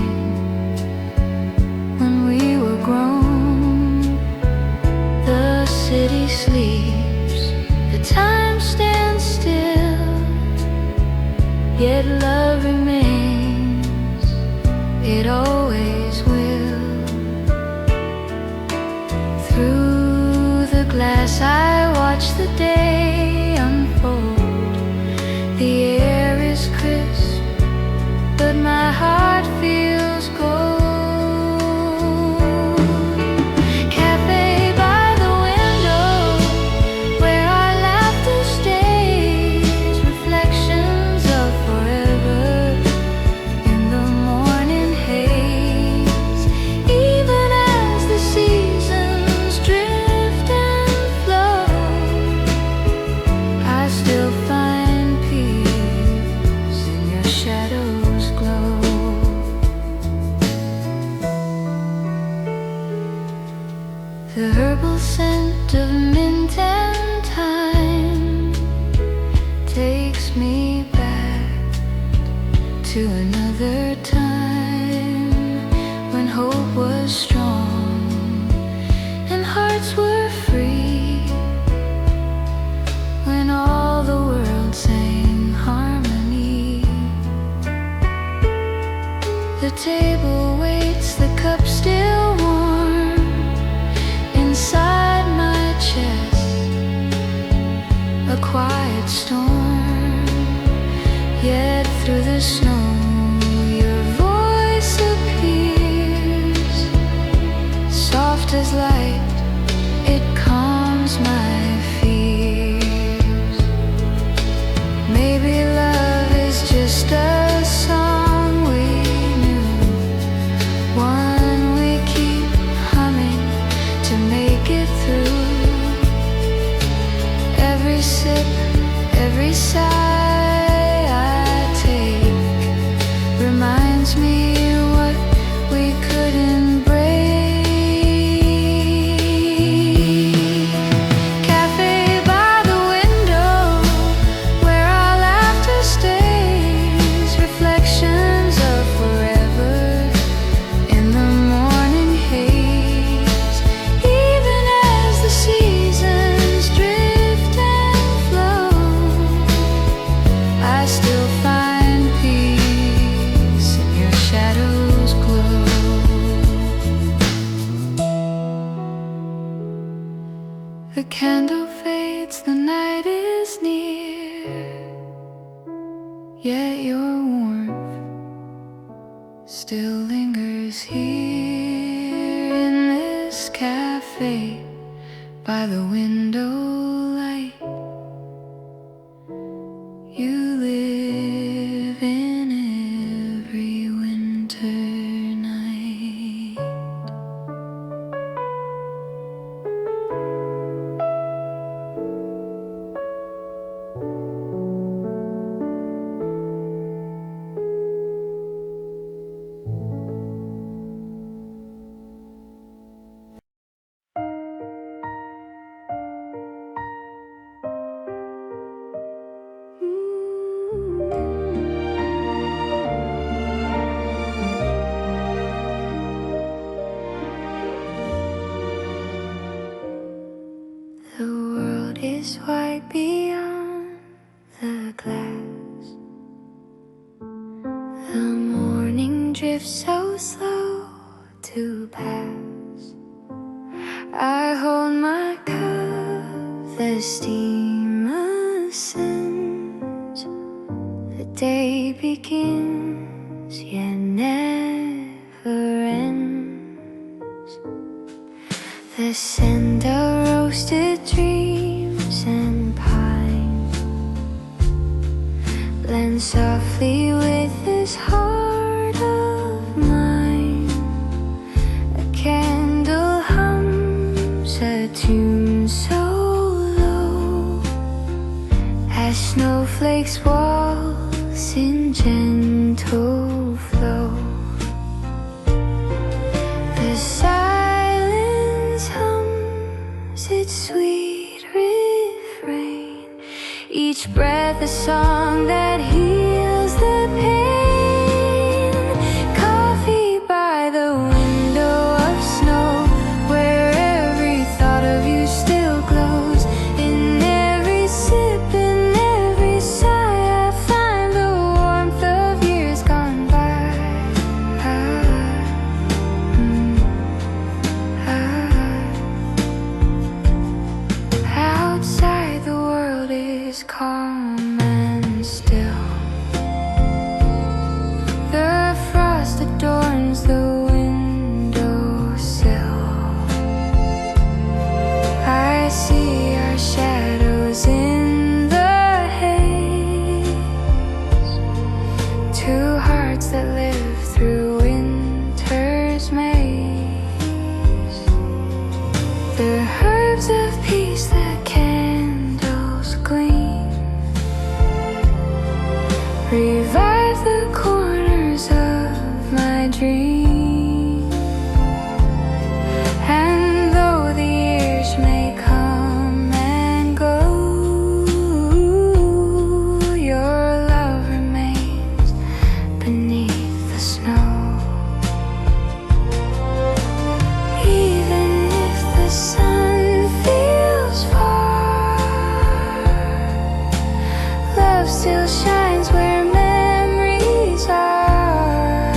when we were grown. The city sleeps, the time stands still, yet love remains, it always will. Through the glass I watch the day unfold. The air is crisp, but my heart feels cold. Cafe by the window, where our laughter stays, reflections of forever in the morning haze. Even as the seasons drift and flow, I still find peace in your shadows glow. The herbal scent of mint and thyme takes me back to another time when hope was strong and hearts were free, when all the world sang harmony. The table waits, the cup still warm inside my chest, a quiet storm. Yet through the snow your voice appears, soft as light, it calms my fears. Maybe love is just a song we knew, one we keep humming to make it through. Every sip, every sigh I take reminds me what we couldn't break. Cafe by the window, where our laughter stays, reflections of forever in the morning haze. Even as the seasons drift and flow, I still find peace in your shadows glow. The candle fades, the night is near, yet you're warm still lingers here in this cafe by the window light. You live in every winter night. The world is white beyond the glass. The morning drifts so slow to pass. I hold my cup, the steam ascends. The day begins, yet never ends. The scent of roasted dreams and pine blends softly with this heart of mine. A candle hums a tune so low as snowflakes waltz in gentle flow. The silence hums its sweet refrain, each breath a song that heals the pain. Coffee by the window of snow, where every thought of you still glows. In every sip, in every sigh, I find the warmth of years gone by. Outside the world is calm and still. The frost adorns the windowsill. I see our shadows in the haze, two hearts that live through winter's maze. The herbs of peace, the candles gleam, revive the corners of my dream. And though the years may come and go, your love remains beneath the snow. Even if the sun feels far, love still shines where memories are.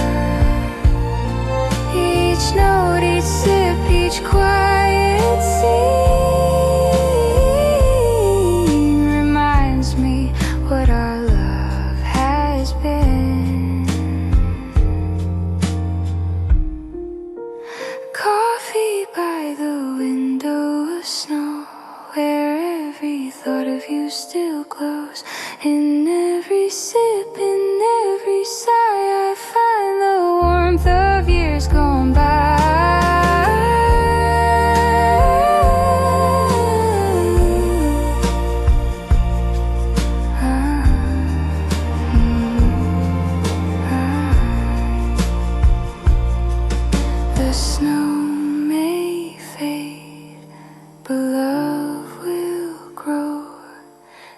Each note, each sip, each quiet scene reminds me what our love has been. Coffee by the window of snow, where every thought of you still glows. In every sip, in every sigh, I find the warmth of years gone by. The snow may fade, but love will grow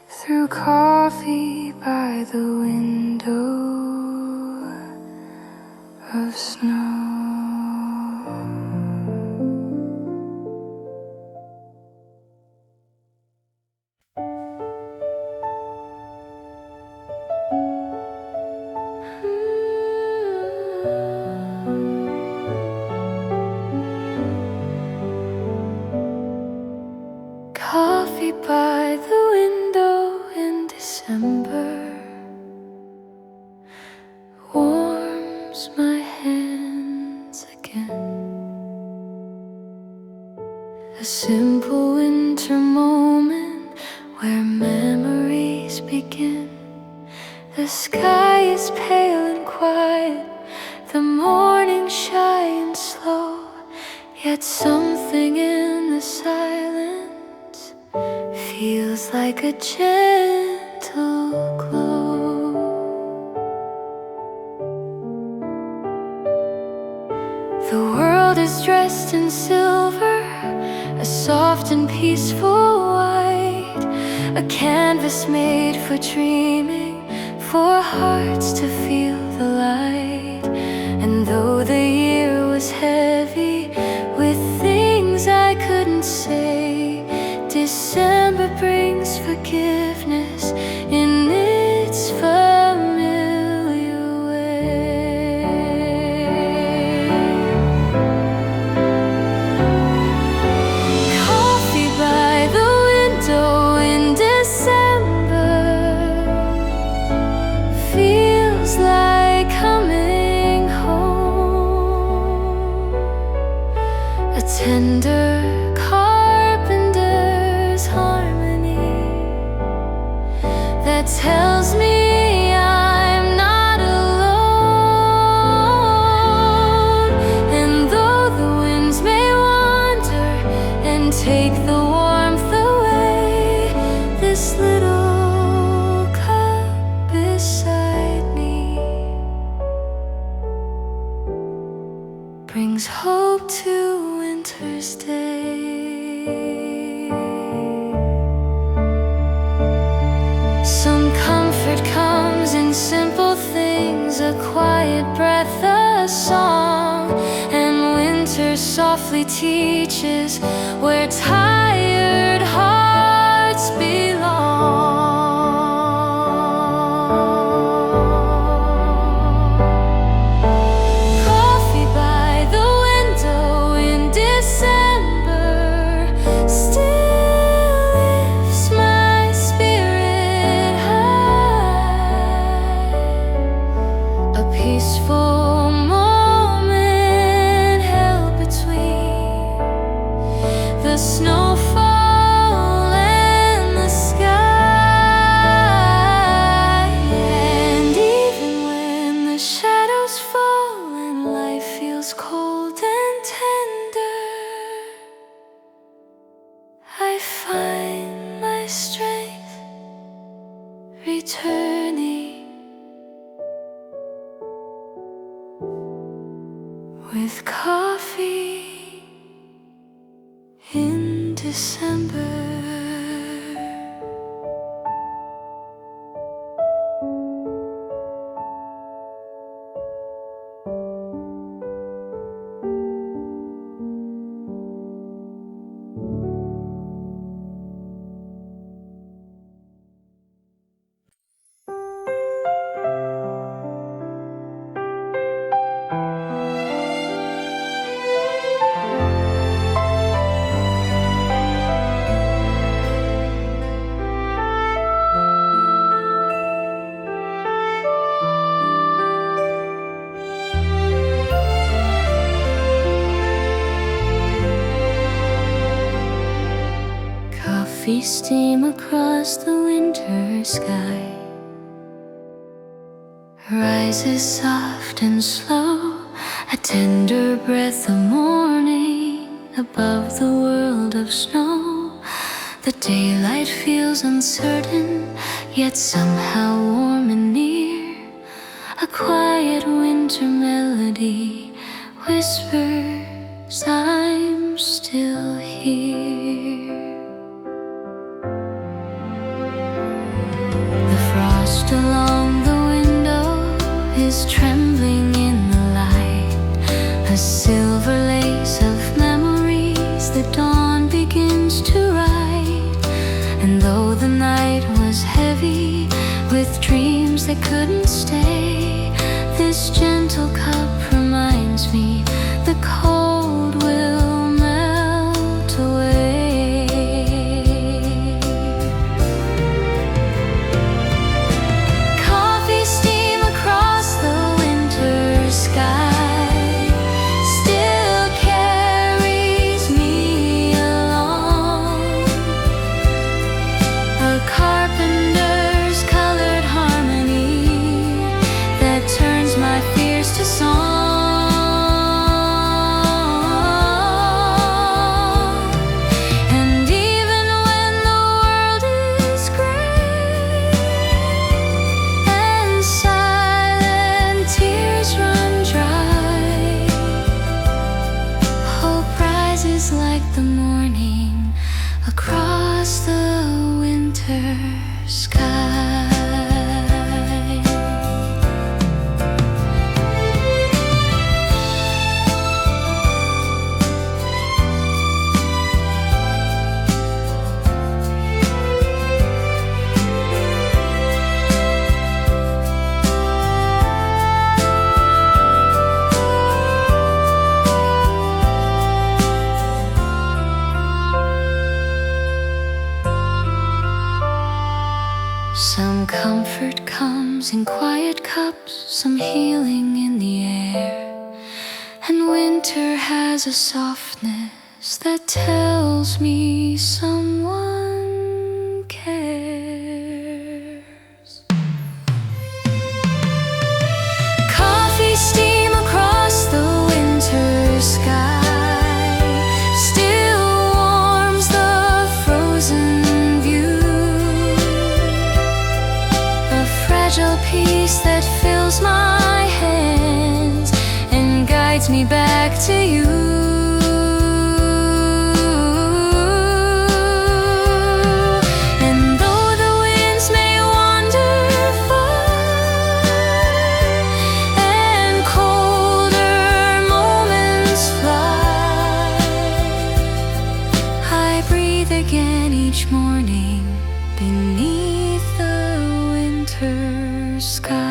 through coffee by the window of snow. Coffee by the window in December warms my hand. begin. The sky is pale and quiet, the morning shines slow, yet something in the silence feels like a gentle glow. The world is dressed in silver, a soft and peaceful white, a canvas made for dreaming, for hearts to feel the light. And though the year was heavy with things I couldn't say, December brings forgiveness in its familiar way. Coffee by the window in December feels like coming home. A tender carpenter's harmony that tells me I'm not alone. And though the winds may wander and take the warmth away, this little cup beside me brings hope to winter's day. Some comfort comes in simple things, a quiet breath, a song, and winter softly teaches where tired hearts belong. Coffee by the window in December still lifts my spirit high. A peaceful moment held between the snowfall and the sky. And even when the shadows fall and life feels cold and tender, I find my strength returning with coffee in December. Coffee steam across the winter sky rises soft and slow, a tender breath of morning above the world of snow. The daylight feels uncertain, yet somehow warm and near. A quiet winter melody whispers, I'm still here. The frost along the window is trembling in the light, a silver lace of memories the dawn begins to write. And though the night was heavy with dreams that couldn't stay, this gentle cup reminds me the cold will melt away. Coffee steam across the winter sky still carries me along. A carpenter's Some comfort comes in quiet cups, some healing in the air. And winter has a softness that tells me someone cares. Coffee steam across the winter sky still warms the frozen view. A fragile piece that fills my hands and guides me back to you. And though the winds may wander far and colder moments fly, I breathe again each morning beneath the winter sky.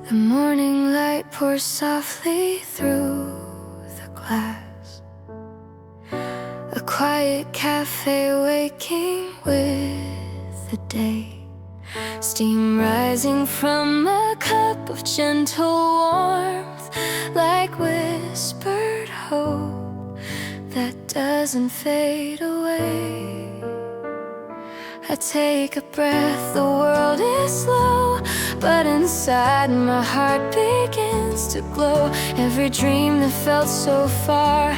The morning light pours softly through the glass. A quiet cafe waking with the day. Steam rising from a cup of gentle warmth, like whispered hope that doesn't fade away. I take a breath, the world is slow, but inside my heart begins to glow. Every dream that felt so far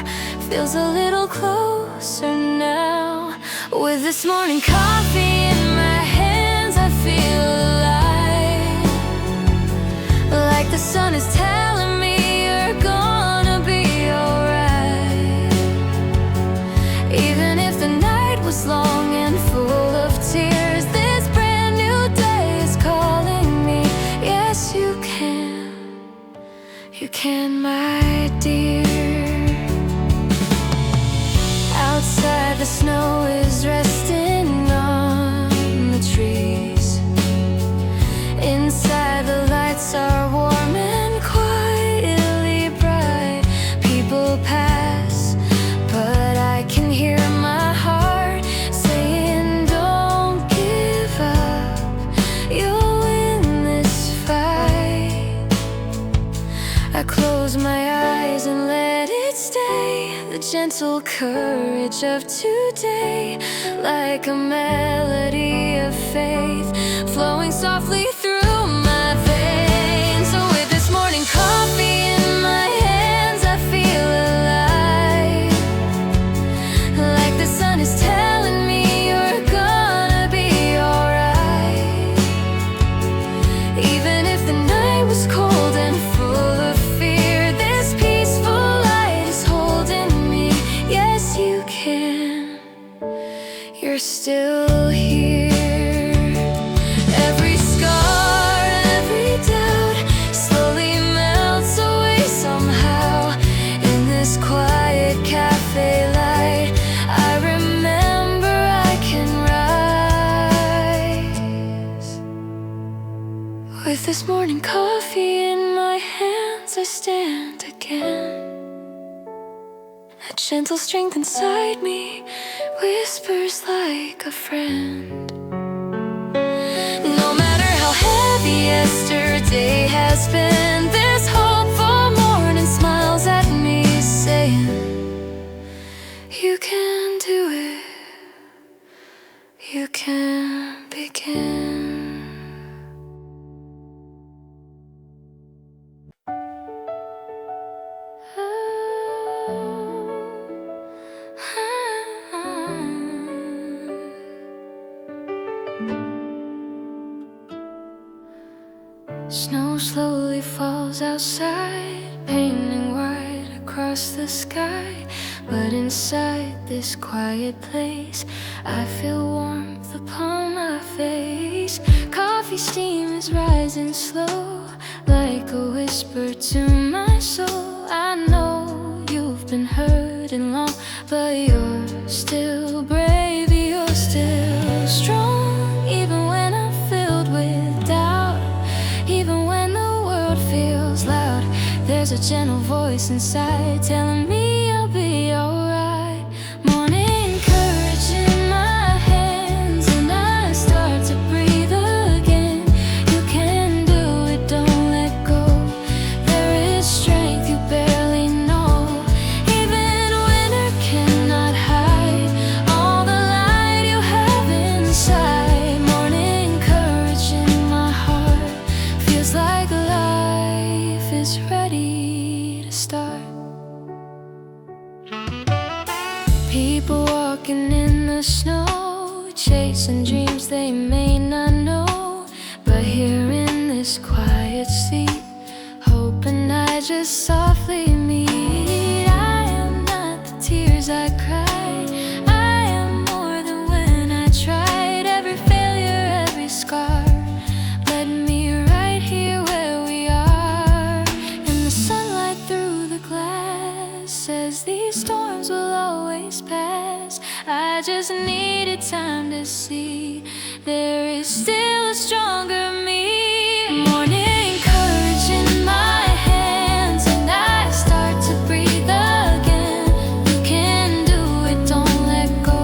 feels a little closer now. With this morning coffee in my hands, I feel alive, like the sun is telling me you're gonna be alright. Even if the night was long and full of tears, this brand new day is calling me. Yes, you can, my dear. Outside the snow is resting on the trees. Inside the lights are warm and quietly bright. People pass, but I can hear my heart saying, don't give up, you'll win this fight. I close my eyes and let it stay, the gentle courage of today, like a melody of faith flowing softly through my veins. So with this morning coffee in my hands, I feel alive, like the sun is telling me you're gonna be alright. Even if the night was cold and full of fear, this peaceful light is holding me. Yes, you can, you're still here. Every scar, every doubt slowly melts away somehow. In this quiet cafe light, I remember I can rise. With this morning coffee in my hands, I stand again. A gentle strength inside me whispers like a friend. No matter how heavy yesterday has been, this hopeful morning smiles at me, saying, you can do it, you can begin. Snow slowly falls outside, painting white across across the sky. But inside this quiet place, I feel warmth upon my face. Coffee steam is rising slow, like a whisper to my soul. I know you've been hurting long, but you're still brave, you're still strong. Even when I'm filled with doubt, even when the world feels loud, there's a gentle voice inside telling me I'll be alright. Morning courage in my hands, and I start to breathe again. You can do it, don't let go. There is strength you barely know. Even winter cannot hide all the light you have inside. Morning courage in my heart feels like life is ready to start. People walking in the snow, chasing dreams they may not know. But here in this quiet seat, hoping I just softly meet. I am not the tears I cried, I am more than when I tried. Every failure, every scar led me right here where we are. And the sunlight through the glass says these storms will always pass. I just needed time to see there is still a stronger me. Morning courage in my hands, and I start to breathe again. You can do it, don't let go.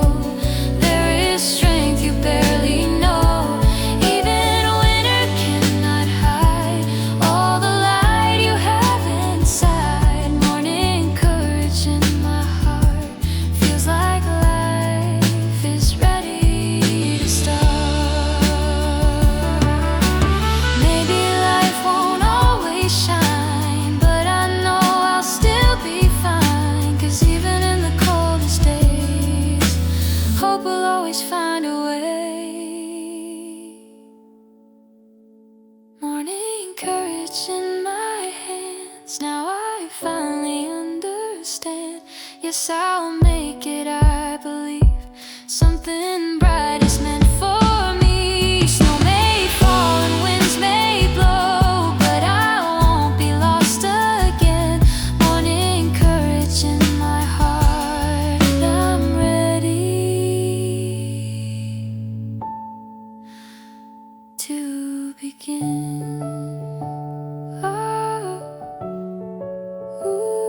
There is strength you barely know. Even winter cannot hide all the light you have inside. Morning courage in my heart feels like life is ready to start. Maybe life won't always shine, but I know I'll still be fine. 'Cause even in the coldest days, hope will always find a way. Morning courage in my hands, now I finally understand. Yes, I'll make it, I believe. Something bright is meant for me. Snow may fall and winds may blow, but I won't be lost again. Morning courage in my heart, I'm ready to begin. Oh, ooh.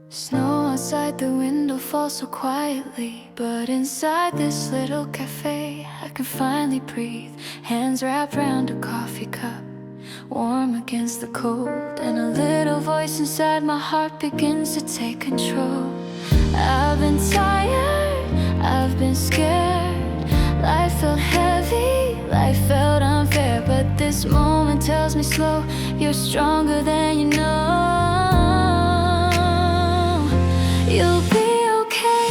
Snow outside the window falls so quietly, but inside this little cafe I can finally breathe. Hands wrapped round a coffee cup, warm against the cold, and a little voice inside my heart begins to take control. I've been tired, I've been scared. Life felt heavy, life felt unfair, but this moment tells me slow, you're stronger than you know. You'll be okay,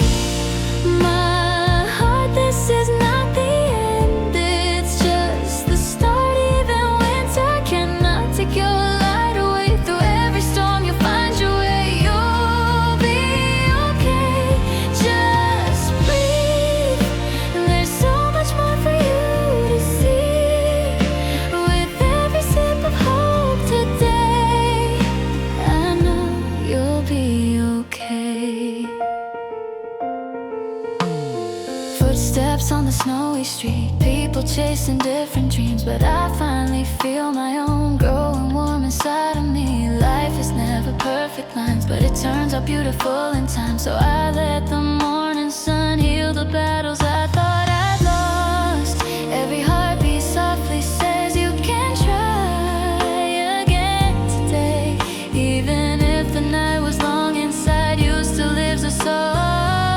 my heart, this is not the end, it's just the start. Even winter cannot take your light away. Through every storm you'll find your way. You'll be okay, just breathe. There's so much more for you to see. With every sip of hope today, I know you'll be okay. Footsteps on the snowy street, people chasing different dreams, but I finally feel my own growing warm inside of me. Life is never perfect lines, but it turns out beautiful in time. So I let the morning sun heal the battles I thought I'd lost. Every heartbeat softly says you can try again today. Even if the night was long, inside you still lives a soul.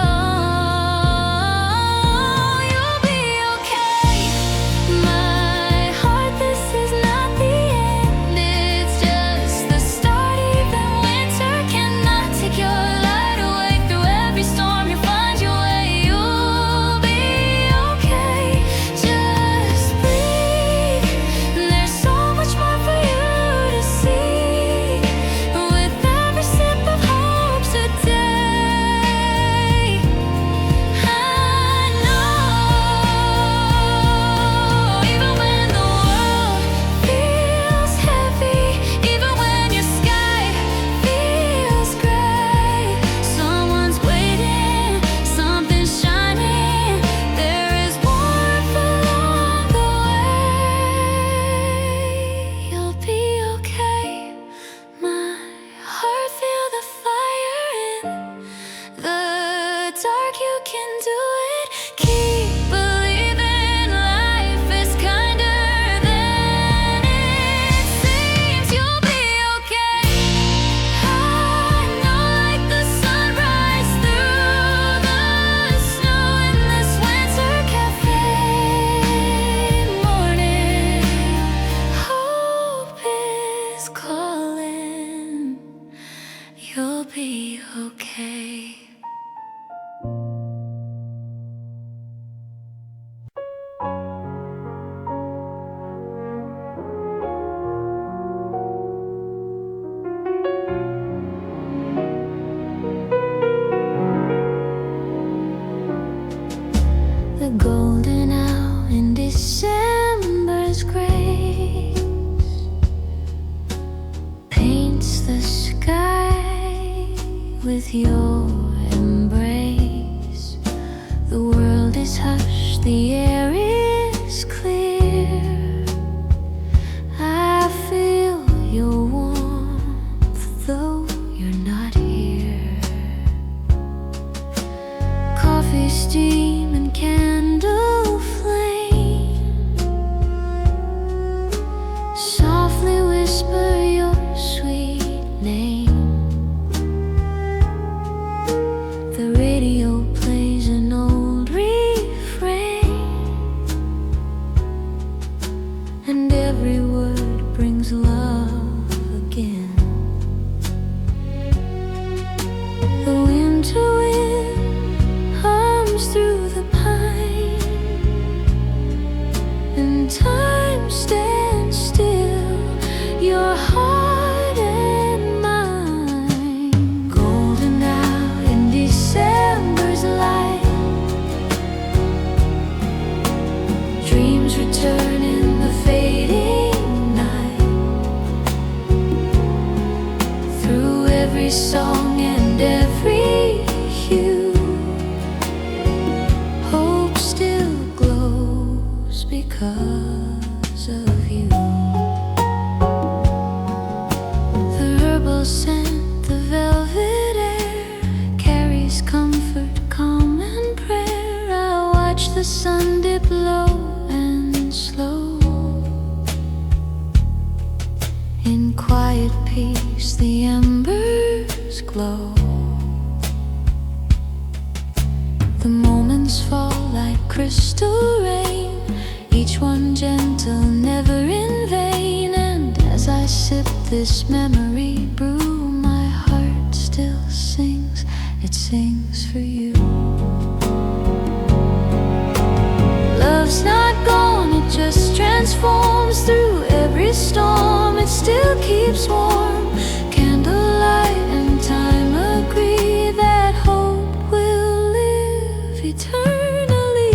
golden hour in December's grace paints the sky with your embrace. The world is hushed, the air is clear. I feel your warmth, though you're not here. Coffee steam and candle flame softly whisper your sweet name. The radio plays an old refrain, and every word brings love again. The winter wind hums through the pine, and time stands still, your heart and mine. Golden hour in December's light, dreams return in the fading night. Through every song and every hue, hope still glows because of you. The herbal scent, the velvet air carries comfort, calm and prayer. I watch the sun dip low and slow. In quiet peace the embers glow. The moments fall like crystal rain, each one gentle, never in vain. And as I sip this memory brew, my heart still sings, it sings for you. Love's not gone, it just transforms. Through every storm it still keeps warm. Candlelight and time agree that hope will live eternally.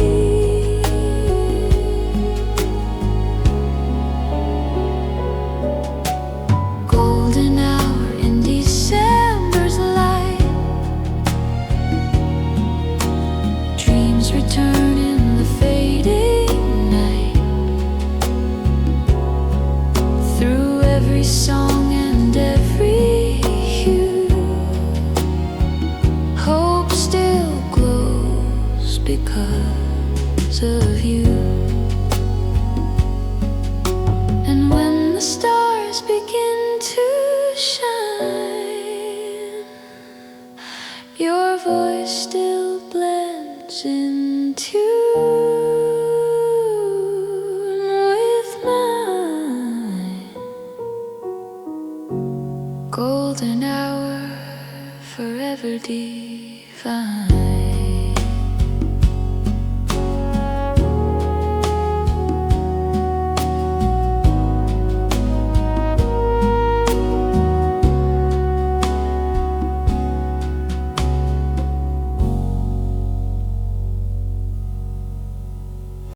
Golden hour in December's light, dreams return in the fading night. Through every song and every hue, hope still glows because of you. And when the stars begin to shine, your voice still blends into